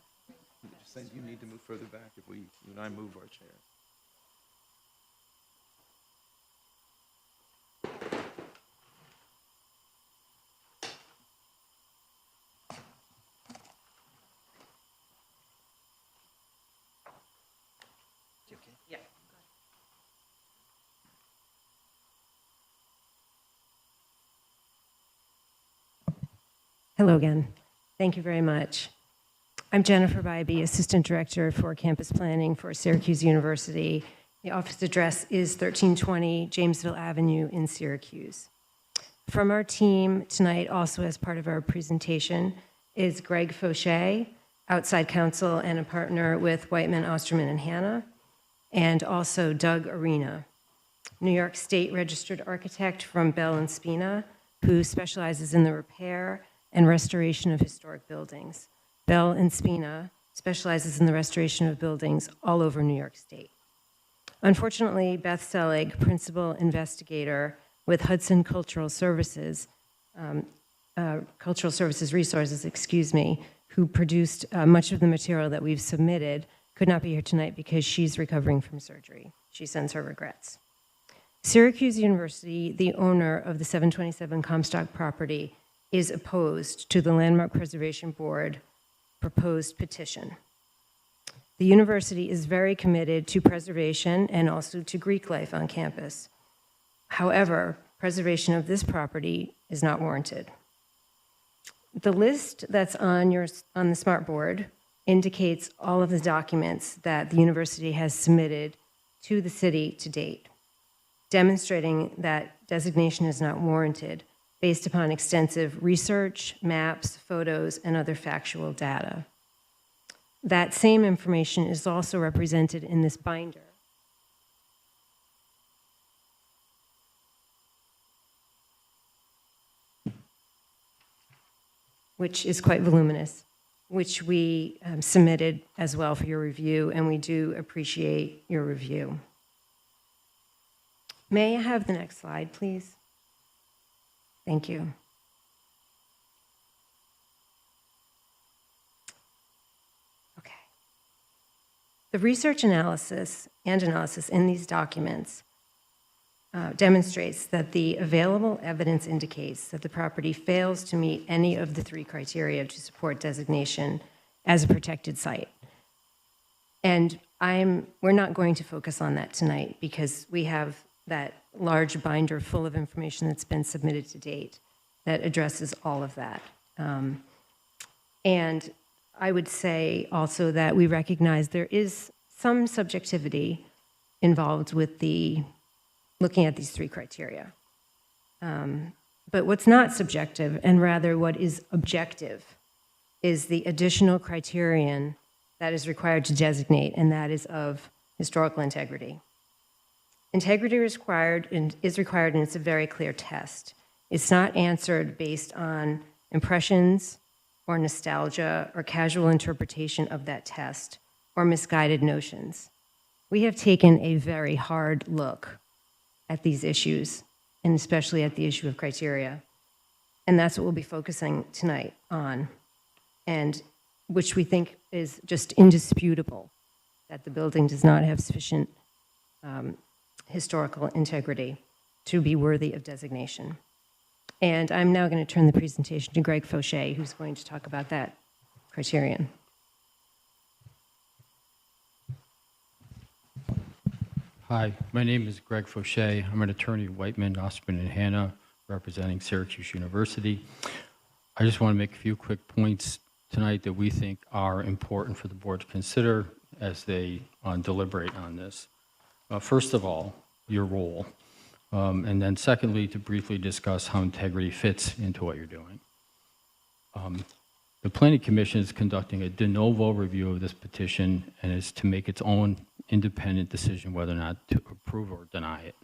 Just saying you need to move further back if you and I move our chairs. Yeah. Hello again. Thank you very much. I'm Jennifer Bybee, Assistant Director for Campus Planning for Syracuse University. The office address is 1320 Jamesville Avenue in Syracuse. From our team tonight, also as part of our presentation, is Greg Fauché, outside counsel and a partner with Whiteman, Osterman, and Hanna, and also Doug Arena, New York State Registered Architect from Bell and Spina, who specializes in the repair and restoration of historic buildings. Bell and Spina specializes in the restoration of buildings all over New York State. Unfortunately, Beth Selig, principal investigator with Hudson Cultural Services Resources, who produced much of the material that we've submitted, could not be here tonight because she's recovering from surgery. She sends her regrets. Syracuse University, the owner of the 727 Comstock property, is opposed to the Landmark Preservation Board proposed petition. The university is very committed to preservation and also to Greek life on campus. However, preservation of this property is not warranted. The list that's on the smart board indicates all of the documents that the university has submitted to the city to date, demonstrating that designation is not warranted based upon extensive research, maps, photos, and other factual data. That same information is also represented in this binder. Which is quite voluminous, which we submitted as well for your review, and we do appreciate your review. May I have the next slide, please? Thank you. Okay. The research analysis in these documents demonstrates that the available evidence indicates that the property fails to meet any of the 3 criteria to support designation as a protected site. And we're not going to focus on that tonight because we have that large binder full of information that's been submitted to date that addresses all of that. And I would say also that we recognize there is some subjectivity involved with looking at these 3 criteria. But what's not subjective, and rather what is objective, is the additional criterion that is required to designate, and that is of historical integrity. Integrity is required, and it's a very clear test. It's not answered based on impressions or nostalgia or casual interpretation of that test or misguided notions. We have taken a very hard look at these issues, and especially at the issue of criteria. And that's what we'll be focusing tonight on, and which we think is just indisputable, that the building does not have sufficient historical integrity to be worthy of designation. And I'm now going to turn the presentation to Greg Fauché, who's going to talk about that criterion. Hi, my name is Greg Fauché. I'm an attorney at Whiteman, Osborne, and Hanna, representing Syracuse University. I just want to make a few quick points tonight that we think are important for the board to consider as they deliberate on this. First of all, your role. And then secondly, to briefly discuss how integrity fits into what you're doing. The Planning Commission is conducting a de novo review of this petition and is to make its own independent decision whether or not to approve or deny it.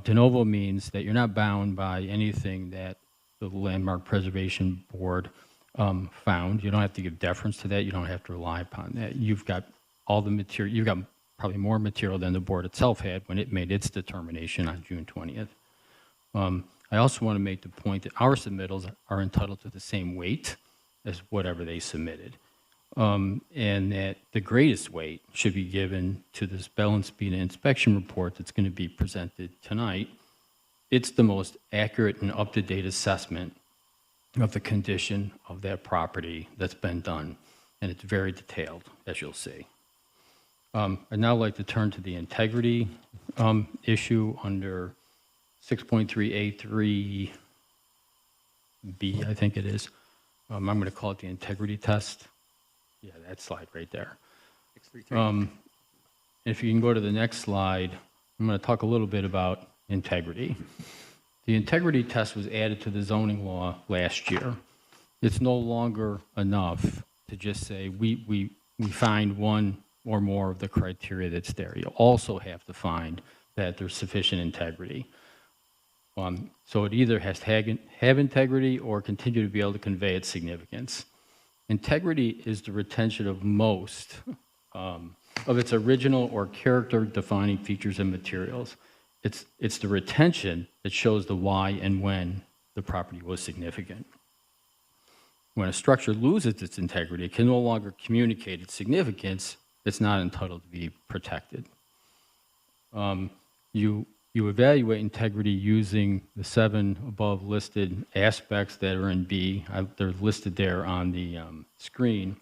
De novo means that you're not bound by anything that the Landmark Preservation Board found. You don't have to give deference to that. You don't have to rely upon that. You've got all the material. You've got probably more material than the board itself had when it made its determination on June 20th. I also want to make the point that our submittals are entitled to the same weight as whatever they submitted. And that the greatest weight should be given to this Bell and Spina inspection report that's going to be presented tonight. It's the most accurate and up-to-date assessment of the condition of that property that's been done. And it's very detailed, as you'll see. I'd now like to turn to the integrity issue under 6.3A3B, I think it is. I'm going to call it the integrity test. Yeah, that slide right there. If you can go to the next slide, I'm going to talk a little bit about integrity. The integrity test was added to the zoning law last year. It's no longer enough to just say we find one or more of the criteria that's there. You also have to find that there's sufficient integrity. So it either has to have integrity or continue to be able to convey its significance. Integrity is the retention of most of its original or character-defining features and materials. It's the retention that shows the why and when the property was significant. When a structure loses its integrity, it can no longer communicate its significance. It's not entitled to be protected. You evaluate integrity using the 7 above listed aspects that are in B. They're listed there on the screen.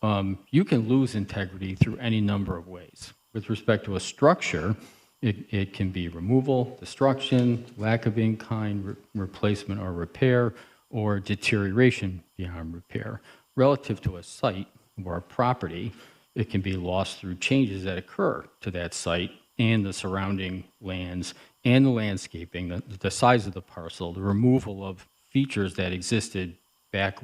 You can lose integrity through any number of ways. With respect to a structure, it can be removal, destruction, lack of in-kind replacement or repair, or deterioration beyond repair. Relative to a site or a property, it can be lost through changes that occur to that site and the surrounding lands and the landscaping, the size of the parcel, the removal of features that existed back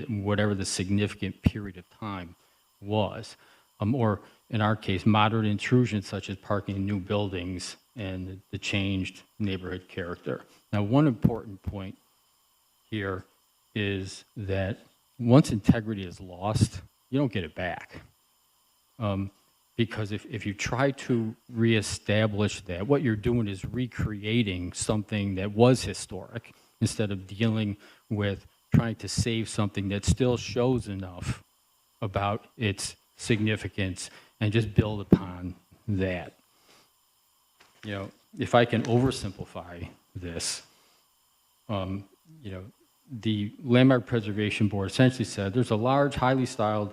whatever the significant period of time was, or in our case, moderate intrusions such as parking in new buildings and the changed neighborhood character. Now, one important point here is that once integrity is lost, you don't get it back. Because if you try to reestablish that, what you're doing is recreating something that was historic instead of dealing with trying to save something that still shows enough about its significance and just build upon that. You know, if I can oversimplify this, you know, the Landmark Preservation Board essentially said there's a large, highly styled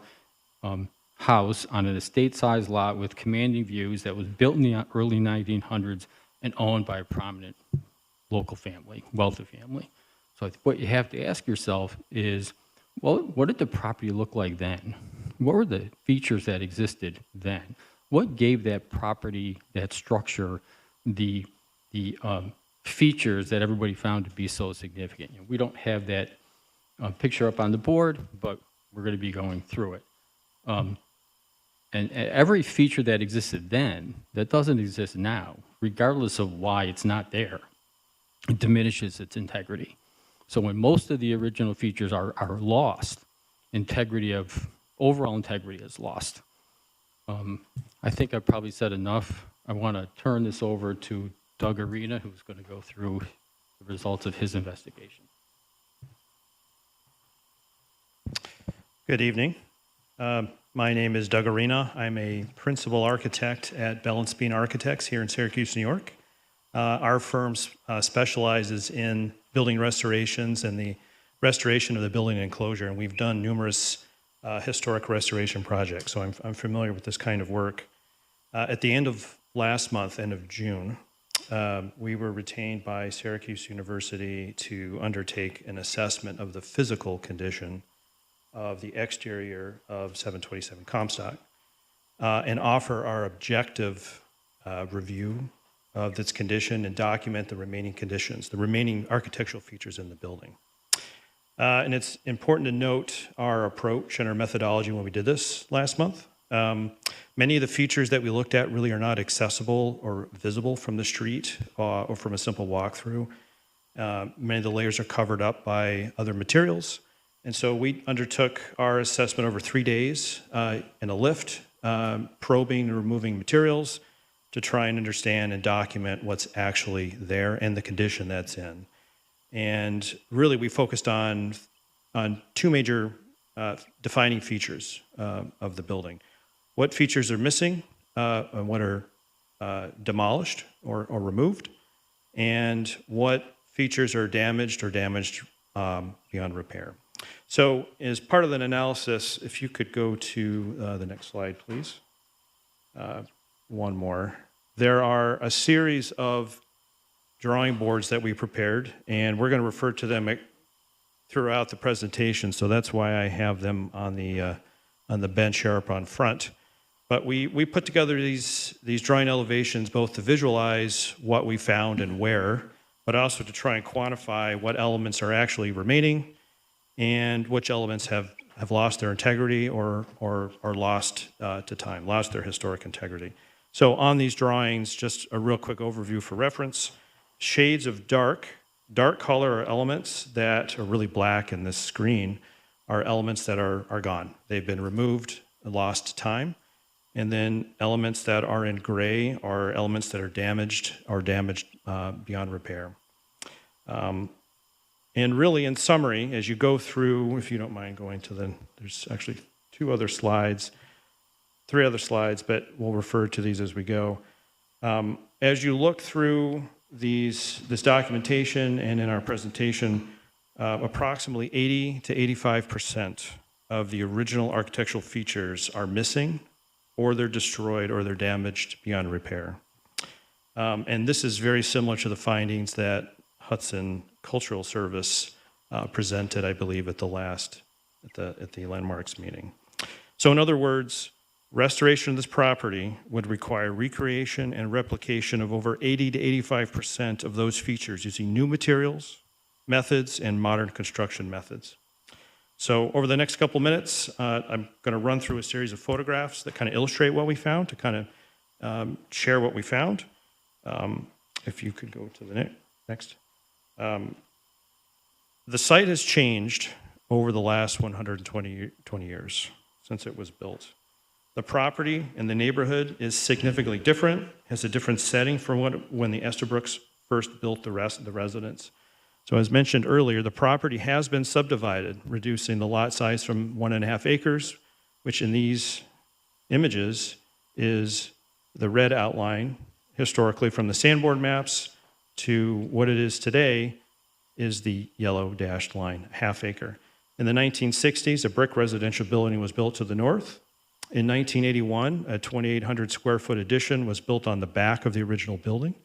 house on an estate-sized lot with commanding views that was built in the early 1900s and owned by a prominent local family, wealthy family. So what you have to ask yourself is, well, what did the property look like then? What were the features that existed then? What gave that property, that structure, the features that everybody found to be so significant? You know, we don't have that picture up on the board, but we're going to be going through it. And every feature that existed then that doesn't exist now, regardless of why it's not there, it diminishes its integrity. So when most of the original features are lost, overall integrity is lost. I think I've probably said enough. I want to turn this over to Doug Arena, who's going to go through the results of his investigation. Good evening. My name is Doug Arena. I'm a principal architect at Bell & Speen Architects here in Syracuse, New York. Our firm specializes in building restorations and the restoration of the building enclosure, and we've done numerous historic restoration projects, so I'm familiar with this kind of work. At the end of last month, end of June, we were retained by Syracuse University to undertake an assessment of the physical condition of the exterior of 727 Comstock and offer our objective review of its condition and document the remaining conditions, the remaining architectural features in the building. And it's important to note our approach and our methodology when we did this last month. Many of the features that we looked at really are not accessible or visible from the street or from a simple walkthrough. Many of the layers are covered up by other materials. And so we undertook our assessment over 3 days in a lift, probing and removing materials to try and understand and document what's actually there and the condition that's in. And really we focused on two major defining features of the building. What features are missing and what are demolished or removed, and what features are damaged beyond repair. So as part of that analysis, if you could go to the next slide, please. One more. There are a series of drawing boards that we prepared, and we're going to refer to them throughout the presentation, so that's why I have them on the bench here up on front. But we put together these drawing elevations both to visualize what we found and where, but also to try and quantify what elements are actually remaining and which elements have lost their integrity or are lost to time, lost their historic integrity. So on these drawings, just a real quick overview for reference, shades of dark color are elements that are really black in this screen, are elements that are gone. They've been removed, lost time. And then elements that are in gray are elements that are damaged or damaged beyond repair. And really, in summary, as you go through, if you don't mind going to there's actually three other slides, but we'll refer to these as we go. As you look through this documentation and in our presentation, approximately 80 to 85% of the original architectural features are missing, or they're destroyed, or they're damaged beyond repair. And this is very similar to the findings that Hudson Cultural Service presented, I believe, at the landmarks meeting. So in other words, restoration of this property would require recreation and replication of over 80 to 85% of those features using new materials, methods, and modern construction methods. So over the next couple minutes, I'm going to run through a series of photographs that kind of illustrate what we found, to kind of share what we found. If you could go to the next. The site has changed over the last 120 years since it was built. The property in the neighborhood is significantly different, has a different setting from when the Estabrooks first built the residence. So as mentioned earlier, the property has been subdivided, reducing the lot size from 1.5 acres, which in these images is the red outline historically from the sandboard maps, to what it is today is the yellow dashed line, ½ acre. In the 1960s, a brick residential building was built to the north. In 1981, a 2,800 square foot addition was built on the back of the original building.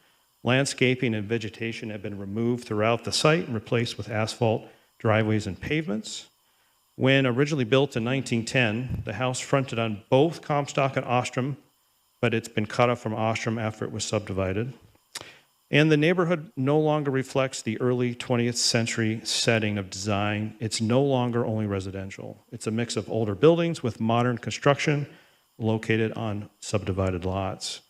Landscaping and vegetation have been removed throughout the site and replaced with asphalt driveways and pavements. When originally built in 1910, the house fronted on both Comstock and Ostrom, but it's been cut off from Ostrom after it was subdivided. And the neighborhood no longer reflects the early 20th century setting of design. It's no longer only residential. It's a mix of older buildings with modern construction located on subdivided lots.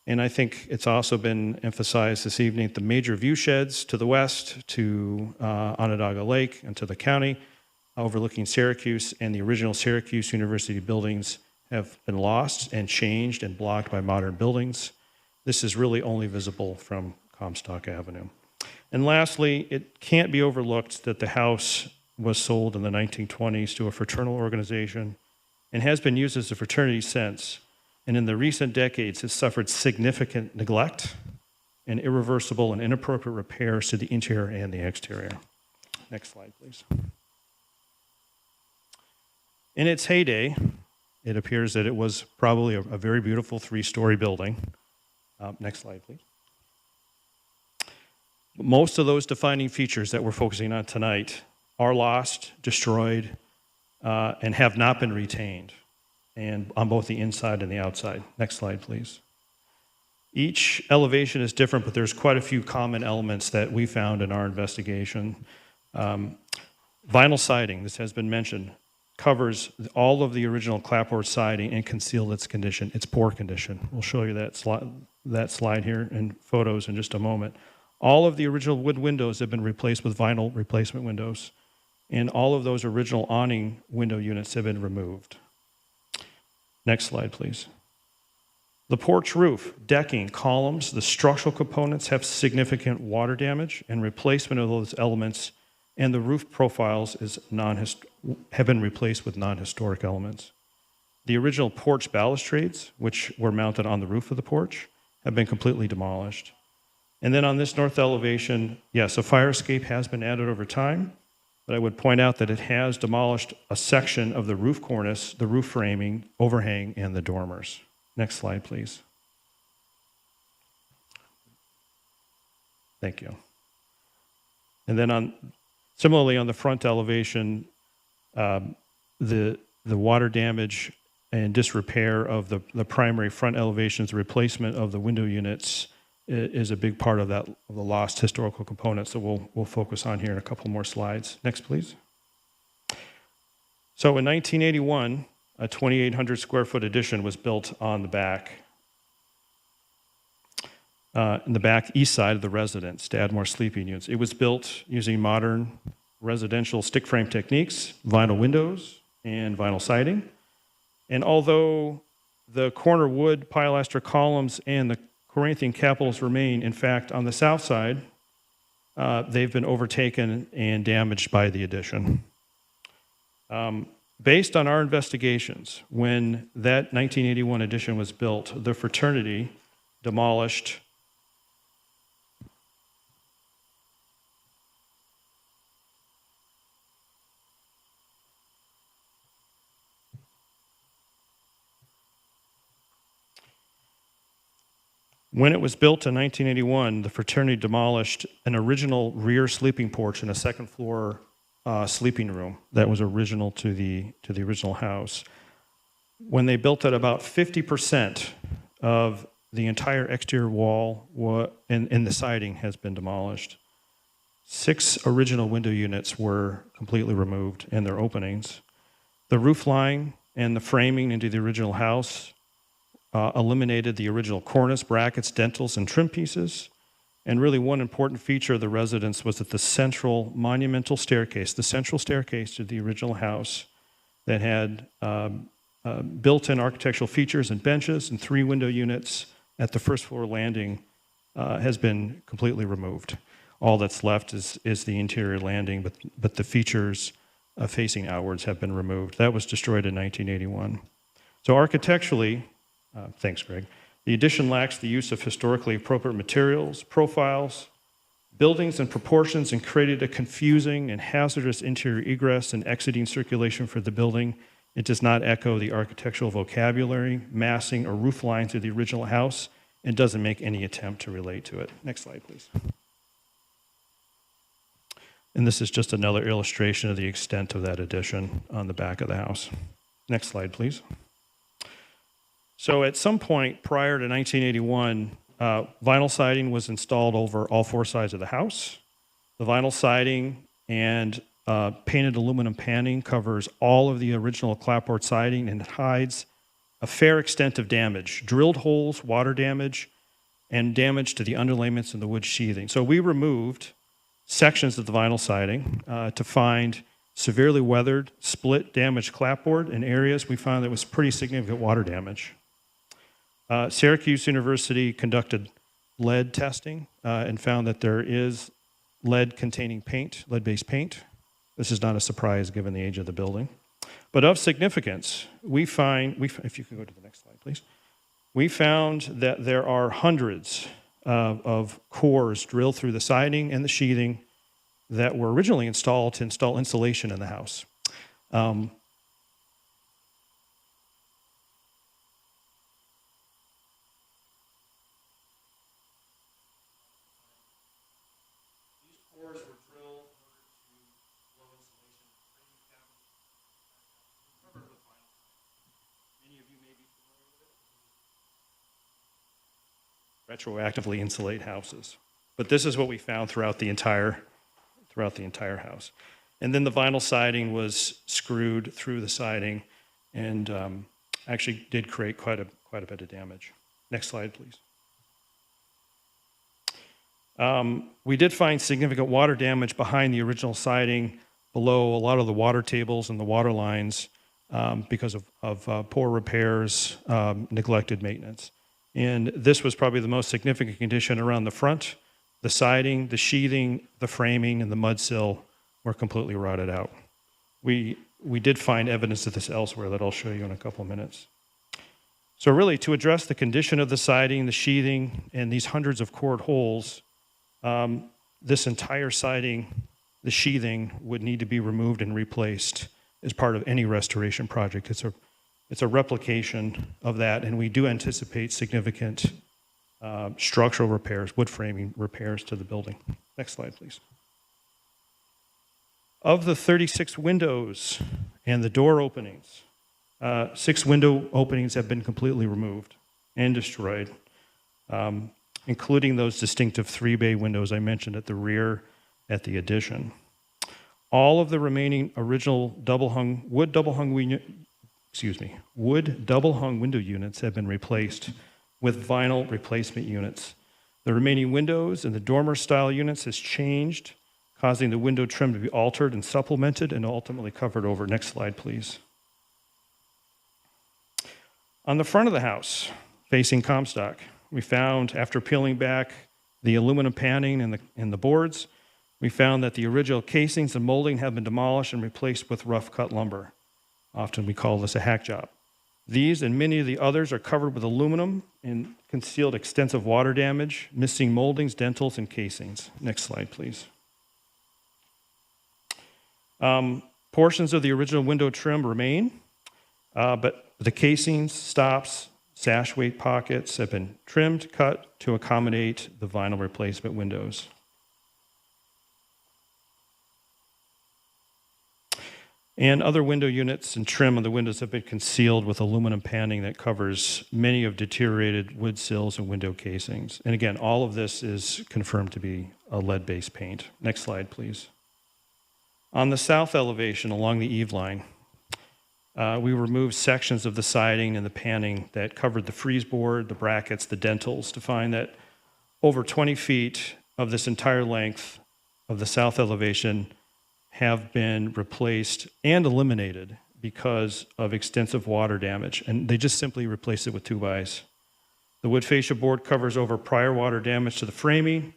And I think it's also been emphasized this evening, the major view sheds to the west, to Onondaga Lake and to the county, overlooking Syracuse, and the original Syracuse University buildings have been lost and changed and blocked by modern buildings. This is really only visible from Comstock Avenue. And lastly, it can't be overlooked that the house was sold in the 1920s to a fraternal organization and has been used as a fraternity since. And in the recent decades, has suffered significant neglect and irreversible and inappropriate repairs to the interior and the exterior. Next slide, please. In its heyday, it appears that it was probably a very beautiful 3-story building. Next slide, please. Most of those defining features that we're focusing on tonight are lost, destroyed, and have not been retained, and on both the inside and the outside. Next slide, please. Each elevation is different, but there's quite a few common elements that we found in our investigation. Vinyl siding, this has been mentioned, covers all of the original clapboard siding and concealed its condition. It's poor condition. We'll show you that slide here in photos in just a moment. All of the original wood windows have been replaced with vinyl replacement windows, and all of those original awning window units have been removed. Next slide, please. The porch roof, decking, columns, the structural components have significant water damage, and replacement of those elements and the roof profiles have been replaced with non-historic elements. The original porch balustrades, which were mounted on the roof of the porch, have been completely demolished. And then on this north elevation, yes, a fire escape has been added over time, but I would point out that it has demolished a section of the roof cornice, the roof framing, overhang, and the dormers. Next slide, please. Thank you. And then similarly on the front elevation, the water damage and disrepair of the primary front elevations, the replacement of the window units is a big part of the lost historical component. So we'll focus on here in a couple more slides. Next, please. So in 1981, a 2,800 square foot addition was built on the back. in the back east side of the residence to add more sleeping units. It was built using modern residential stick frame techniques, vinyl windows, and vinyl siding. And although the corner wood pilaster columns and the Corinthian capitals remain, in fact, on the south side, they've been overtaken and damaged by the addition. Based on our investigations, when that 1981 addition was built, the fraternity demolished When it was built in 1981, the fraternity demolished an original rear sleeping porch and a second floor sleeping room that was original to the original house. When they built it, about 50% of the entire exterior wall and the siding has been demolished. 6 original window units were completely removed and their openings. The roof line and the framing into the original house eliminated the original cornice, brackets, dentils, and trim pieces. And really one important feature of the residence was that the central monumental staircase, the central staircase to the original house that had built-in architectural features and benches and 3 window units at the first floor landing has been completely removed. All that's left is the interior landing, but the features facing outwards have been removed. That was destroyed in 1981. So architecturally, thanks, Greg. The addition lacks the use of historically appropriate materials, profiles, buildings, and proportions, and created a confusing and hazardous interior egress and exiting circulation for the building. It does not echo the architectural vocabulary, massing, or roof lines of the original house, and doesn't make any attempt to relate to it. Next slide, please. And this is just another illustration of the extent of that addition on the back of the house. Next slide, please. So at some point prior to 1981, vinyl siding was installed over all 4 sides of the house. The vinyl siding and painted aluminum paneling covers all of the original clapboard siding and it hides a fair extent of damage, drilled holes, water damage, and damage to the underlayments and the wood sheathing. So we removed sections of the vinyl siding to find severely weathered, split, damaged clapboard in areas we found there was pretty significant water damage. Syracuse University conducted lead testing and found that there is lead-containing paint, lead-based paint. This is not a surprise given the age of the building. But of significance, if you could go to the next slide, please. We found that there are hundreds of cores drilled through the siding and the sheathing that were originally installed to install insulation in the house. Retroactively insulate houses. But this is what we found throughout the entire house. And then the vinyl siding was screwed through the siding and actually did create quite a bit of damage. Next slide, please. We did find significant water damage behind the original siding, below a lot of the water tables and the water lines because of poor repairs, neglected maintenance. And this was probably the most significant condition around the front. The siding, the sheathing, the framing, and the mud sill were completely rotted out. We did find evidence of this elsewhere that I'll show you in a couple of minutes. So really, to address the condition of the siding, the sheathing, and these hundreds of cored holes, this entire siding, the sheathing, would need to be removed and replaced as part of any restoration project. It's a replication of that, and we do anticipate significant structural repairs, wood framing repairs to the building. Next slide, please. Of the 36 windows and the door openings, 6 window openings have been completely removed and destroyed, including those distinctive 3-bay windows I mentioned at the rear at the addition. All of the remaining original wood double hung window units have been replaced with vinyl replacement units. The remaining windows in the dormer-style units has changed, causing the window trim to be altered and supplemented and ultimately covered over. Next slide, please. On the front of the house, facing Comstock, we found, after peeling back the aluminum paneling and the boards, we found that the original casings and molding have been demolished and replaced with rough-cut lumber. Often we call this a hack job. These and many of the others are covered with aluminum and concealed extensive water damage, missing moldings, dentils, and casings. Next slide, please. Portions of the original window trim remain, but the casings, stops, sash weight pockets have been trimmed, cut to accommodate the vinyl replacement windows. And other window units and trim on the windows have been concealed with aluminum paneling that covers many of deteriorated wood sills and window casings. And again, all of this is confirmed to be a lead-based paint. Next slide, please. On the south elevation along the eave line, we removed sections of the siding and the paneling that covered the frieze board, the brackets, the dentils, to find that over 20 feet of this entire length of the south elevation have been replaced and eliminated because of extensive water damage, and they just simply replaced it with 2x. The wood fascia board covers over prior water damage to the framing,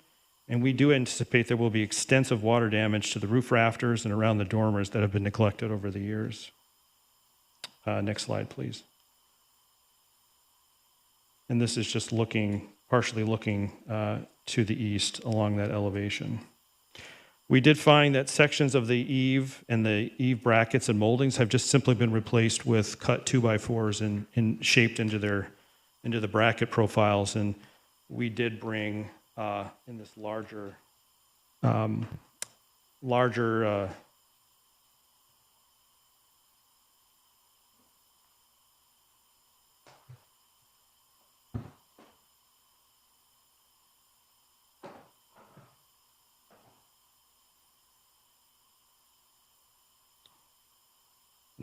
and we do anticipate there will be extensive water damage to the roof rafters and around the dormers that have been neglected over the years. Next slide, please. And this is just partially looking to the east along that elevation. We did find that sections of the eave and the eave brackets and moldings have just simply been replaced with cut 2x4s and shaped into the bracket profiles. And we did bring in this larger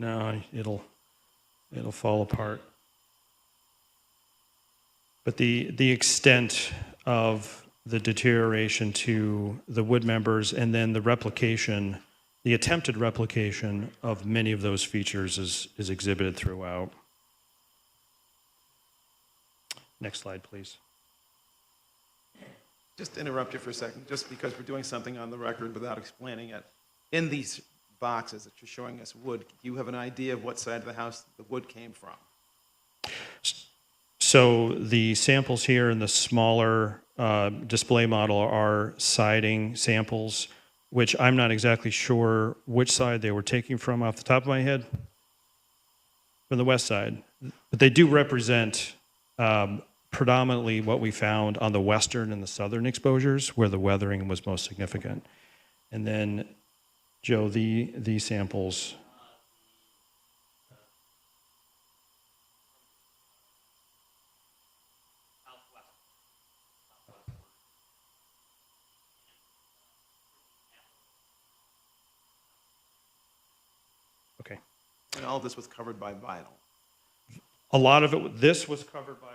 no, it'll fall apart. But the extent of the deterioration to the wood members and then the attempted replication of many of those features is exhibited throughout. Next slide, please. Just to interrupt you for a second, just because we're doing something on the record without explaining it. In these boxes that you're showing us wood, do you have an idea of what side of the house the wood came from? So the samples here in the smaller display model are siding samples, which I'm not exactly sure which side they were taking from off the top of my head. From the west side. But they do represent predominantly what we found on the western and the southern exposures where the weathering was most significant. And then, Joe, the samples. Okay. And all this was covered by vinyl. A lot of it, this was covered by vinyl.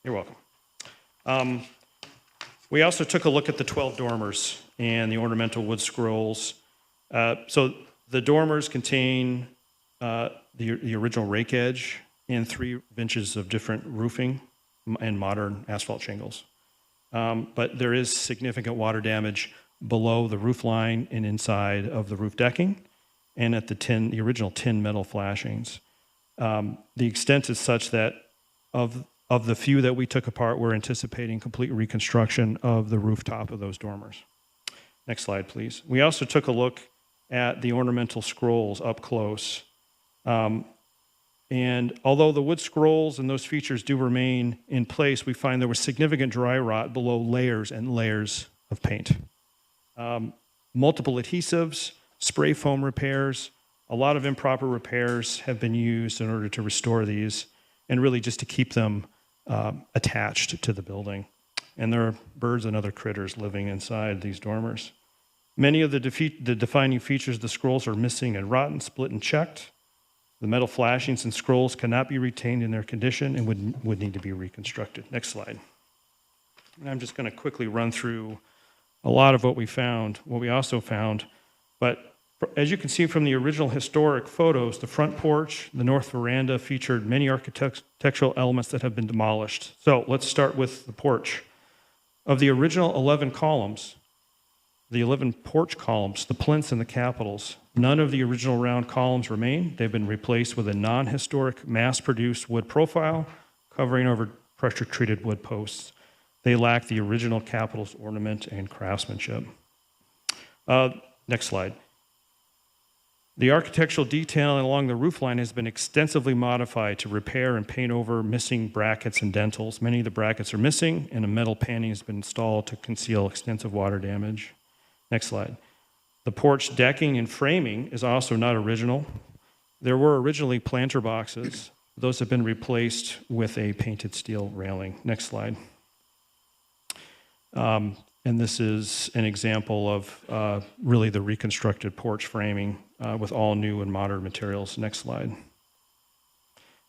You're welcome. We also took a look at the 12 dormers and the ornamental wood scrolls. So the dormers contain the original rake edge and 3 inches of different roofing and modern asphalt shingles. But there is significant water damage below the roof line and inside of the roof decking and at the original tin metal flashings. The extent is such that of the few that we took apart, we're anticipating complete reconstruction of the rooftop of those dormers. Next slide, please. We also took a look at the ornamental scrolls up close. And although the wood scrolls and those features do remain in place, we find there was significant dry rot below layers and layers of paint. Multiple adhesives, spray foam repairs, a lot of improper repairs have been used in order to restore these and really just to keep them attached to the building. and there are birds and other critters living inside these dormers. Many of the defining features of the scrolls are missing and rotten, split, and checked. The metal flashings and scrolls cannot be retained in their condition and would need to be reconstructed. Next slide. And I'm just going to quickly run through a lot of what we found, what we also found. But as you can see from the original historic photos, the front porch, the north veranda featured many architectural elements that have been demolished. So let's start with the porch. Of the original 11 columns, the 11 porch columns, the plinths and the capitals, none of the original round columns remain. They've been replaced with a non-historic, mass-produced wood profile covering over pressure-treated wood posts. They lack the original capitals ornament and craftsmanship. Next slide. The architectural detailing along the roofline has been extensively modified to repair and paint over missing brackets and dentils. Many of the brackets are missing, and a metal paneling has been installed to conceal extensive water damage. Next slide. The porch decking and framing is also not original. There were originally planter boxes. Those have been replaced with a painted steel railing. Next slide. And this is an example of really the reconstructed porch framing with all new and modern materials. Next slide.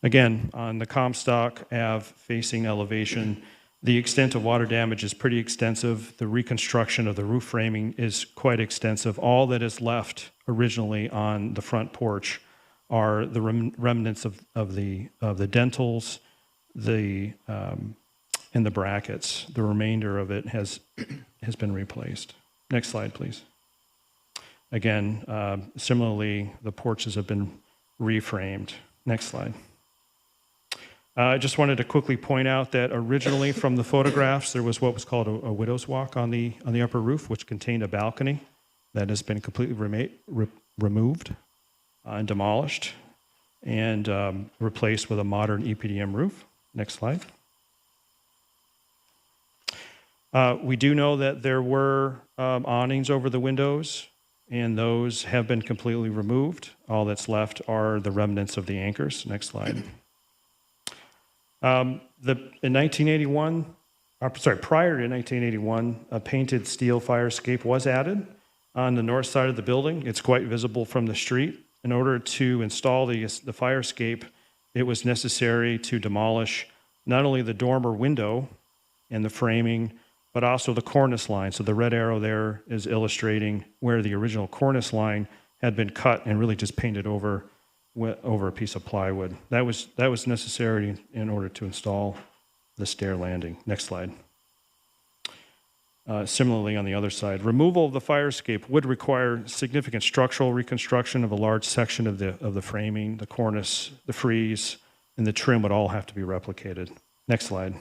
Again, on the Comstock Ave facing elevation, the extent of water damage is pretty extensive. The reconstruction of the roof framing is quite extensive. All that is left originally on the front porch are the remnants of the dentils, and the brackets. The remainder of it has been replaced. Next slide, please. Again, similarly, the porches have been reframed. Next slide. I just wanted to quickly point out that originally from the photographs, there was what was called a widow's walk on the upper roof, which contained a balcony that has been completely removed and demolished and replaced with a modern EPDM roof. Next slide. We do know that there were awnings over the windows, and those have been completely removed. All that's left are the remnants of the anchors. Next slide. In 1981, prior to 1981, a painted steel fire escape was added on the north side of the building. It's quite visible from the street. In order to install the fire escape, it was necessary to demolish not only the dormer window and the framing, but also the cornice line. So the red arrow there is illustrating where the original cornice line had been cut and really just painted over a piece of plywood. That was necessary in order to install the stair landing. Next slide. Similarly, on the other side, removal of the fire escape would require significant structural reconstruction of a large section of the framing, the cornice, the frieze, and the trim would all have to be replicated. Next slide.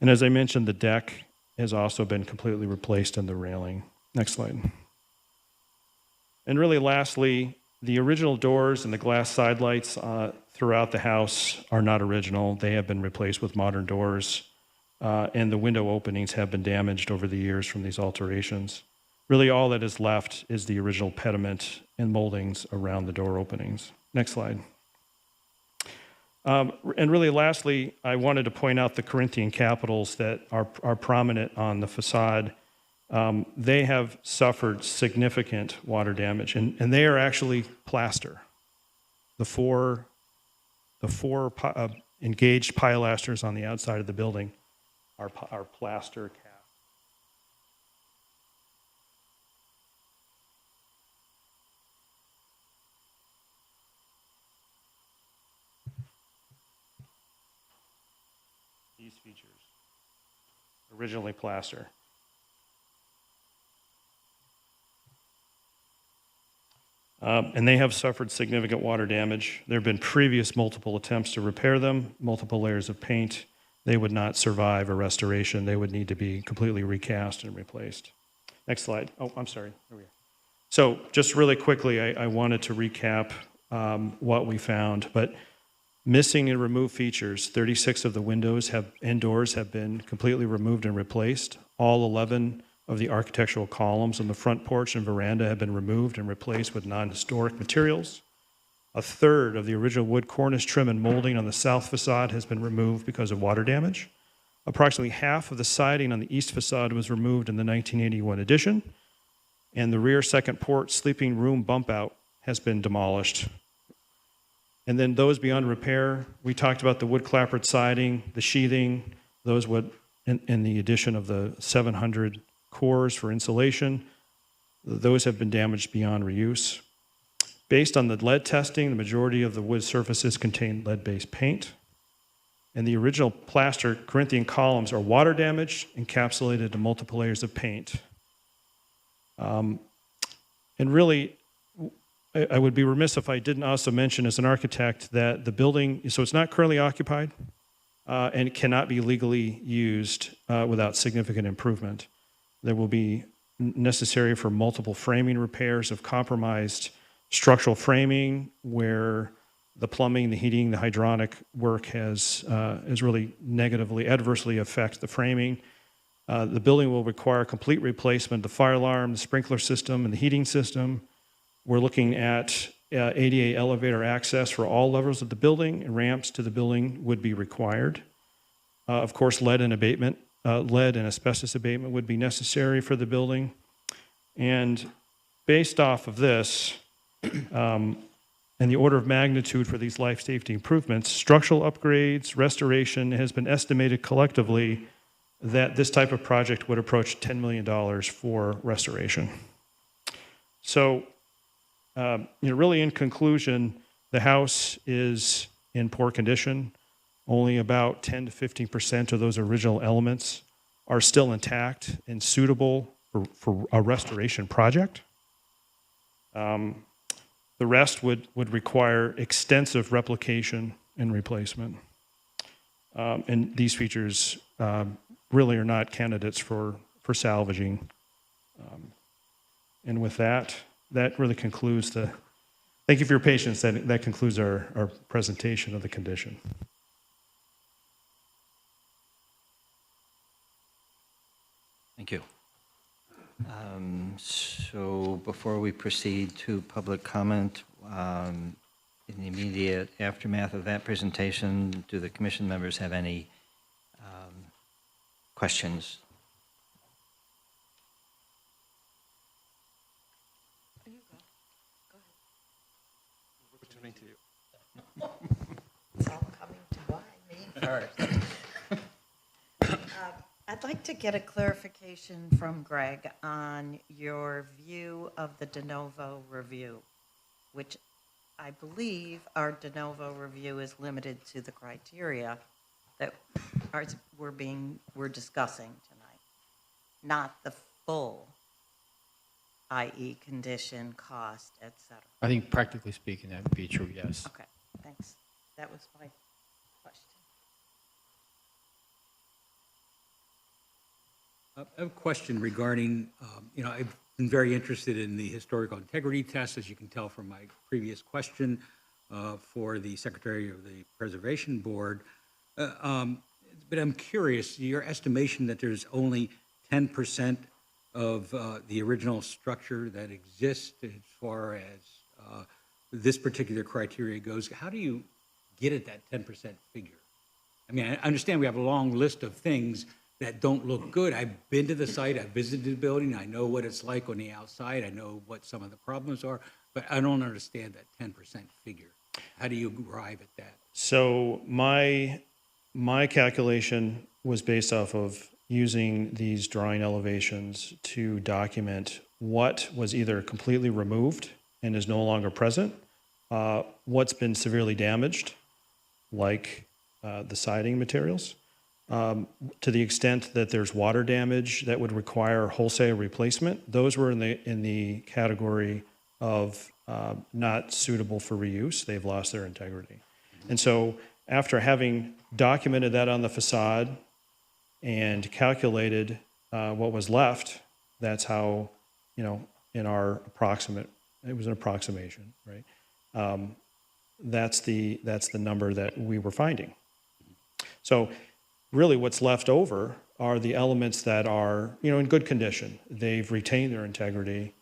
And as I mentioned, the deck has also been completely replaced and the railing. Next slide. And really lastly, the original doors and the glass side lights throughout the house are not original. They have been replaced with modern doors, and the window openings have been damaged over the years from these alterations. Really all that is left is the original pediment and moldings around the door openings. Next slide. And really lastly, I wanted to point out the Corinthian capitals that are prominent on the facade. They have suffered significant water damage, and they are actually plaster. The four engaged pilasters on the outside of the building are plaster cast. These features, originally plaster. And they have suffered significant water damage. There have been previous multiple attempts to repair them, multiple layers of paint. They would not survive a restoration. They would need to be completely recast and replaced. Next slide. Oh, I'm sorry. Here we are. So just really quickly, I wanted to recap what we found. But missing and removed features, 36 of the windows and doors have been completely removed and replaced. All 11 of the architectural columns on the front porch and veranda have been removed and replaced with non-historic materials. A third of the original wood cornice trim and molding on the south facade has been removed because of water damage. Approximately half of the siding on the east facade was removed in the 1981 addition, and the rear second port sleeping room bump out has been demolished. And then those beyond repair, we talked about the wood clapboard siding, the sheathing, those would, in the addition of the 700 cores for insulation, those have been damaged beyond reuse. Based on the lead testing, the majority of the wood surfaces contain lead-based paint. And the original plaster Corinthian columns are water damaged, encapsulated in multiple layers of paint. And really, I would be remiss if I didn't also mention as an architect that the building, so it's not currently occupied, and it cannot be legally used without significant improvement. There will be necessary for multiple framing repairs of compromised structural framing where the plumbing, the heating, the hydronic work has really negatively, adversely affect the framing. The building will require complete replacement of the fire alarm, the sprinkler system, and the heating system. We're looking at ADA elevator access for all levels of the building, and ramps to the building would be required. Of course, lead and asbestos abatement would be necessary for the building. And based off of this, and the order of magnitude for these life safety improvements, structural upgrades, restoration has been estimated collectively that this type of project would approach $10 million for restoration. So, really in conclusion, the house is in poor condition. Only about 10 to 15% of those original elements are still intact and suitable for a restoration project. The rest would require extensive replication and replacement. And these features really are not candidates for salvaging. And with that really concludes thank you for your patience. That concludes our presentation of the condition. Thank you. So before we proceed to public comment, in the immediate aftermath of that presentation, do the commission members have any questions? Turning to you. It's all coming to me first. I'd like to get a clarification from Greg on your view of the de novo review, which I believe our de novo review is limited to the criteria that we're discussing tonight, not the full, i.e. condition, cost, et cetera. I think practically speaking, that would be true, yes. Okay, thanks. That was my question. I have a question regarding, I've been very interested in the historical integrity test, as you can tell from my previous question for the Secretary of the Preservation Board. But I'm curious, your estimation that there's only 10% of the original structure that exists as far as this particular criteria goes, how do you get at that 10% figure? I mean, I understand we have a long list of things that don't look good. I've been to the site, I've visited the building, I know what it's like on the outside, I know what some of the problems are, but I don't understand that 10% figure. How do you arrive at that? So my calculation was based off of using these drawing elevations to document what was either completely removed and is no longer present, what's been severely damaged, like the siding materials, to the extent that there's water damage that would require wholesale replacement. Those were in the category of not suitable for reuse. They've lost their integrity. And so after having documented that on the facade and calculated what was left, that's how, in our it was an approximation, right? That's the number that we were finding. So really what's left over are the elements that are, in good condition. They've retained their integrity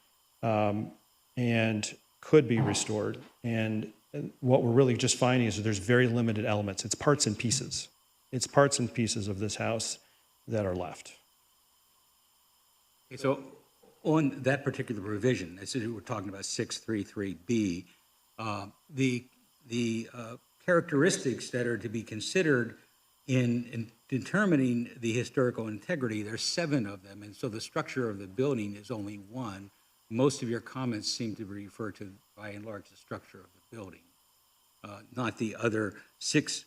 and could be restored. And what we're really just finding is that there's very limited elements. It's parts and pieces. It's parts and pieces of this house that are left. Okay, so on that particular revision, as we're talking about 633B, the characteristics that are to be considered in determining the historical integrity, there's 7 of them, and so the structure of the building is only 1. Most of your comments seem to refer to, by and large, the structure of the building, not the other 6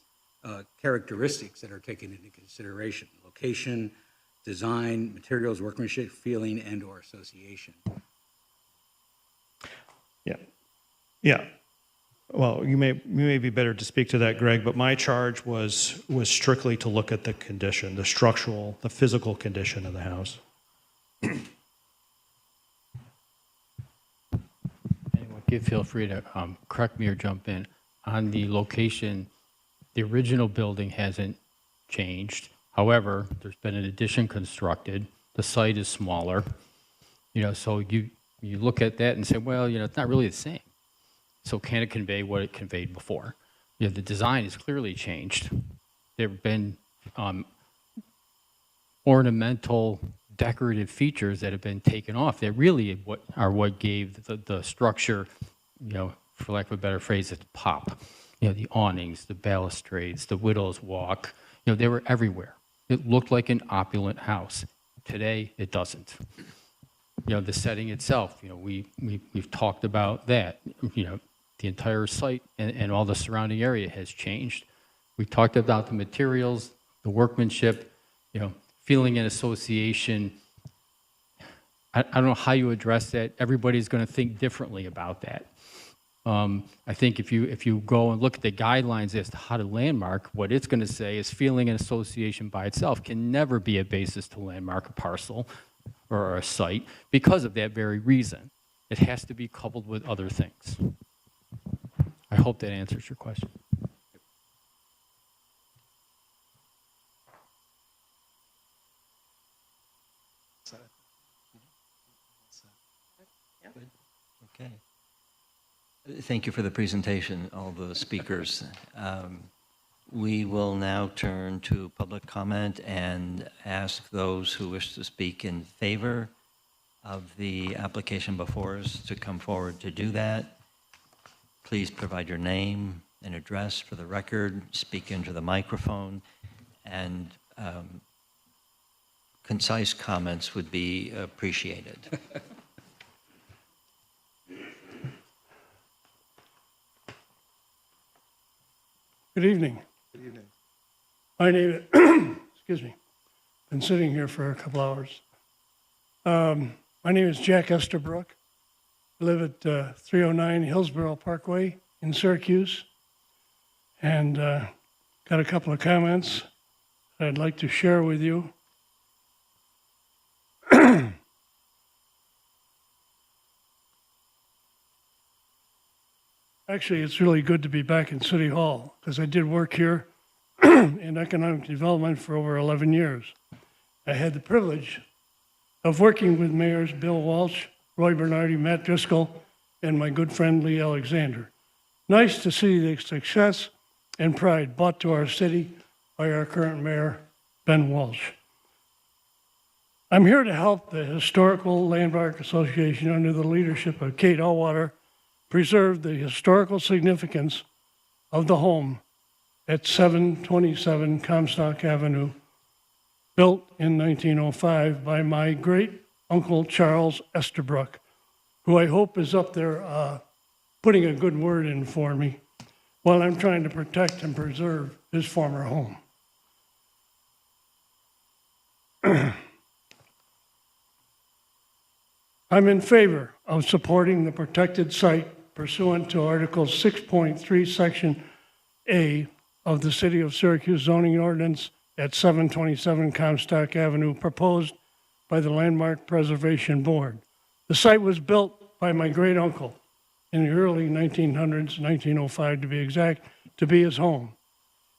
characteristics that are taken into consideration: location, design, materials, workmanship, feeling, and/or association. Yeah. Well, you may be better to speak to that, Greg, but my charge was strictly to look at the condition, the structural, the physical condition of the house. Anyone, feel free to correct me or jump in. On the location, the original building hasn't changed. However, there's been an addition constructed. The site is smaller. So you look at that and say, well, it's not really the same. So can it convey what it conveyed before? The design is clearly changed. There have been ornamental, decorative features that have been taken off that really what gave the structure, for lack of a better phrase, its pop. The awnings, the balustrades, the widow's walk, they were everywhere. It looked like an opulent house. Today, it doesn't. The setting itself, we've talked about that. The entire site and all the surrounding area has changed. We talked about the materials, the workmanship, feeling and association. I don't know how you address that. Everybody's going to think differently about that. I think if you go and look at the guidelines as to how to landmark, what it's going to say is feeling and association by itself can never be a basis to landmark a parcel or a site because of that very reason. It has to be coupled with other things. I hope that answers your question. Okay. Thank you for the presentation, all the speakers. We will now turn to public comment and ask those who wish to speak in favor of the application before us to come forward to do that. Please provide your name and address for the record, speak into the microphone, and concise comments would be appreciated. Good evening. Good evening. My name is, excuse me, been sitting here for a couple hours. My name is Jack Estabrook. I live at 309 Hillsborough Parkway in Syracuse, and got a couple of comments that I'd like to share with you. Actually, it's really good to be back in City Hall because I did work here in economic development for over 11 years. I had the privilege of working with mayors Bill Walsh, Roy Bernardi, Matt Driscoll, and my good friend Lee Alexander. Nice to see the success and pride brought to our city by our current mayor, Ben Walsh. I'm here to help the Historical Landmark Association under the leadership of Kate Allwater preserve the historical significance of the home at 727 Comstock Avenue, built in 1905 by my great uncle Charles Estabrook, who I hope is up there putting a good word in for me while I'm trying to protect and preserve his former home. I'm in favor of supporting the protected site pursuant to Article 6.3, Section A of the City of Syracuse zoning ordinance at 727 Comstock Avenue, proposed by the Landmark Preservation Board. The site was built by my great uncle in the early 1900s, 1905 to be exact, to be his home.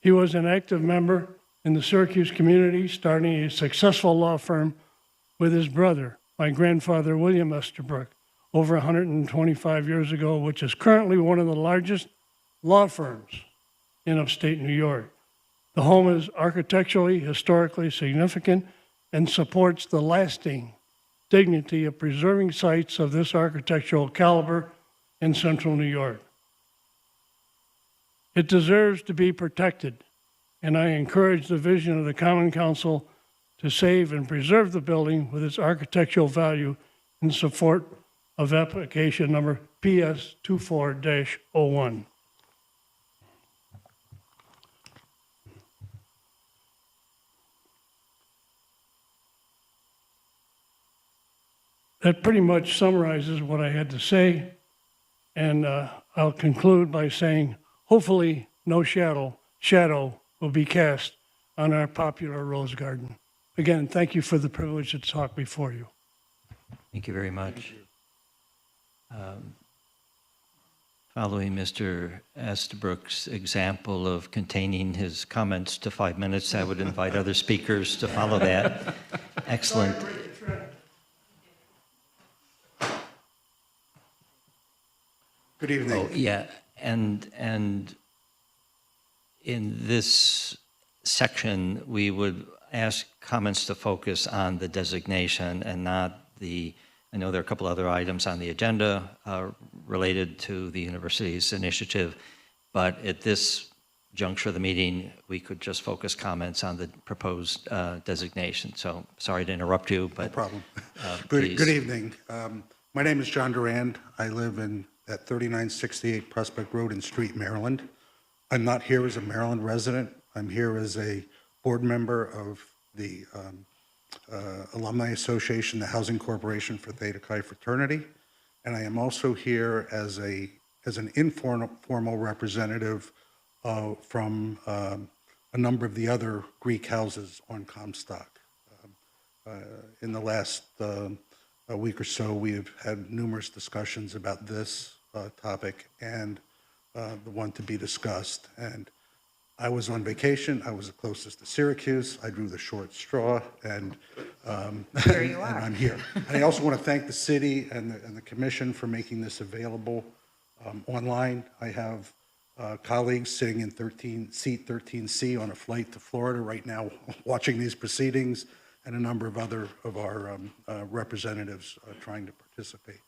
He was an active member in the Syracuse community, starting a successful law firm with his brother, my grandfather, William Estabrook, over 125 years ago, which is currently one of the largest law firms in upstate New York. The home is architecturally, historically significant and supports the lasting dignity of preserving sites of this architectural caliber in central New York. It deserves to be protected, and I encourage the vision of the Common Council to save and preserve the building with its architectural value in support of application number PS 24-01. That pretty much summarizes what I had to say, and I'll conclude by saying, hopefully no shadow will be cast on our popular rose garden. Again, thank you for the privilege to talk before you. Thank you very much. Following Mr. Estabrook's example of containing his comments to 5 minutes, I would invite other speakers to follow that. Excellent. Good evening. Oh, yeah, and in this section, we would ask comments to focus on the designation and not the, I know there are a couple other items on the agenda related to the university's initiative, but at this juncture of the meeting, we could just focus comments on the proposed designation. So sorry to interrupt you, but no problem. Please. Good evening. My name is John Durand. I live at 3968 Prospect Road in Street, Maryland. I'm not here as a Maryland resident. I'm here as a board member of the Alumni Association, the Housing Corporation for Theta Chi Fraternity, and I am also here as an informal representative from a number of the other Greek houses on Comstock. In the last a week or so, we have had numerous discussions about this topic and the one to be discussed. And I was on vacation. I was the closest to Syracuse. I drew the short straw, and There you are. and I'm here. And I also want to thank the city and the commission for making this available online. I have colleagues sitting in seat 13C on a flight to Florida right now watching these proceedings, and a number of other of our representatives trying to participate.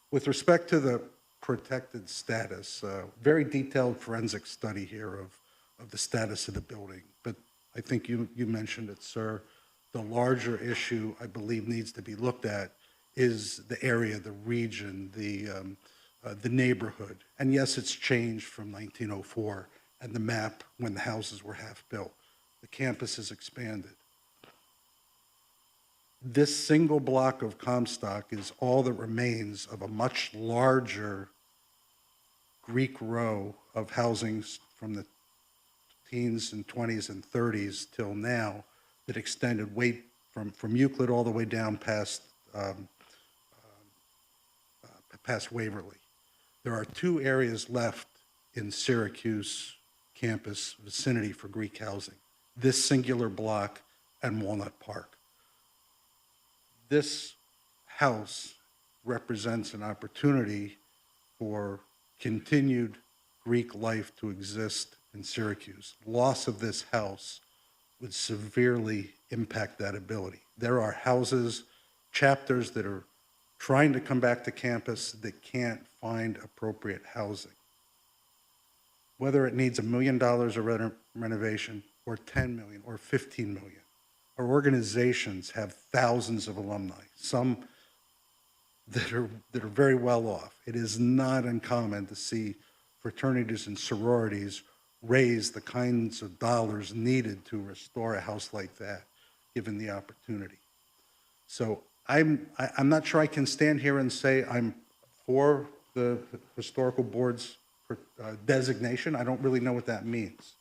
With respect to the protected status, very detailed forensic study here of the status of the building. But I think you mentioned it, sir. The larger issue I believe needs to be looked at is the area, the region, the neighborhood. And yes, it's changed from 1904 and the map when the houses were half built. The campus has expanded. This single block of Comstock is all that remains of a much larger Greek row of housings from the teens and 20s and 30s till now that extended way from Euclid all the way down past Waverly. There are two areas left in Syracuse campus vicinity for Greek housing, this singular block and Walnut Park. This house represents an opportunity for continued Greek life to exist in Syracuse. Loss of this house would severely impact that ability. There are houses, chapters that are trying to come back to campus that can't find appropriate housing. Whether it needs $1 million of renovation or 10 million or 15 million. Our organizations have thousands of alumni, some that are very well off. It is not uncommon to see fraternities and sororities raise the kinds of dollars needed to restore a house like that, given the opportunity. So I'm not sure I can stand here and say I'm for the historical board's designation. I don't really know what that means.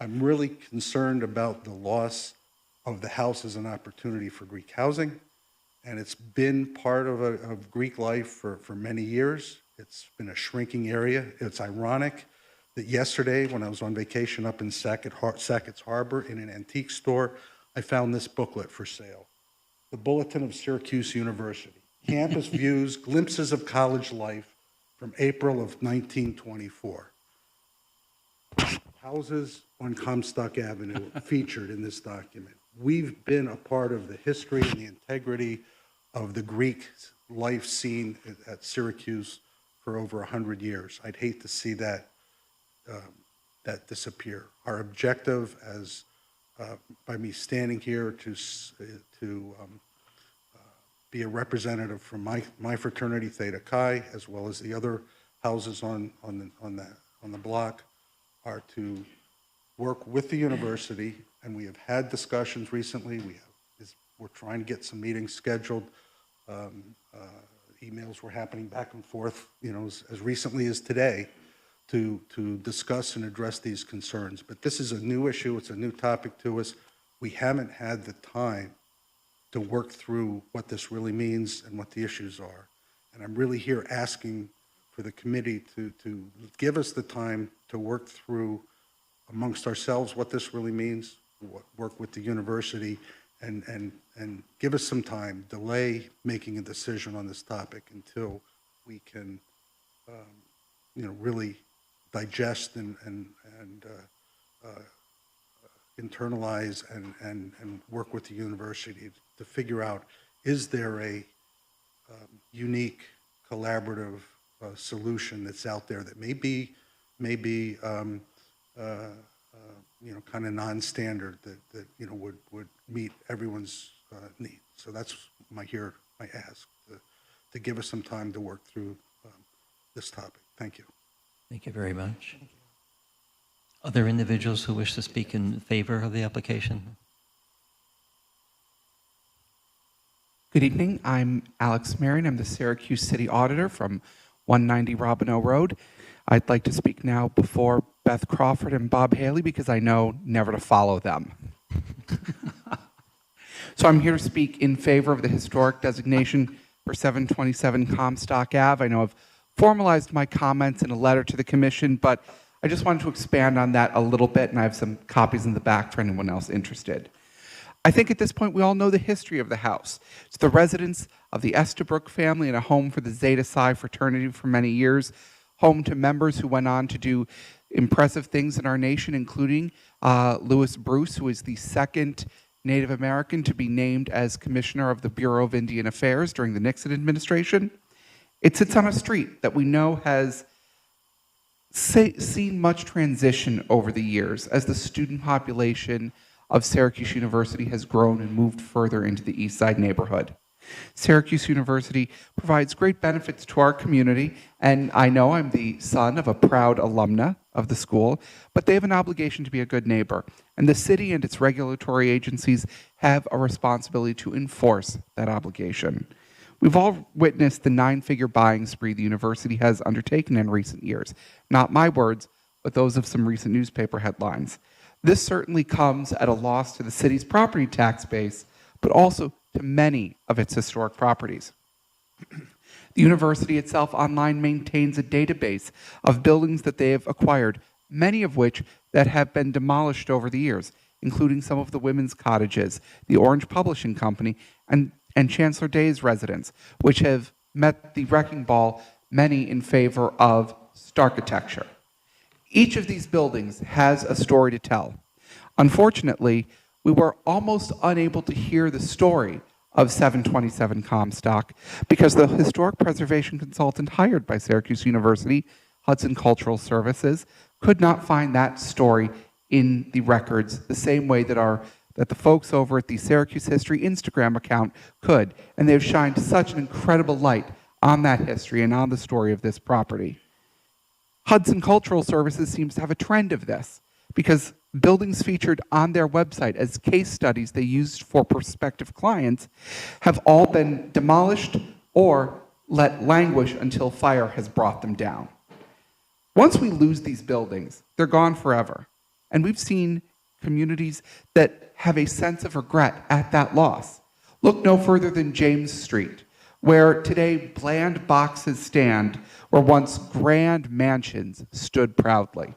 I'm really concerned about the loss of the house as an opportunity for Greek housing, and it's been part of Greek life for many years. It's been a shrinking area. It's ironic that yesterday, when I was on vacation up in Sackett's Harbor in an antique store, I found this booklet for sale, the Bulletin of Syracuse University, Campus Views, Glimpses of College Life from April of 1924. houses on Comstock Avenue featured in this document. We've been a part of the history and the integrity of the Greek life scene at Syracuse for over 100 years. I'd hate to see that that disappear. Our objective, as by me standing here to be a representative from my fraternity, Theta Chi, as well as the other houses on the block, are to work with the university, and we have had discussions recently. We're trying to get some meetings scheduled. Emails were happening back and forth, as recently as today, to discuss and address these concerns. But this is a new issue. It's a new topic to us. We haven't had the time to work through what this really means and what the issues are. And I'm really here asking for the committee to give us the time to work through amongst ourselves what this really means, work with the university, and give us some time, delay making a decision on this topic until we can, really digest and internalize and work with the university to figure out, is there a unique collaborative solution that's out there that may be kind of non-standard that would meet everyone's need. So that's my ask, to give us some time to work through this topic. Thank you. Thank you very much. Other individuals who wish to speak in favor of the application? Good evening. I'm Alex Marion. I'm the Syracuse City Auditor from 190 Robbineau Road. I'd like to speak now before Beth Crawford and Bob Haley because I know never to follow them. So I'm here to speak in favor of the historic designation for 727 Comstock Ave. I know I've formalized my comments in a letter to the commission, but I just wanted to expand on that a little bit, and I have some copies in the back for anyone else interested. I think at this point we all know the history of the house. It's the residence of the Estabrook family and a home for the Zeta Psi fraternity for many years, home to members who went on to do impressive things in our nation, including Lewis Bruce, who is the second Native American to be named as Commissioner of the Bureau of Indian Affairs during the Nixon administration. It sits on a street that we know has seen much transition over the years as the student population of Syracuse University has grown and moved further into the East Side neighborhood. Syracuse University provides great benefits to our community, and I know I'm the son of a proud alumna of the school, but they have an obligation to be a good neighbor, and the city and its regulatory agencies have a responsibility to enforce that obligation. We've all witnessed the 9-figure buying spree the university has undertaken in recent years. Not my words, but those of some recent newspaper headlines. This certainly comes at a loss to the city's property tax base, but also to many of its historic properties. The university itself online maintains a database of buildings that they have acquired, many of which that have been demolished over the years, including some of the women's cottages, the Orange Publishing Company, and Chancellor Day's residence, which have met the wrecking ball, many in favor of starchitecture. Each of these buildings has a story to tell. Unfortunately, we were almost unable to hear the story of 727 Comstock because the historic preservation consultant hired by Syracuse University, Hudson Cultural Services, could not find that story in the records the same way that the folks over at the Syracuse History Instagram account could, and they've shined such an incredible light on that history and on the story of this property. Hudson Cultural Services seems to have a trend of this because buildings featured on their website as case studies they used for prospective clients have all been demolished or let languish until fire has brought them down. Once we lose these buildings, they're gone forever. And we've seen communities that have a sense of regret at that loss. Look no further than James Street, where today bland boxes stand where once grand mansions stood proudly.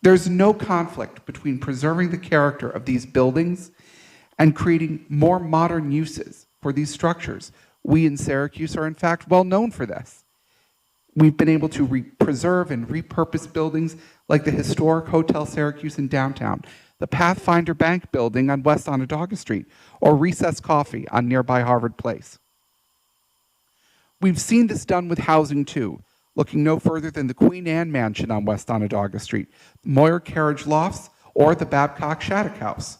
There's no conflict between preserving the character of these buildings and creating more modern uses for these structures. We in Syracuse are in fact well known for this. We've been able to preserve and repurpose buildings like the historic Hotel Syracuse in downtown, the Pathfinder Bank building on West Onondaga Street, or Recess Coffee on nearby Harvard Place. We've seen this done with housing too, looking no further than the Queen Anne Mansion on West Onondaga Street, Moyer Carriage Lofts, or the Babcock Shattuck House.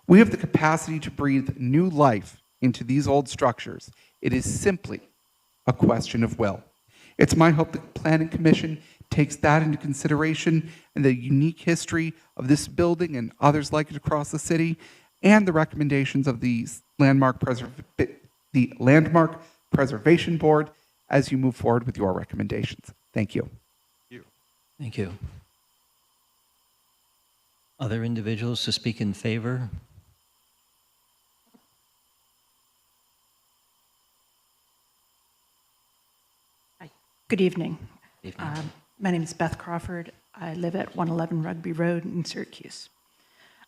We have the capacity to breathe new life into these old structures. It is simply a question of will. It's my hope that the Planning Commission takes that into consideration and the unique history of this building and others like it across the city, and the recommendations of the Landmark Preservation Board as you move forward with your recommendations. Thank you. Thank you. Other individuals to speak in favor? Good evening. Evening. My name is Beth Crawford. I live at 111 Rugby Road in Syracuse.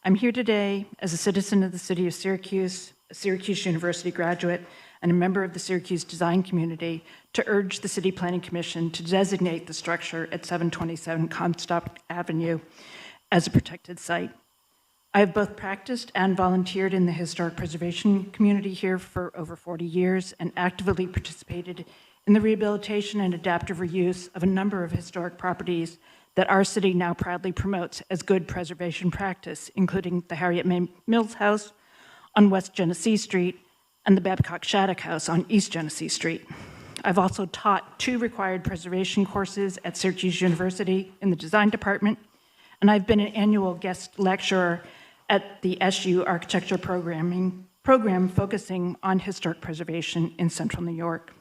I'm here today as a citizen of the city of Syracuse, a Syracuse University graduate, and a member of the Syracuse design community to urge the City Planning Commission to designate the structure at 727 Comstock Avenue as a protected site. I have both practiced and volunteered in the historic preservation community here for over 40 years and actively participated in the rehabilitation and adaptive reuse of a number of historic properties that our city now proudly promotes as good preservation practice, including the Harriet May Mills House on West Genesee Street and the Babcock Shattuck House on East Genesee Street. I've also taught 2 required preservation courses at Syracuse University in the design department, and I've been an annual guest lecturer at the SU Architecture program focusing on historic preservation in Central New York.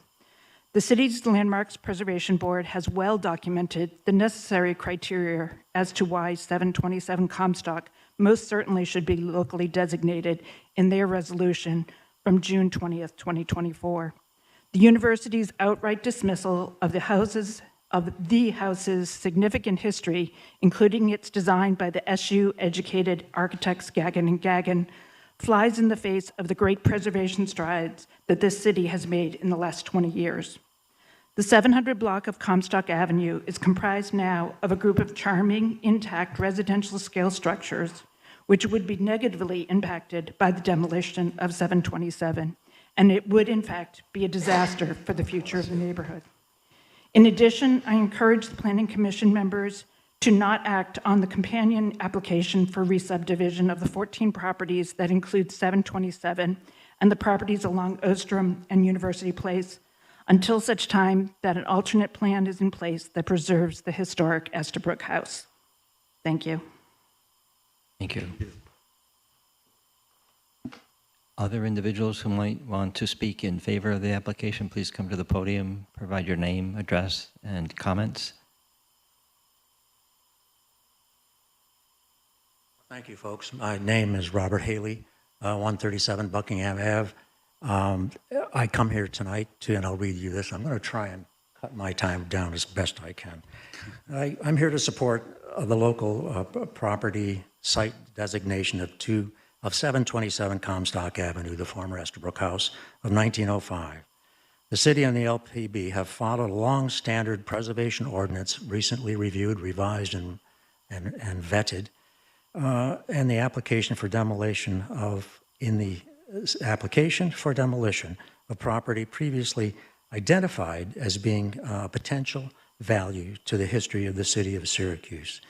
The city's Landmarks Preservation Board has well documented the necessary criteria as to why 727 Comstock most certainly should be locally designated in their resolution from June 20th, 2024. The university's outright dismissal of the house's significant history, including its design by the SU-educated architects Gagin and Gagin, flies in the face of the great preservation strides that this city has made in the last 20 years. The 700 block of Comstock Avenue is comprised now of a group of charming, intact residential scale structures, which would be negatively impacted by the demolition of 727, and it would in fact be a disaster for the future of the neighborhood. In addition, I encourage the Planning Commission members to not act on the companion application for re-subdivision of the 14 properties that include 727 and the properties along Ostrom and University Place until such time that an alternate plan is in place that preserves the historic Estabrook House. Thank you. Thank you. Other individuals who might want to speak in favor of the application, please come to the podium, provide your name, address, and comments. Thank you, folks. My name is Robert Haley, 137 Buckingham Ave. I come here tonight and I'll read you this. I'm going to try and cut my time down as best I can. I'm here to support the local property site designation of 727 Comstock Avenue, the former Estabrook House of 1905. The city and the LPB have followed a long standard preservation ordinance recently reviewed, revised, and vetted. And the application for demolition of property previously identified as being potential value to the history of the city of Syracuse.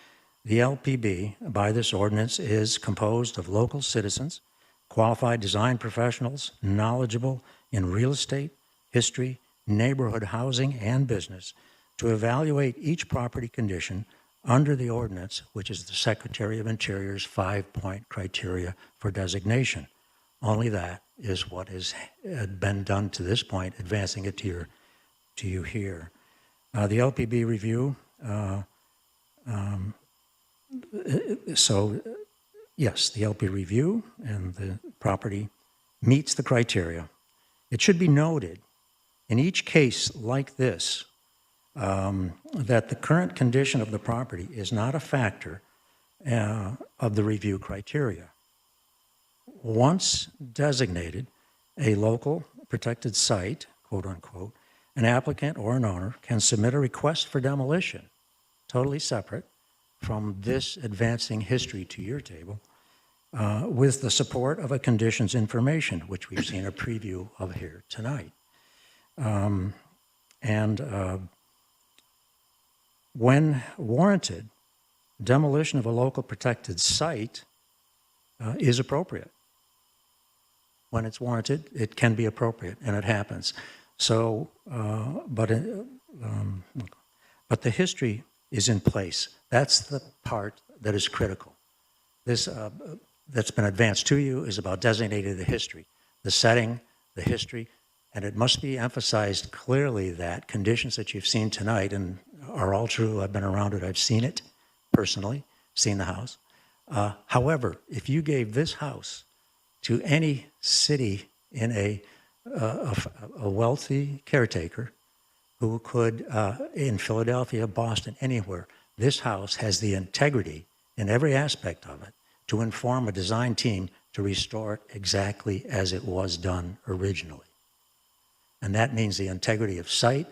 The LPB, by this ordinance, is composed of local citizens, qualified design professionals, knowledgeable in real estate, history, neighborhood housing, and business, to evaluate each property condition under the ordinance, which is the Secretary of Interior's 5-point criteria for designation. Only that is what has been done to this point, advancing it to you here. The LPB review, yes, the LP review and the property meets the criteria. It should be noted in each case like this that the current condition of the property is not a factor of the review criteria. Once designated a local protected site, quote unquote, An applicant or an owner can submit a request for demolition, totally separate from this advancing history to your table, with the support of a conditions information, which we've seen a preview of here tonight. When warranted, demolition of a local protected site is appropriate. When it's warranted, it can be appropriate, and it happens. So, but the history is in place. That's the part that is critical. This that's been advanced to you is about designating the history, the setting, the history, and it must be emphasized clearly that conditions that you've seen tonight and are all true. I've been around it. I've seen it personally, seen the house. However, if you gave this house to any city in a wealthy caretaker who could, in Philadelphia, Boston, anywhere, this house has the integrity in every aspect of it to inform a design team to restore it exactly as it was done originally. And that means the integrity of site,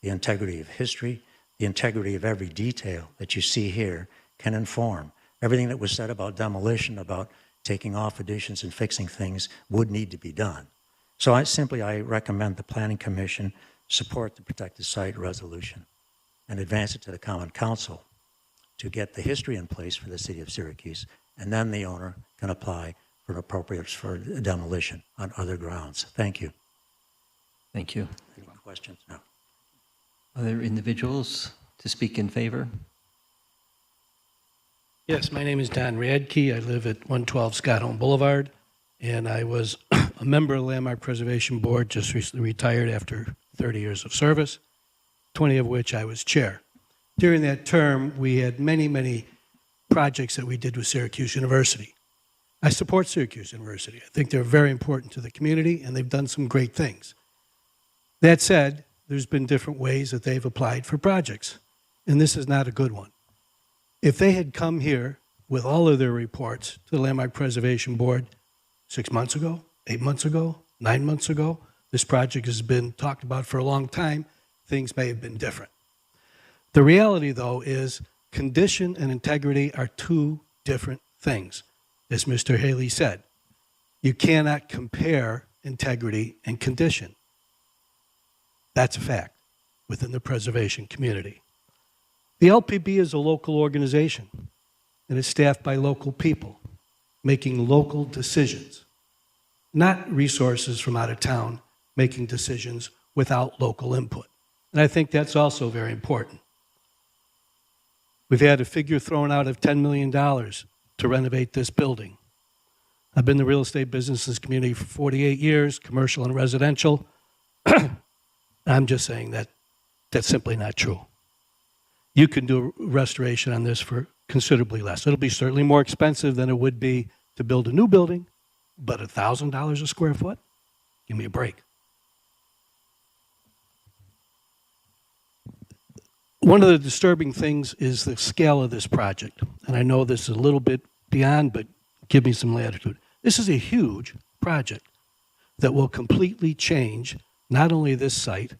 the integrity of history, the integrity of every detail that you see here can inform. Everything that was said about demolition, about taking off additions and fixing things would need to be done. So I recommend the Planning Commission support the protected site resolution and advance it to the Common Council to get the history in place for the city of Syracuse, and then the owner can apply for appropriates for demolition on other grounds. Thank you. Thank you. Any questions? No. Other individuals to speak in favor? Yes, my name is Don Radke. I live at 112 Scott Home Boulevard, and I was a member of the Landmark Preservation Board, just recently retired after 30 years of service, 20 of which I was chair. During that term, we had many, many projects that we did with Syracuse University. I support Syracuse University. I think they're very important to the community, and they've done some great things. That said, there's been different ways that they've applied for projects, and this is not a good one. If they had come here with all of their reports to the Landmark Preservation Board 6 months ago, 8 months ago, 9 months ago, this project has been talked about for a long time, things may have been different. The reality, though, is condition and integrity are two different things. As Mr. Haley said, you cannot compare integrity and condition. That's a fact within the preservation community. The LPB is a local organization, and it's staffed by local people making local decisions, not resources from out of town making decisions without local input. And I think that's also very important. We've had a figure thrown out of $10 million to renovate this building. I've been in the real estate business in this community for 48 years, commercial and residential. I'm just saying that that's simply not true. You can do a restoration on this for considerably less. It'll be certainly more expensive than it would be to build a new building, but $1,000 a square foot? Give me a break. One of the disturbing things is the scale of this project. And I know this is a little bit beyond, but give me some latitude. This is a huge project that will completely change not only this site,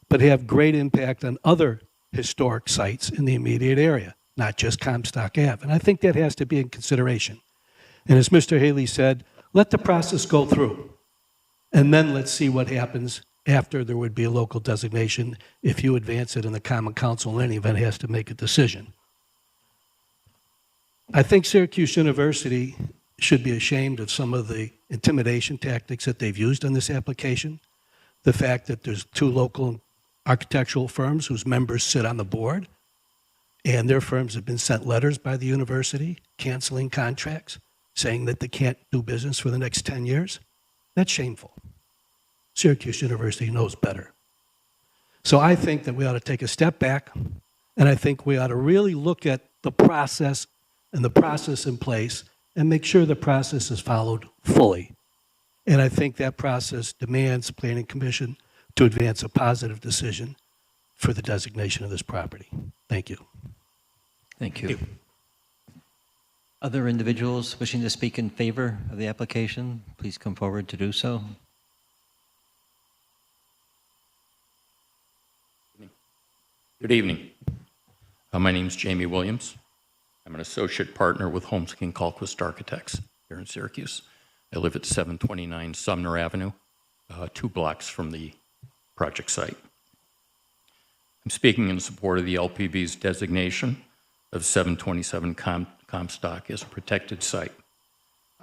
but have great impact on other historic sites in the immediate area, not just Comstock Ave. And I think that has to be in consideration. And as Mr. Haley said, let the process go through. And then let's see what happens after there would be a local designation if you advance it and the Common Council in any event has to make a decision. I think Syracuse University should be ashamed of some of the intimidation tactics that they've used on this application. The fact that there's 2 local architectural firms whose members sit on the board, and their firms have been sent letters by the university canceling contracts, saying that they can't do business for the next 10 years. That's shameful. Syracuse University knows better. So I think that we ought to take a step back, and I think we ought to really look at the process and the process in place and make sure the process is followed fully. And I think that process demands the Planning Commission to advance a positive decision for the designation of this property. Thank you. Thank you. Other individuals wishing to speak in favor of the application, please come forward to do so. Good evening. My name's Jamie Williams. I'm an associate partner with Holmes King Colquist Architects here in Syracuse. I live at 729 Sumner Avenue, 2 blocks from the project site. I'm speaking in support of the LPB's designation of 727 Comstock as a protected site.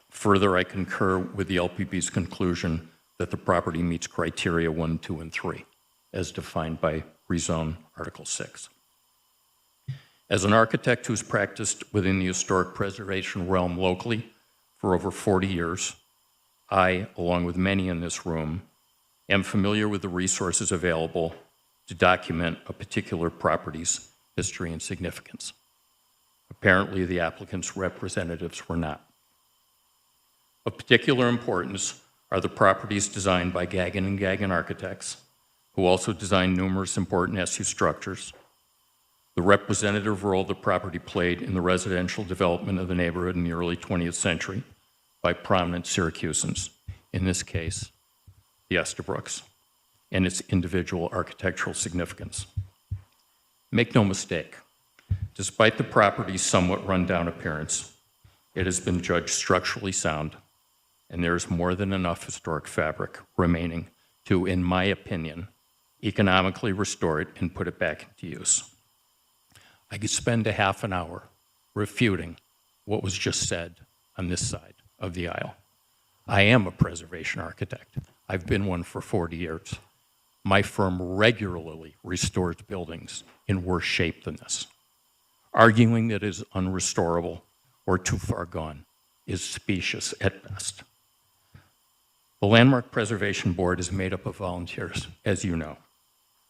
Further, I concur with the LPB's conclusion that the property meets criteria 1, 2, and 3, as defined by Rezone Article 6. As an architect who's practiced within the historic preservation realm locally for over 40 years, I, along with many in this room, am familiar with the resources available to document a particular property's history and significance. Apparently, the applicant's representatives were not. Of particular importance are the properties designed by Gagin and Gagin Architects, who also designed numerous important SU structures, the representative role the property played in the residential development of the neighborhood in the early 20th century by prominent Syracusans, in this case, the Estabrooks, and its individual architectural significance. Make no mistake, despite the property's somewhat rundown appearance, it has been judged structurally sound, and there is more than enough historic fabric remaining to, in my opinion, economically restore it and put it back into use. I could spend a half an hour refuting what was just said on this side of the aisle. I am a preservation architect. I've been one for 40 years. My firm regularly restores buildings in worse shape than this. Arguing that it is unrestorable or too far gone is specious at best. The Landmark Preservation Board is made up of volunteers, as you know,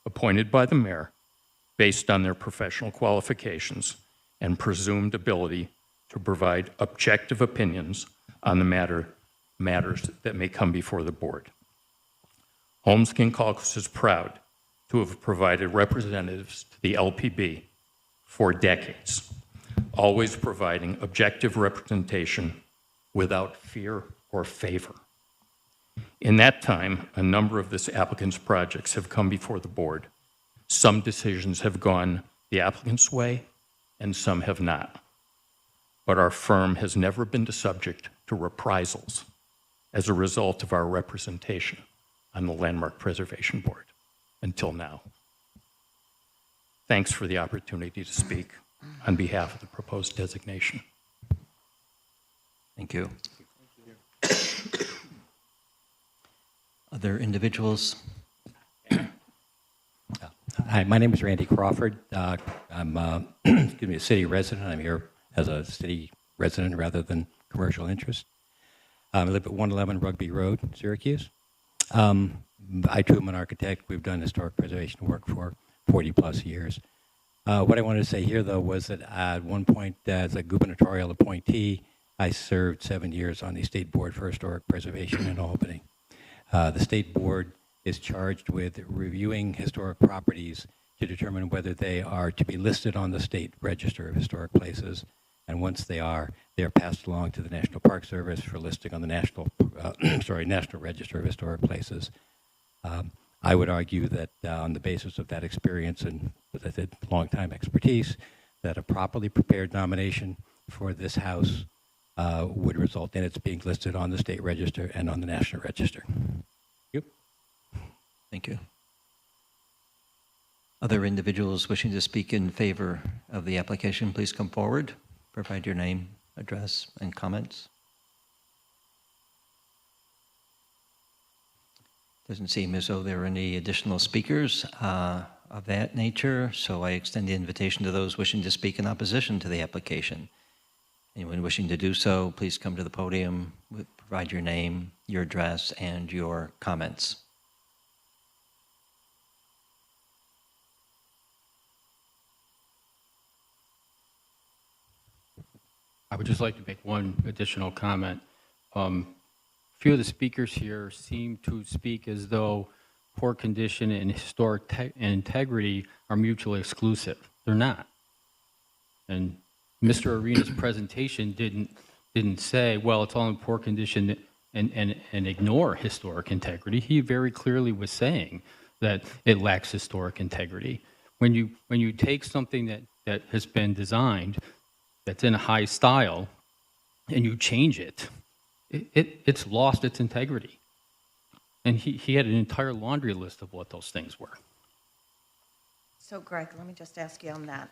appointed by the mayor based on their professional qualifications and presumed ability to provide objective opinions on the matters that may come before the board. Holmes King Colquist is proud to have provided representatives to the LPB for decades, always providing objective representation without fear or favor. In that time, a number of this applicant's projects have come before the board. Some decisions have gone the applicant's way, and some have not. But our firm has never been subject to reprisals as a result of our representation on the Landmark Preservation Board until now. Thanks for the opportunity to speak on behalf of the proposed designation. Thank you. Other individuals? Hi, my name is Randy Crawford. I'm a city resident. I'm here as a city resident rather than commercial interest. I live at 111 Rugby Road, Syracuse. I too am an architect. We've done historic preservation work for 40 plus years. What I wanted to say here, though, was that at one point, as a gubernatorial appointee, I served 7 years on the State Board for Historic Preservation in Albany. The State Board is charged with reviewing historic properties to determine whether they are to be listed on the State Register of Historic Places. And once they are passed along to the National Park Service for listing on the National Register of Historic Places. I would argue that on the basis of that experience and, as I said, long-time expertise, that a properly prepared nomination for this House would result in its being listed on the State Register and on the National Register. Thank you. Other individuals wishing to speak in favor of the application, please come forward. Provide your name, address, and comments. Doesn't seem as though there are any additional speakers of that nature, so I extend the invitation to those wishing to speak in opposition to the application. Anyone wishing to do so, please come to the podium, provide your name, your address, and your comments. I would just like to make one additional comment. A few of the speakers here seem to speak as though poor condition and historic integrity are mutually exclusive. They're not. And Mr. Arena's presentation didn't say, well, it's all in poor condition and ignore historic integrity. He very clearly was saying that it lacks historic integrity. when you take something that has been designed, that's in a high style, and you change it, it's lost its integrity. And he had an entire laundry list of what those things were. So Greg, let me just ask you on that.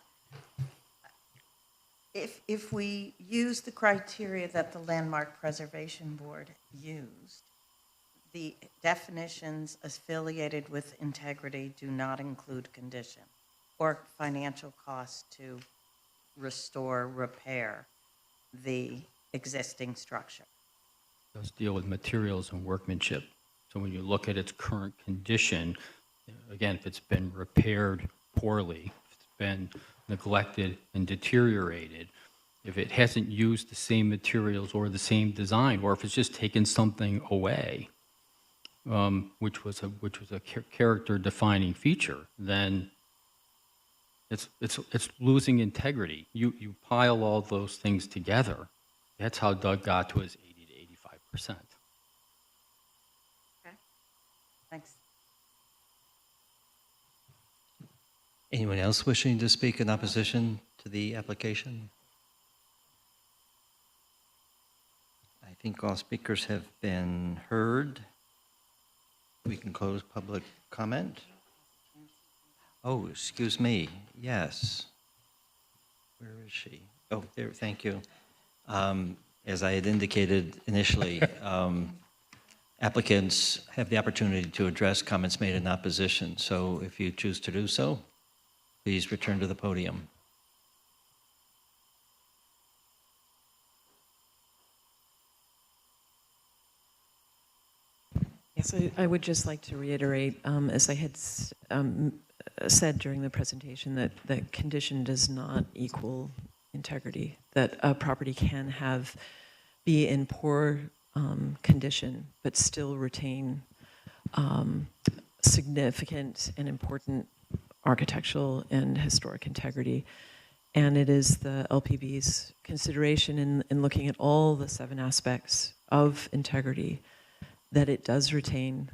If we use the criteria that the Landmark Preservation Board used, the definitions affiliated with integrity do not include condition or financial cost to restore, repair the existing structure. It does deal with materials and workmanship. So when you look at its current condition, again, if it's been repaired poorly, if it's been neglected and deteriorated, if it hasn't used the same materials or the same design, or if it's just taken something away, which was a character-defining feature, then it's losing integrity. You pile all those things together. That's how Doug got to his 80 to 85%. Okay. Thanks. Anyone else wishing to speak in opposition to the application? I think all speakers have been heard. We can close public comment. Oh, excuse me. Yes. Where is she? Oh, there, thank you. As I had indicated initially, applicants have the opportunity to address comments made in opposition. So if you choose to do so, please return to the podium. Yes, I would just like to reiterate, as I had said during the presentation, that condition does not equal integrity, that a property can be in poor condition, but still retain significant and important architectural and historic integrity. And it is the LPB's consideration in looking at all the 7 aspects of integrity that it does retain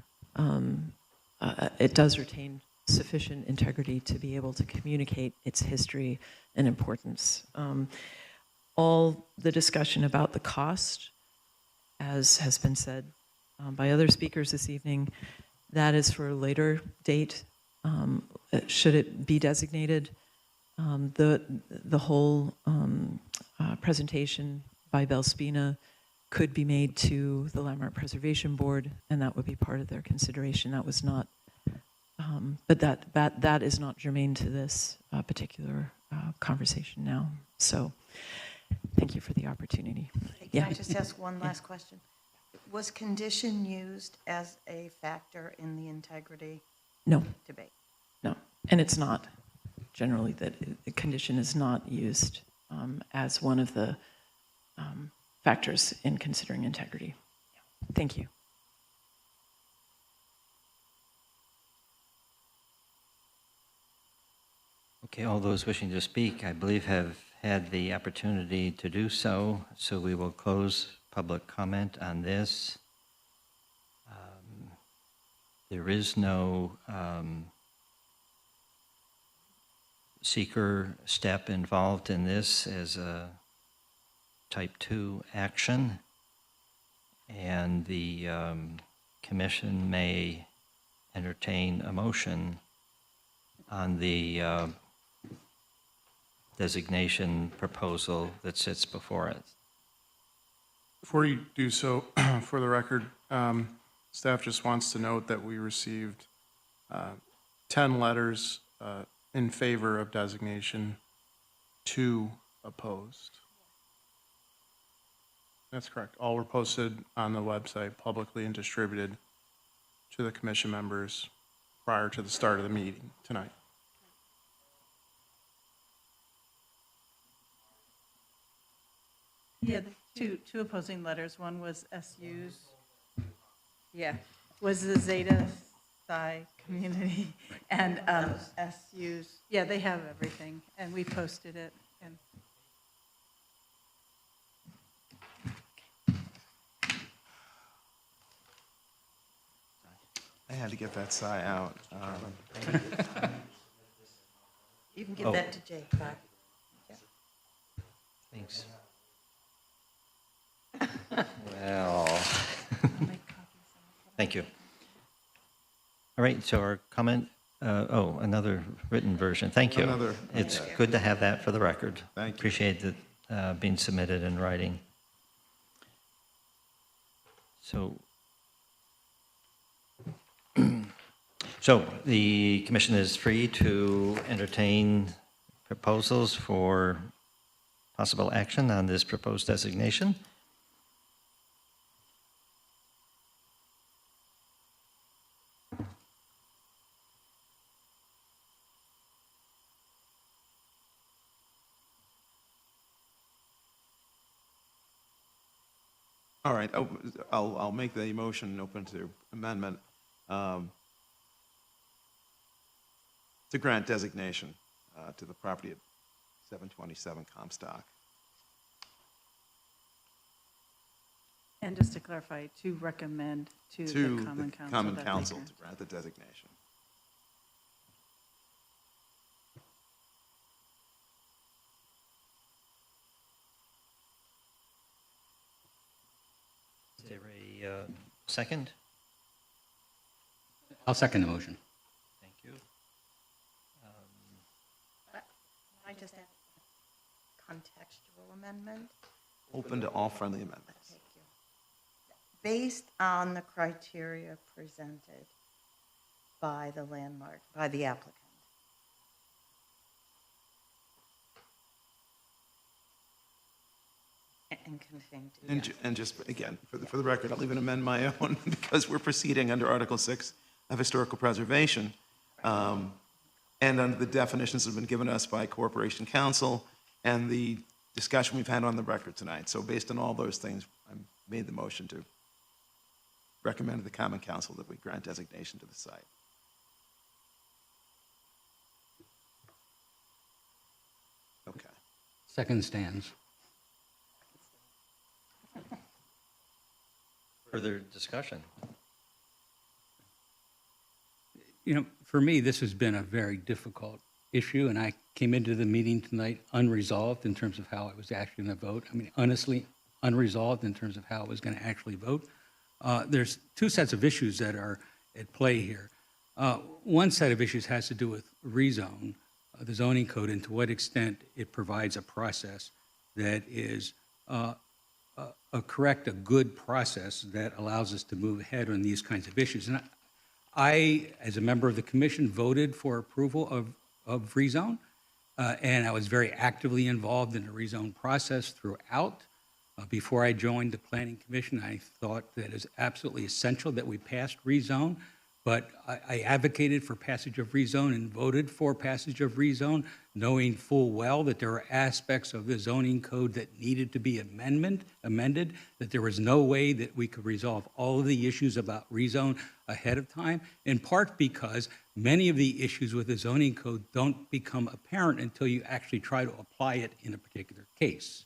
sufficient integrity to be able to communicate its history and importance. All the discussion about the cost, as has been said by other speakers this evening, that is for a later date. Should it be designated, the whole presentation by Belspina could be made to the Landmark Preservation Board, and that would be part of their consideration. That was not, but that is not germane to this particular conversation now. So, thank you for the opportunity. Can I just ask one last question? Was condition used as a factor in the integrity debate? No, and it's not. Generally, that condition is not used as one of the factors in considering integrity. Thank you. Okay, all those wishing to speak, I believe, have had the opportunity to do so, so we will close public comment on this. There is no seeker step involved in this as a type 2 action, and the commission may entertain a motion on the designation proposal that sits before it. Before you do so, for the record, staff just wants to note that we received 10 letters in favor of designation, 2 opposed. That's correct. All were posted on the website publicly and distributed to the commission members prior to the start of the meeting tonight. Yeah, the two opposing letters. One was SU's. Yeah, was the Zeta Psi community, and SU's. Yeah, they have everything, and we posted it. And I had to get that sigh out. Give that to Jake, bye. Thanks. Well, thank you. All right, so our comment, another written version. Thank you. Another. It's good to have that for the record. Thank you. Appreciate it being submitted in writing. So the commission is free to entertain proposals for possible action on this proposed designation. All right, I'll make the motion open to amendment to grant designation to the property at 727 Comstock. And just to clarify, to recommend to the Common Council. Common that they Council grant. to grant the designation. Is there a second? I'll second the motion. Thank you. I just add contextual amendment? Open to all friendly amendments. Thank you. Based on the criteria presented by the landmark, by the applicant. And contained. And just, again, for the record, I'll even amend my own because we're proceeding under Article 6 of Historical Preservation. And under the definitions that have been given us by Corporation Counsel and the discussion we've had on the record tonight. So based on all those things, I made the motion to recommend to the Common Council that we grant designation to the site. Okay. Second stands. Further discussion? You know, for me, this has been a very difficult issue, and I came into the meeting tonight unresolved in terms of how I was actually going to vote. I mean, honestly, unresolved in terms of how I was going to actually vote. There's two sets of issues that are at play here. One set of issues has to do with rezone, the zoning code, and to what extent it provides a process that is a good process that allows us to move ahead on these kinds of issues. And I, as a member of the commission, voted for approval of rezone, and I was very actively involved in the rezone process throughout. Before I joined the Planning Commission, I thought that it was absolutely essential that we passed rezone, but I advocated for passage of rezone and voted for passage of rezone, knowing full well that there were aspects of the zoning code that needed to be amended, that there was no way that we could resolve all of the issues about rezone ahead of time, in part because many of the issues with the zoning code don't become apparent until you actually try to apply it in a particular case.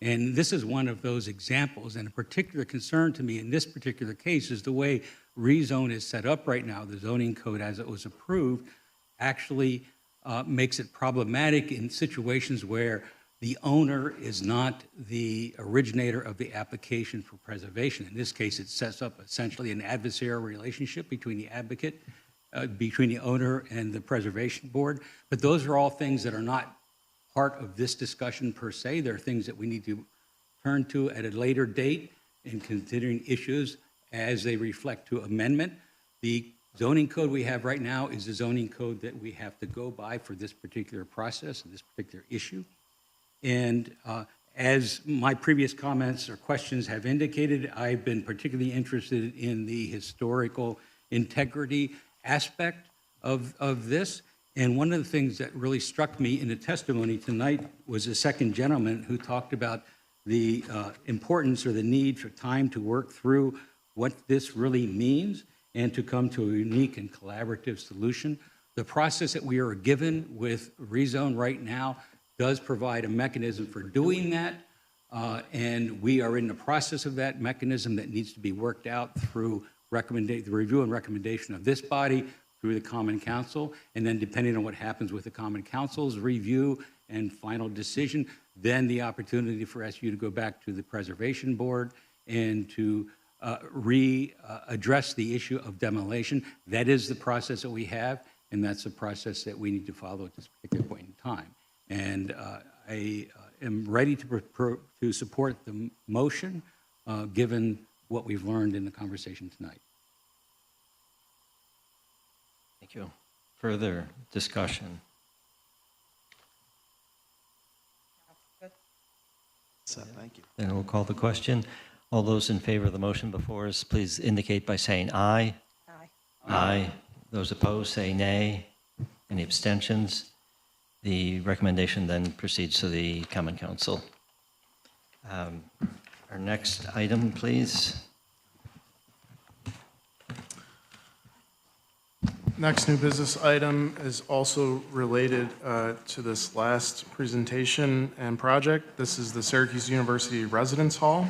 And this is one of those examples, and a particular concern to me in this particular case is the way rezone is set up right now. The zoning code as it was approved actually makes it problematic in situations where the owner is not the originator of the application for preservation. In this case, it sets up essentially an adversarial relationship between the advocate, between the owner and the preservation board. But those are all things that are not part of this discussion per se. They're things that we need to turn to at a later date in considering issues as they reflect to amendment. The zoning code we have right now is the zoning code that we have to go by for this particular process and this particular issue. And as my previous comments or questions have indicated, I've been particularly interested in the historical integrity aspect of this. And one of the things that really struck me in the testimony tonight was the second gentleman who talked about the importance or the need for time to work through what this really means and to come to a unique and collaborative solution. The process that we are given with rezone right now does provide a mechanism for doing that, and we are in the process of that mechanism that needs to be worked out through the review and recommendation of this body, through the Common Council, and then depending on what happens with the Common Council's review and final decision, then the opportunity for SU to go back to the Preservation Board and to address the issue of demolition. That is the process that we have, and that's the process that we need to follow at this particular point in time. And I am ready to support the motion, given what we've learned in the conversation tonight. Thank you. Further discussion? Thank you. Then we'll call the question. All those in favor of the motion before us, please indicate by saying aye. Aye. Aye. Those opposed, say nay. Any abstentions? The recommendation then proceeds to the Common Council. Our next item, please. Next new business item is also related to this last presentation and project. This is the Syracuse University Residence Hall.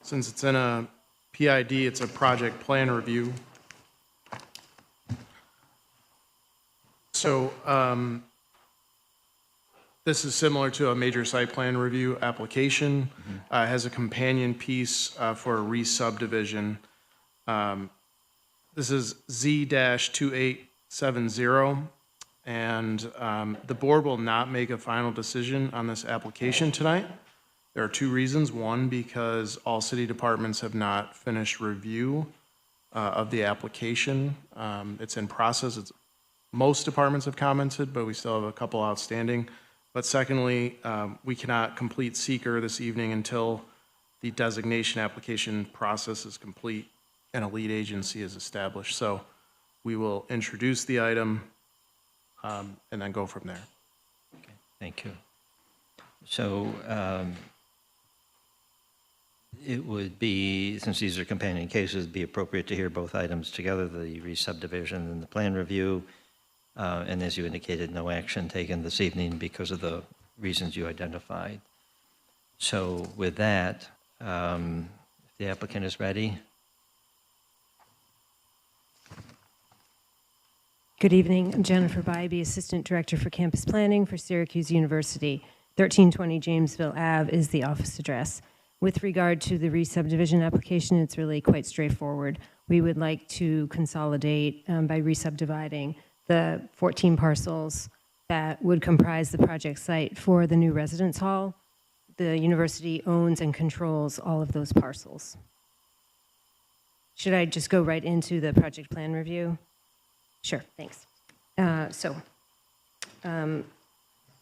Since it's in a PID, it's a project plan review. So this is similar to a major site plan review application. It has a companion piece for a re-subdivision. This is Z-2870, and the board will not make a final decision on this application tonight. There are two reasons. One, because all city departments have not finished review of the application. It's in process. Most departments have commented, but we still have a couple outstanding. But secondly, we cannot complete seeker this evening until the designation application process is complete and a lead agency is established. So we will introduce the item and then go from there. Okay, thank you. So it would be, since these are companion cases, it'd be appropriate to hear both items together, the re-subdivision and the plan review. And as you indicated, no action taken this evening because of the reasons you identified. So with that, if the applicant is ready. Good evening. I'm Jennifer Bybee, Assistant Director for Campus Planning for Syracuse University. 1320 Jamesville Ave is the office address. With regard to the re-subdivision application, it's really quite straightforward. We would like to consolidate by re-subdividing the 14 parcels that would comprise the project site for the new residence hall. The university owns and controls all of those parcels. Should I just go right into the project plan review? Sure, thanks. I'd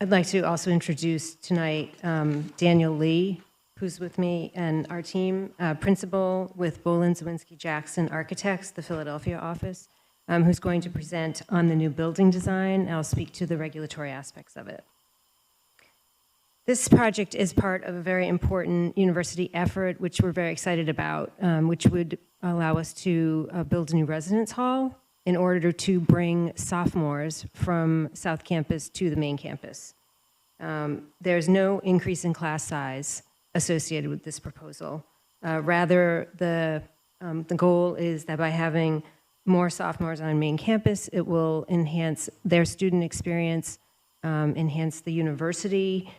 like to also introduce tonight Daniel Lee, who's with me, and our team, principal with Bolin Zawinski Jackson Architects, the Philadelphia office, who's going to present on the new building design. I'll speak to the regulatory aspects of it. This project is part of a very important university effort, which we're very excited about, which would allow us to build a new residence hall in order to bring sophomores from South Campus to the main campus. There's no increase in class size associated with this proposal. Rather, the goal is that by having more sophomores on main campus, it will enhance their student experience, enhance the university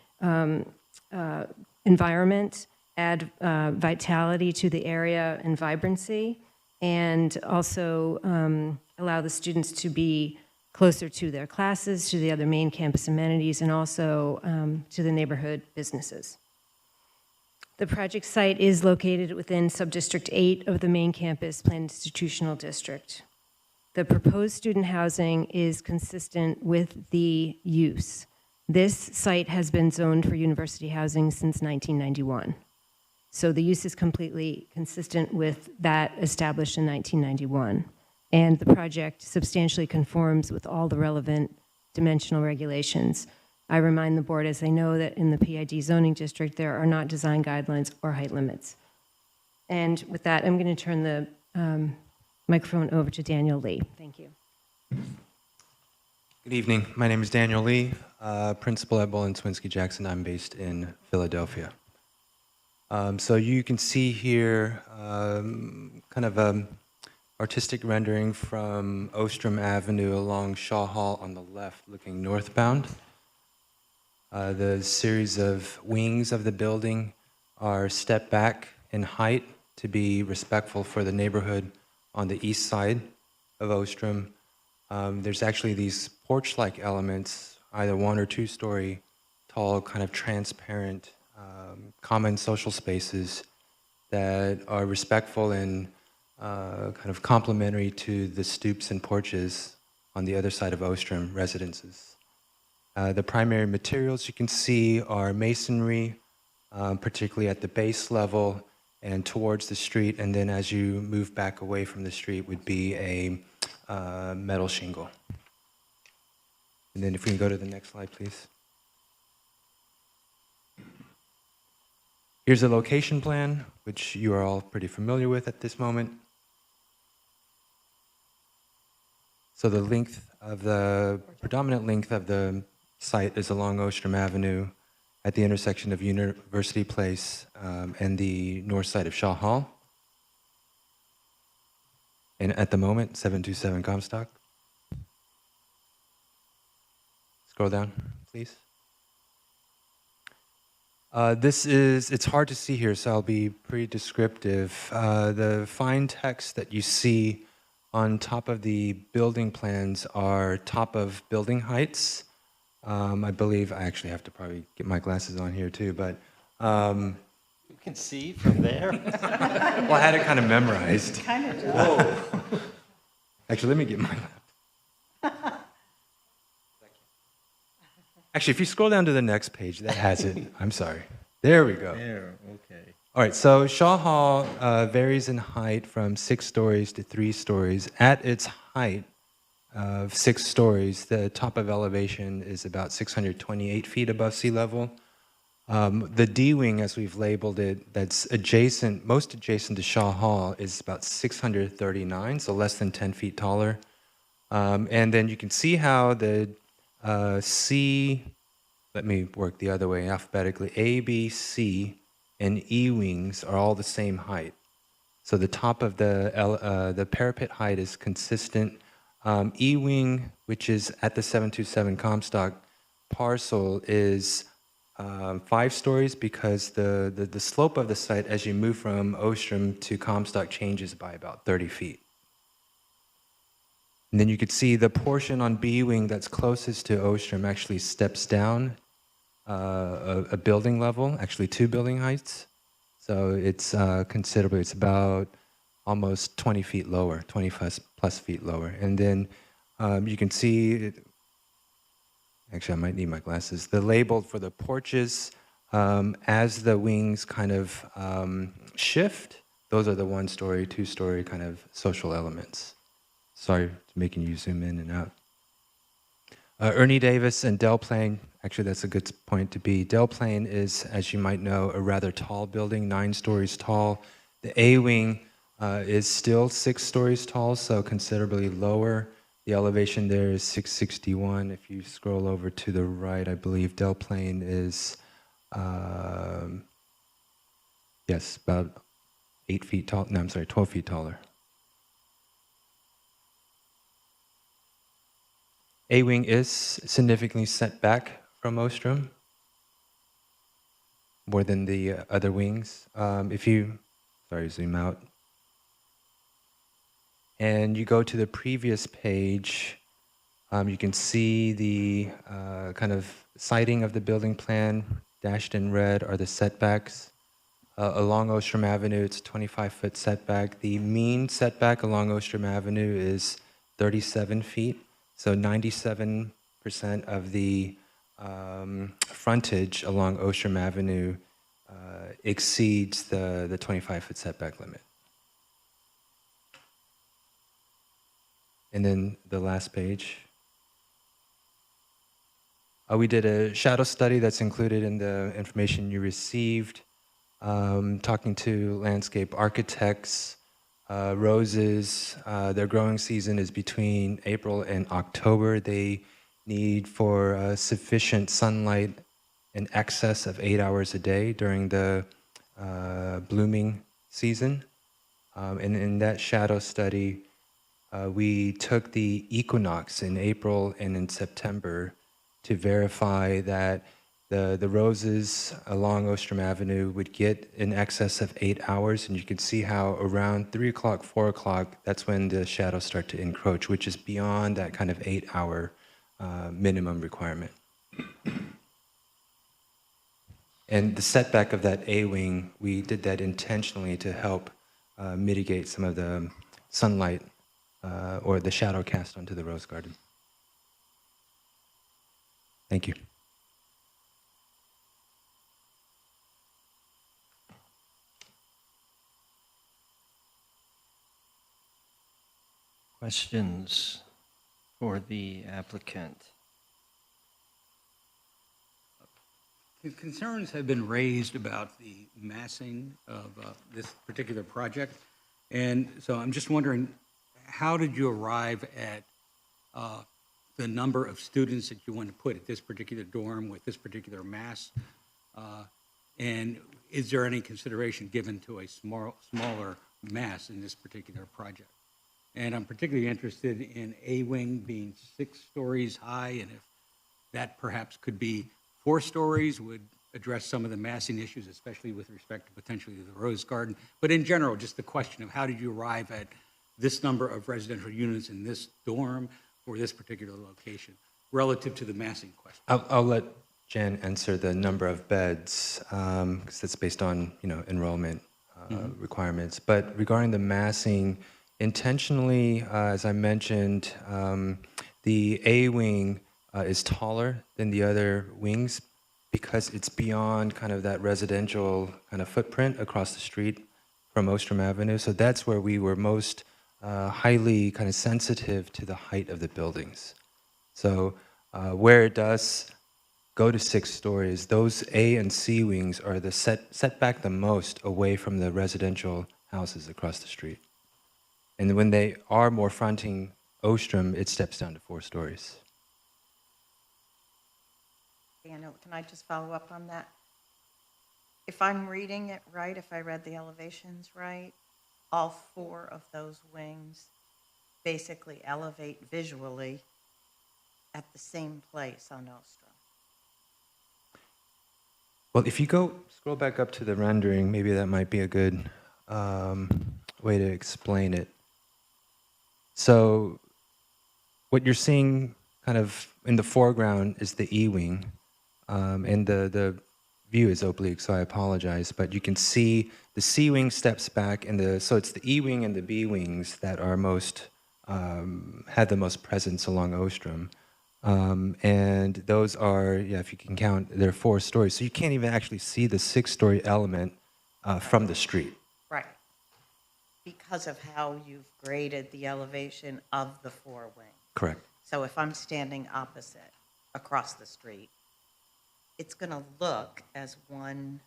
environment, add vitality to the area and vibrancy, and also allow the students to be closer to their classes, to the other main campus amenities, and also to the neighborhood businesses. The project site is located within Subdistrict 8 of the main campus planned institutional district. The proposed student housing is consistent with the use. This site has been zoned for university housing since 1991. So the use is completely consistent with that established in 1991. And the project substantially conforms with all the relevant dimensional regulations. I remind the board, as they know, that in the PID zoning district, there are not design guidelines or height limits. And with that, I'm going to turn the microphone over to Daniel Lee. Thank you. Good evening. My name is Daniel Lee, principal at Bolin Zawinski Jackson. I'm based in Philadelphia. So you can see here kind of a artistic rendering from Ostrom Avenue along Shaw Hall on the left, looking northbound. The series of wings of the building are stepped back in height to be respectful for the neighborhood on the east side of Ostrom. There's actually these porch-like elements, either 1 or 2 story tall, kind of transparent, common social spaces that are respectful and kind of complementary to the stoops and porches on the other side of Ostrom residences. The primary materials you can see are masonry, particularly at the base level and towards the street, and then as you move back away from the street would be a metal shingle. And then if we can go to the next slide, please. Here's a location plan, which you are all pretty familiar with at this moment. So the predominant length of the site is along Ostrom Avenue at the intersection of University Place and the north side of Shaw Hall. And at the moment, 727 Comstock. Scroll down, please. It's hard to see here, so I'll be pretty descriptive. The fine text that you see on top of the building plans are top of building heights. I believe I actually have to probably get my glasses on here too, but You can see from there. well, I had it kind of memorized. Kind of. Whoa. Actually, let me get my laptop. Actually, if you scroll down to the next page, that has it. I'm sorry. There we go. There, okay. All right, so Shaw Hall varies in height from 6 stories to 3 stories. At its height of 6 stories, the top of elevation is about 628 feet above sea level. The D wing, as we've labeled it, that's most adjacent to Shaw Hall, is about 639, so less than 10 feet taller. And then you can see how the C, let me work the other way alphabetically, A, B, C, and E wings are all the same height. So the top of the parapet height is consistent. E wing, which is at the 727 Comstock parcel, is 5 stories because the slope of the site as you move from Ostrom to Comstock changes by about 30 feet. And then you could see the portion on B wing that's closest to Ostrom actually steps down a building level, actually 2 building heights. So it's considerably, it's about almost 20 feet lower, 20 plus feet lower. And then you can see, actually I might need my glasses, the label for the porches, as the wings kind of shift, those are the 1 story, 2 story kind of social elements. Sorry for making you zoom in and out. Ernie Davis and Del Plain, actually that's a good point to be. Del Plain is, as you might know, a rather tall building, 9 stories tall. The A wing is still 6 stories tall, so considerably lower. The elevation there is 661. If you scroll over to the right, I believe Del Plain is, yes, about 8 feet tall. No, I'm sorry, 12 feet taller. A-wing is significantly set back from Ostrom, more than the other wings. If you, sorry, zoom out. And you go to the previous page, you can see the kind of siding of the building plan. Dashed in red are the setbacks. Along Ostrom Avenue, it's a 25-foot setback. The mean setback along Ostrom Avenue is 37 feet. So 97% of the frontage along Ostrom Avenue exceeds the 25-foot setback limit. And then the last page. We did a shadow study that's included in the information you received, talking to landscape architects. Roses, their growing season is between April and October. They need for sufficient sunlight in excess of 8 hours a day during the blooming season. And in that shadow study, we took the equinox in April and in September to verify that the roses along Ostrom Avenue would get in excess of 8 hours, and you can see how around 3 o'clock, 4 o'clock, that's when the shadows start to encroach, which is beyond that kind of 8-hour minimum requirement. And the setback of that A wing, we did that intentionally to help mitigate some of the sunlight or the shadow cast onto the rose garden. Thank you. Questions for the applicant? Concerns have been raised about the massing of this particular project. And so I'm just wondering, how did you arrive at the number of students that you want to put at this particular dorm with this particular mass? And is there any consideration given to a smaller mass in this particular project? And I'm particularly interested in A wing being 6 stories high, and if that perhaps could be 4 stories, would address some of the massing issues, especially with respect to potentially the rose garden. But in general, just the question of how did you arrive at this number of residential units in this dorm for this particular location relative to the massing question? I'll let Jan answer the number of beds, because that's based on enrollment requirements. But regarding the massing, intentionally, as I mentioned, the A wing is taller than the other wings because it's beyond kind of that residential kind of footprint across the street from Ostrom Avenue. So that's where we were most highly kind of sensitive to the height of the buildings. So where it does go to 6 stories, those A and C wings are the set back the most away from the residential houses across the street. And when they are more fronting Ostrom, it steps down to 4 stories. Daniel, can I just follow up on that? If I'm reading it right, if I read the elevations right, all 4 of those wings basically elevate visually at the same place on Ostrom. Well, if you scroll back up to the rendering, maybe that might be a good way to explain it. So what you're seeing kind of in the foreground is the E-wing, and the view is oblique, so I apologize, but you can see the C-wing steps back, and so it's the E-wing and the B-wings that are most, have the most presence along Ostrom. And those are, if you can count, they're 4 stories, so you can't even actually see the 6-story element from the street. Right. Because of how you've graded the elevation of the 4 wings. Correct. So if I'm standing opposite, across the street, it's going to look as one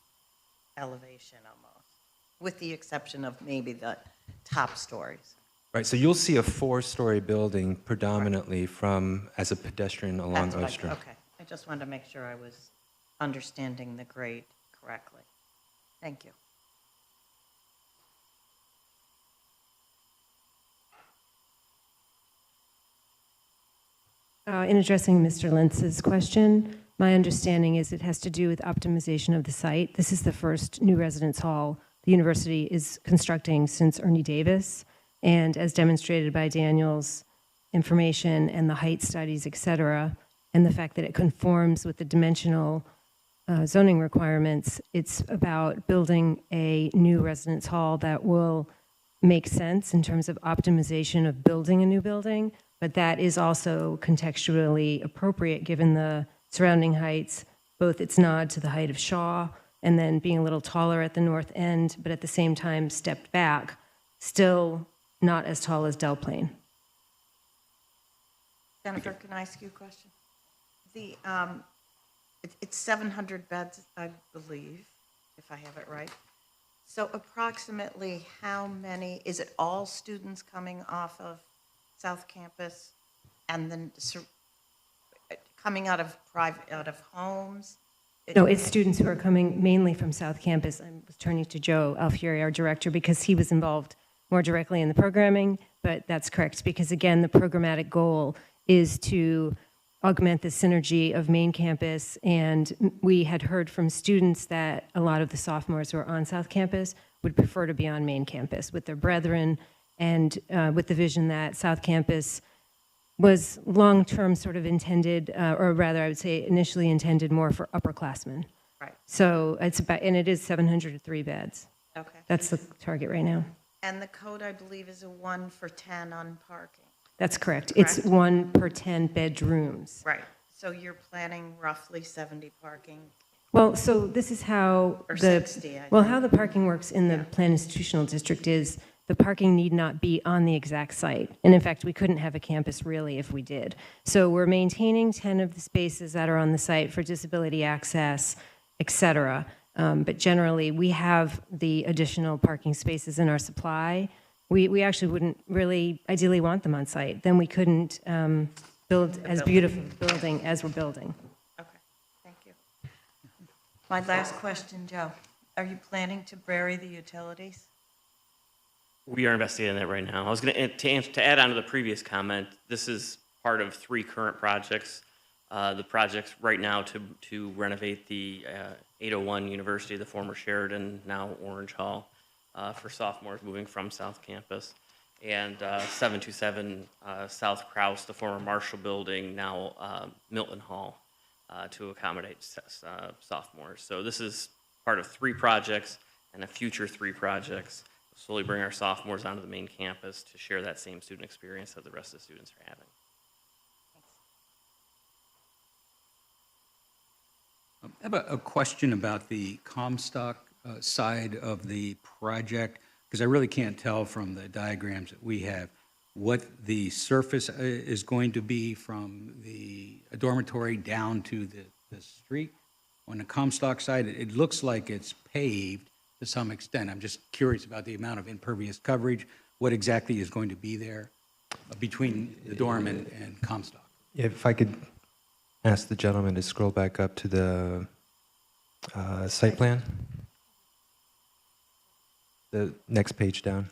elevation almost, with the exception of maybe the top stories. Right, so you'll see a 4-story building predominantly from, as a pedestrian along That's what Ostrom. okay. I just wanted to make sure I was understanding the grade correctly. Thank you. In addressing Mr. Lentz's question, my understanding is it has to do with optimization of the site. This is the first new residence hall the university is constructing since Ernie Davis, and as demonstrated by Daniel's information and the height studies, et cetera, and the fact that it conforms with the dimensional zoning requirements, it's about building a new residence hall that will make sense in terms of optimization of building a new building, but that is also contextually appropriate given the surrounding heights, both its nod to the height of Shaw and then being a little taller at the north end, but at the same time stepped back, still not as tall as Del Plain. Jennifer, can I ask you a question? It's 700 beds, I believe, if I have it right. So approximately how many, is it all students coming off of South Campus and then coming out of homes? No, it's students who are coming mainly from South Campus. I was turning to Joe Alfieri, our director, because he was involved more directly in the programming, but that's correct, because again, the programmatic goal is to augment the synergy of main campus, and we had heard from students that a lot of the sophomores who are on South Campus would prefer to be on main campus with their brethren, and with the vision that South Campus was long-term sort of intended, or rather I would say initially intended more for upperclassmen. Right. So it's about, and it is 703 beds. Okay. That's the target right now. And the code, I believe, is a 1 for 10 on parking. That's correct. It's Correct? 1 per 10 bedrooms. Right. So you're planning roughly 70 parking. Well, so this is how Or the 60, I well, think. how the parking works in the planned institutional district is the parking need not be on the exact site. And in fact, we couldn't have a campus really if we did. So we're maintaining 10 of the spaces that are on the site for disability access, et cetera. But generally, we have the additional parking spaces in our supply. We actually wouldn't really ideally want them on site. Then we couldn't build as beautiful a building as we're building. Okay, thank you. My last question, Joe. Are you planning to bury the utilities? We are investigating that right now. I was going to add on to the previous comment, this is part of 3 current projects. The projects right now to renovate the 801 University, the former Sheridan, now Orange Hall, for sophomores moving from South Campus, and 727 South Krause, the former Marshall Building, now Milton Hall, to accommodate sophomores. So this is part of 3 projects and a future 3 projects. Slowly bring our sophomores onto the main campus to share that same student experience that the rest of the students are having. I have a question about the Comstock side of the project, because I really can't tell from the diagrams that we have what the surface is going to be from the dormitory down to the street. On the Comstock side, it looks like it's paved to some extent. I'm just curious about the amount of impervious coverage, what exactly is going to be there between the dorm and Comstock. If I could ask the gentleman to scroll back up to the site plan. The next page down.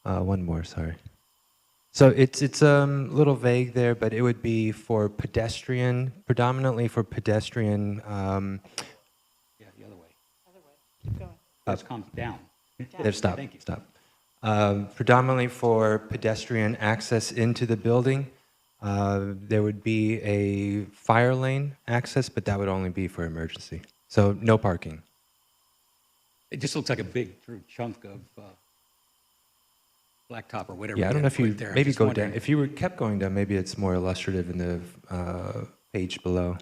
One more, sorry. So it's a little vague there, but it would be for pedestrian, predominantly for pedestrian. Yeah, the other way. Keep going. Let's come down. There, stop, Thank you. stop. Predominantly for pedestrian access into the building. There would be a fire lane access, but that would only be for emergency. So no parking. It just looks like a big chunk of blacktop or whatever. Yeah, I don't know if you there. I'm maybe just go wondering. down. If you kept going down, maybe it's more illustrative in the page below.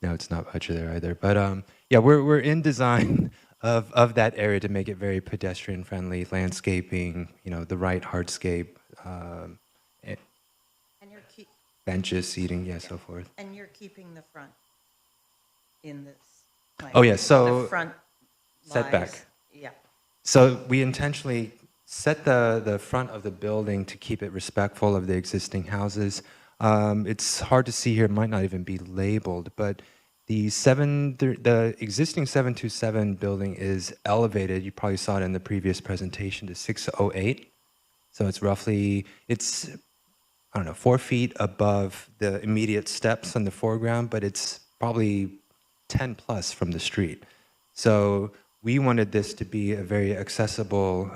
No, it's not much there either. But yeah, we're in design of that area to make it very pedestrian friendly, landscaping, the right hardscape, And you're benches, seating, yeah, so forth. And you're keeping the front in this plan? Oh, yeah, so The front setback. lies- Yeah. So we intentionally set the front of the building to keep it respectful of the existing houses. It's hard to see here, it might not even be labeled, but the existing 727 building is elevated, you probably saw it in the previous presentation, to 608. So it's roughly, I don't know, 4 feet above the immediate steps in the foreground, but it's probably 10 plus from the street. So we wanted this to be a very accessible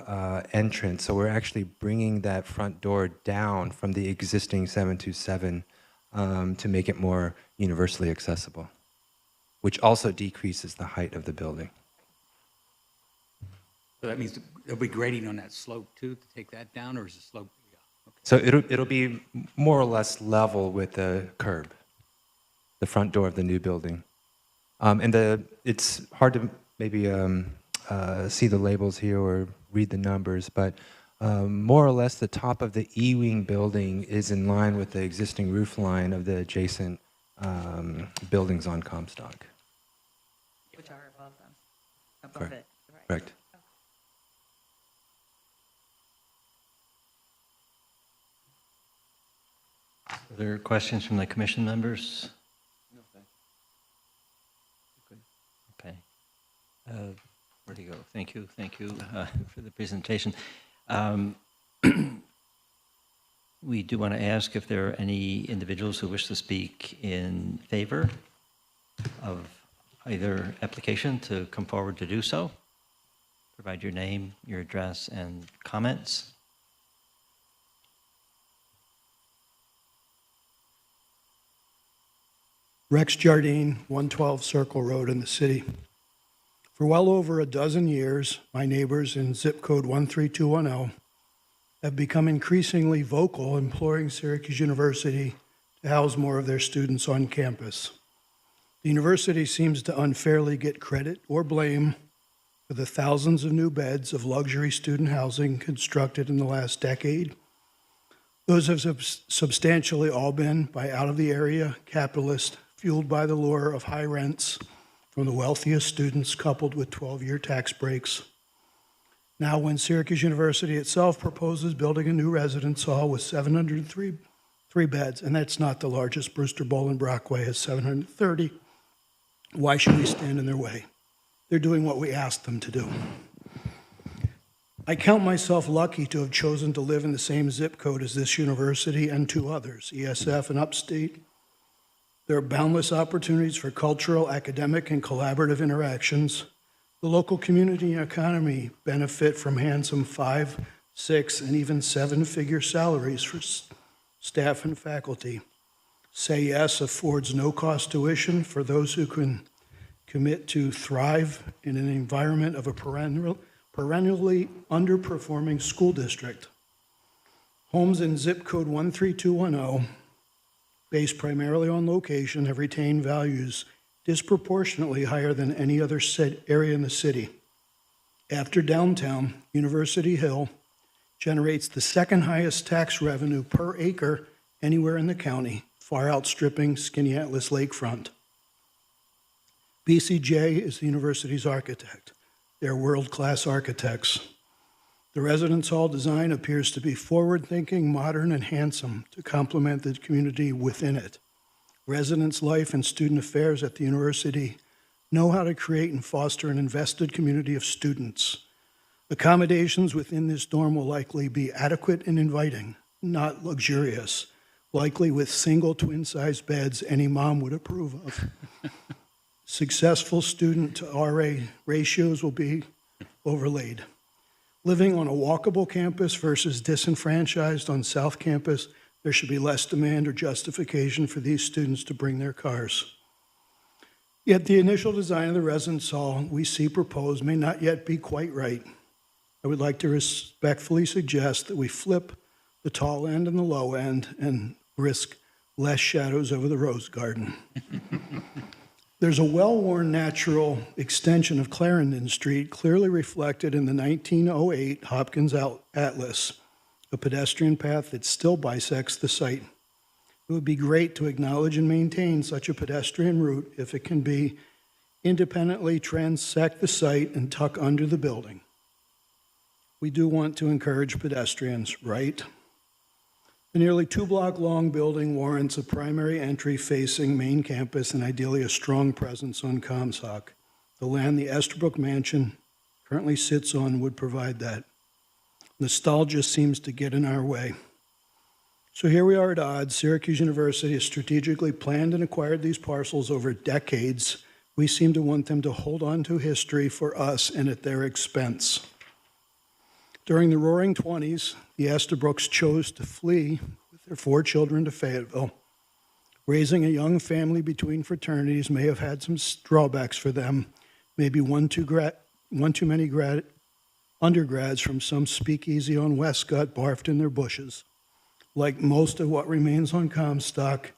entrance. So we're actually bringing that front door down from the existing 727 to make it more universally accessible, which also decreases the height of the building. So that means there'll be grading on that slope too, to take that down, or is the slope? Yeah. Okay. So it'll be more or less level with the curb, the front door of the new building. And it's hard to maybe see the labels here or read the numbers, but more or less the top of the E-wing building is in line with the existing roof line of the adjacent buildings on Comstock. Which are above them, above Correct. it, right? Correct. Other questions from the commission members? Okay. Where'd he go? Thank you for the presentation. We do want to ask if there are any individuals who wish to speak in favor of either application to come forward to do so. Provide your name, your address, and comments. Rex Jardine, 112 Circle Road in the city. For well over a dozen years, my neighbors in zip code 13210 have become increasingly vocal, imploring Syracuse University to house more of their students on campus. The university seems to unfairly get credit or blame for the thousands of new beds of luxury student housing constructed in the last decade. Those have substantially all been by out-of-the-area capitalists fueled by the lure of high rents from the wealthiest students coupled with 12-year tax breaks. Now, when Syracuse University itself proposes building a new residence hall with 703 beds, and that's not the largest, Brewster Bowl and Brockway has 730, why should we stand in their way? They're doing what we asked them to do. I count myself lucky to have chosen to live in the same zip code as this university and two others, ESF and Upstate. There are boundless opportunities for cultural, academic, and collaborative interactions. The local community and economy benefit from handsome 5, 6, and even 7-figure salaries for staff and faculty. Say Yes affords no-cost tuition for those who can commit to thrive in an environment of a perennially underperforming school district. Homes in zip code 13210, based primarily on location, have retained values disproportionately higher than any other area in the city. After downtown, University Hill generates the second highest tax revenue per acre anywhere in the county, far outstripping Skinny Atlas Lakefront. BCJ is the university's architect. They're world-class architects. The residence hall design appears to be forward-thinking, modern, and handsome to complement the community within it. Residence life and student affairs at the university know how to create and foster an invested community of students. Accommodations within this dorm will likely be adequate and inviting, not luxurious, likely with single twin-size beds any mom would approve of. Successful student to RA ratios will be overlaid. Living on a walkable campus versus disenfranchised on South Campus, there should be less demand or justification for these students to bring their cars. Yet the initial design of the residence hall we see proposed may not yet be quite right. I would like to respectfully suggest that we flip the tall end and the low end and risk less shadows over the rose garden. There's a well-worn natural extension of Clarendon Street clearly reflected in the 1908 Hopkins Atlas, a pedestrian path that still bisects the site. It would be great to acknowledge and maintain such a pedestrian route if it can be independently transect the site and tuck under the building. We do want to encourage pedestrians, right? The nearly 2-block-long building warrants a primary entry facing main campus and ideally a strong presence on Comstock. The land the Estabrook Mansion currently sits on would provide that. Nostalgia seems to get in our way. So here we are at odds. Syracuse University has strategically planned and acquired these parcels over decades. We seem to want them to hold on to history for us and at their expense. During the Roaring 20s, the Estabrooks chose to flee with their 4 children to Fayetteville. Raising a young family between fraternities may have had some drawbacks for them, maybe one too many undergrads from some speakeasy on Westcott barfed in their bushes. Like most of what remains on Comstock,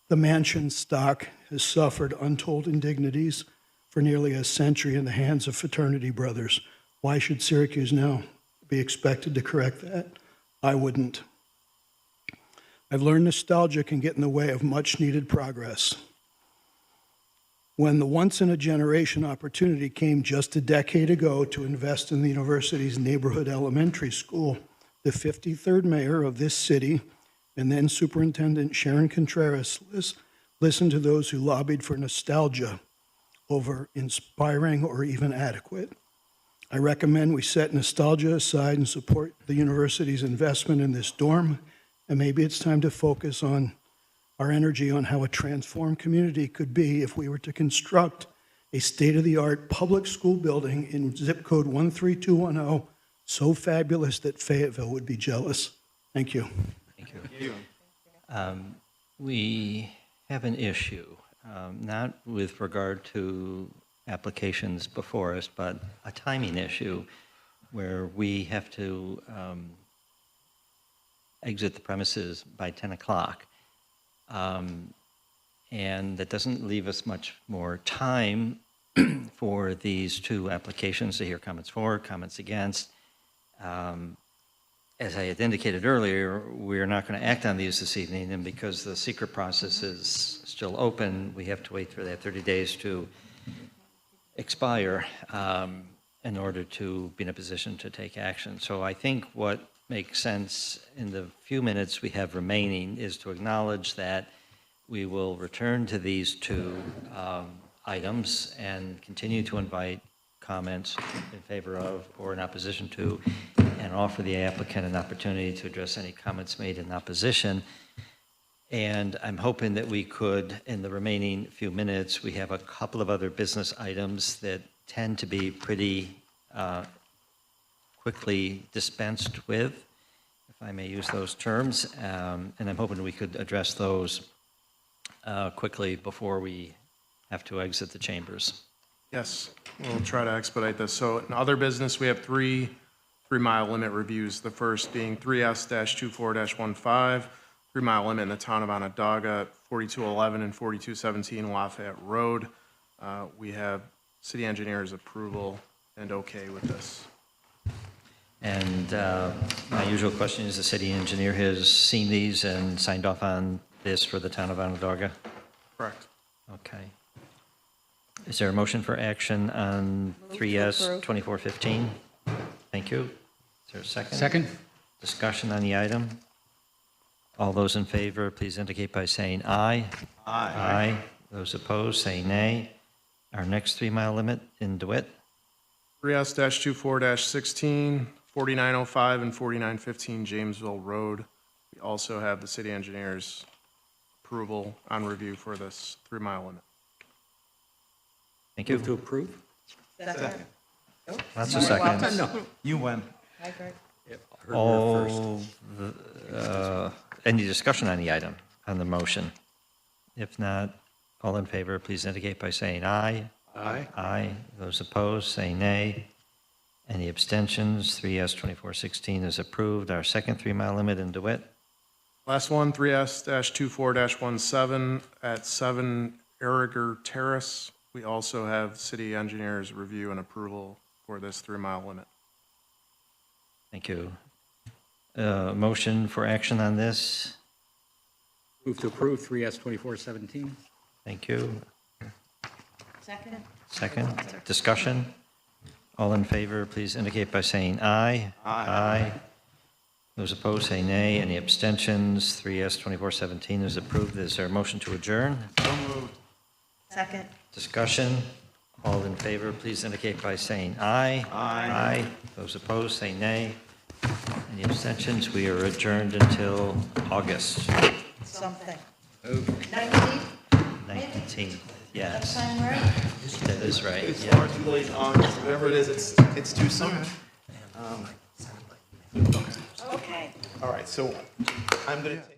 the mansion stock has suffered untold indignities for nearly a century in the hands of fraternity brothers. Why should Syracuse now be expected to correct that? I wouldn't. I've learned nostalgia can get in the way of much needed progress. When the once-in-a-generation opportunity came just a decade ago to invest in the university's neighborhood elementary school, the 53rd mayor of this city and then Superintendent Sharon Contreras listened to those who lobbied for nostalgia over inspiring or even adequate. I recommend we set nostalgia aside and support the university's investment in this dorm, and maybe it's time to focus on our energy on how a transformed community could be if we were to construct a state-of-the-art public school building in zip code 13210, so fabulous that Fayetteville would be jealous. Thank you. Thank you. We have an issue, not with regard to applications before us, but a timing issue where we have to exit the premises by 10 o'clock. And that doesn't leave us much more time for these two applications to hear comments for, comments against. As I had indicated earlier, we're not going to act on these this evening, and because the secret process is still open, we have to wait for that 30 days to expire in order to be in a position to take action. So I think what makes sense in the few minutes we have remaining is to acknowledge that we will return to these two items and continue to invite comments in favor of or in opposition to, and offer the applicant an opportunity to address any comments made in opposition. And I'm hoping that we could, in the remaining few minutes, we have a couple of other business items that tend to be pretty quickly dispensed with, if I may use those terms, and I'm hoping we could address those quickly before we have to exit the chambers. Yes, we'll try to expedite this. So in other business, we have three mile limit reviews. The first being 3S-24-15, 3 mile limit in the town of Onondaga, 4211 and 4217 Lafayette Road. We have city engineer's approval and okay with this. And my usual question is, the city engineer has seen these and signed off on this for the town of Onondaga? Correct. Okay. Is there a motion for action on 3S-2415? Thank you. Is there a second? Second. Discussion on the item? All those in favor, please indicate by saying aye. Aye. Aye. Those opposed, say nay. Our next 3 mile limit in DeWitt? 3S-24-16, 4905 and 4915 Jamesville Road. We also have the city engineer's approval on review for this 3 mile limit. Thank you. Move to approve. Second. Lots of seconds. No. You win. Hi, Greg. All, any discussion on the item, on the motion? If not, all in favor, please indicate by saying aye. Aye. Aye. Those opposed, say nay. Any abstentions? 3S-2416 is approved. Our second 3 mile limit in DeWitt? Last one, 3S-24-17 at 7 Erriger Terrace. We also have city engineers review and approval for this 3 mile limit. Thank you. Motion for action on this? Move to approve 3S-2417. Thank you. Second. Second. Discussion? All in favor, please indicate by saying aye. Aye. Those opposed, say nay. Any abstentions? 3S-2417 is approved. Is there a motion to adjourn? So moved. Second. Discussion? All in favor, please indicate by saying aye. Aye. Those opposed, say nay. Any abstentions? We are adjourned until August Something. 19th. Yes, Time right? that is right. It's Yeah. far too late, August, whatever it is, it's too soon. Okay. All right, so I'm going to take.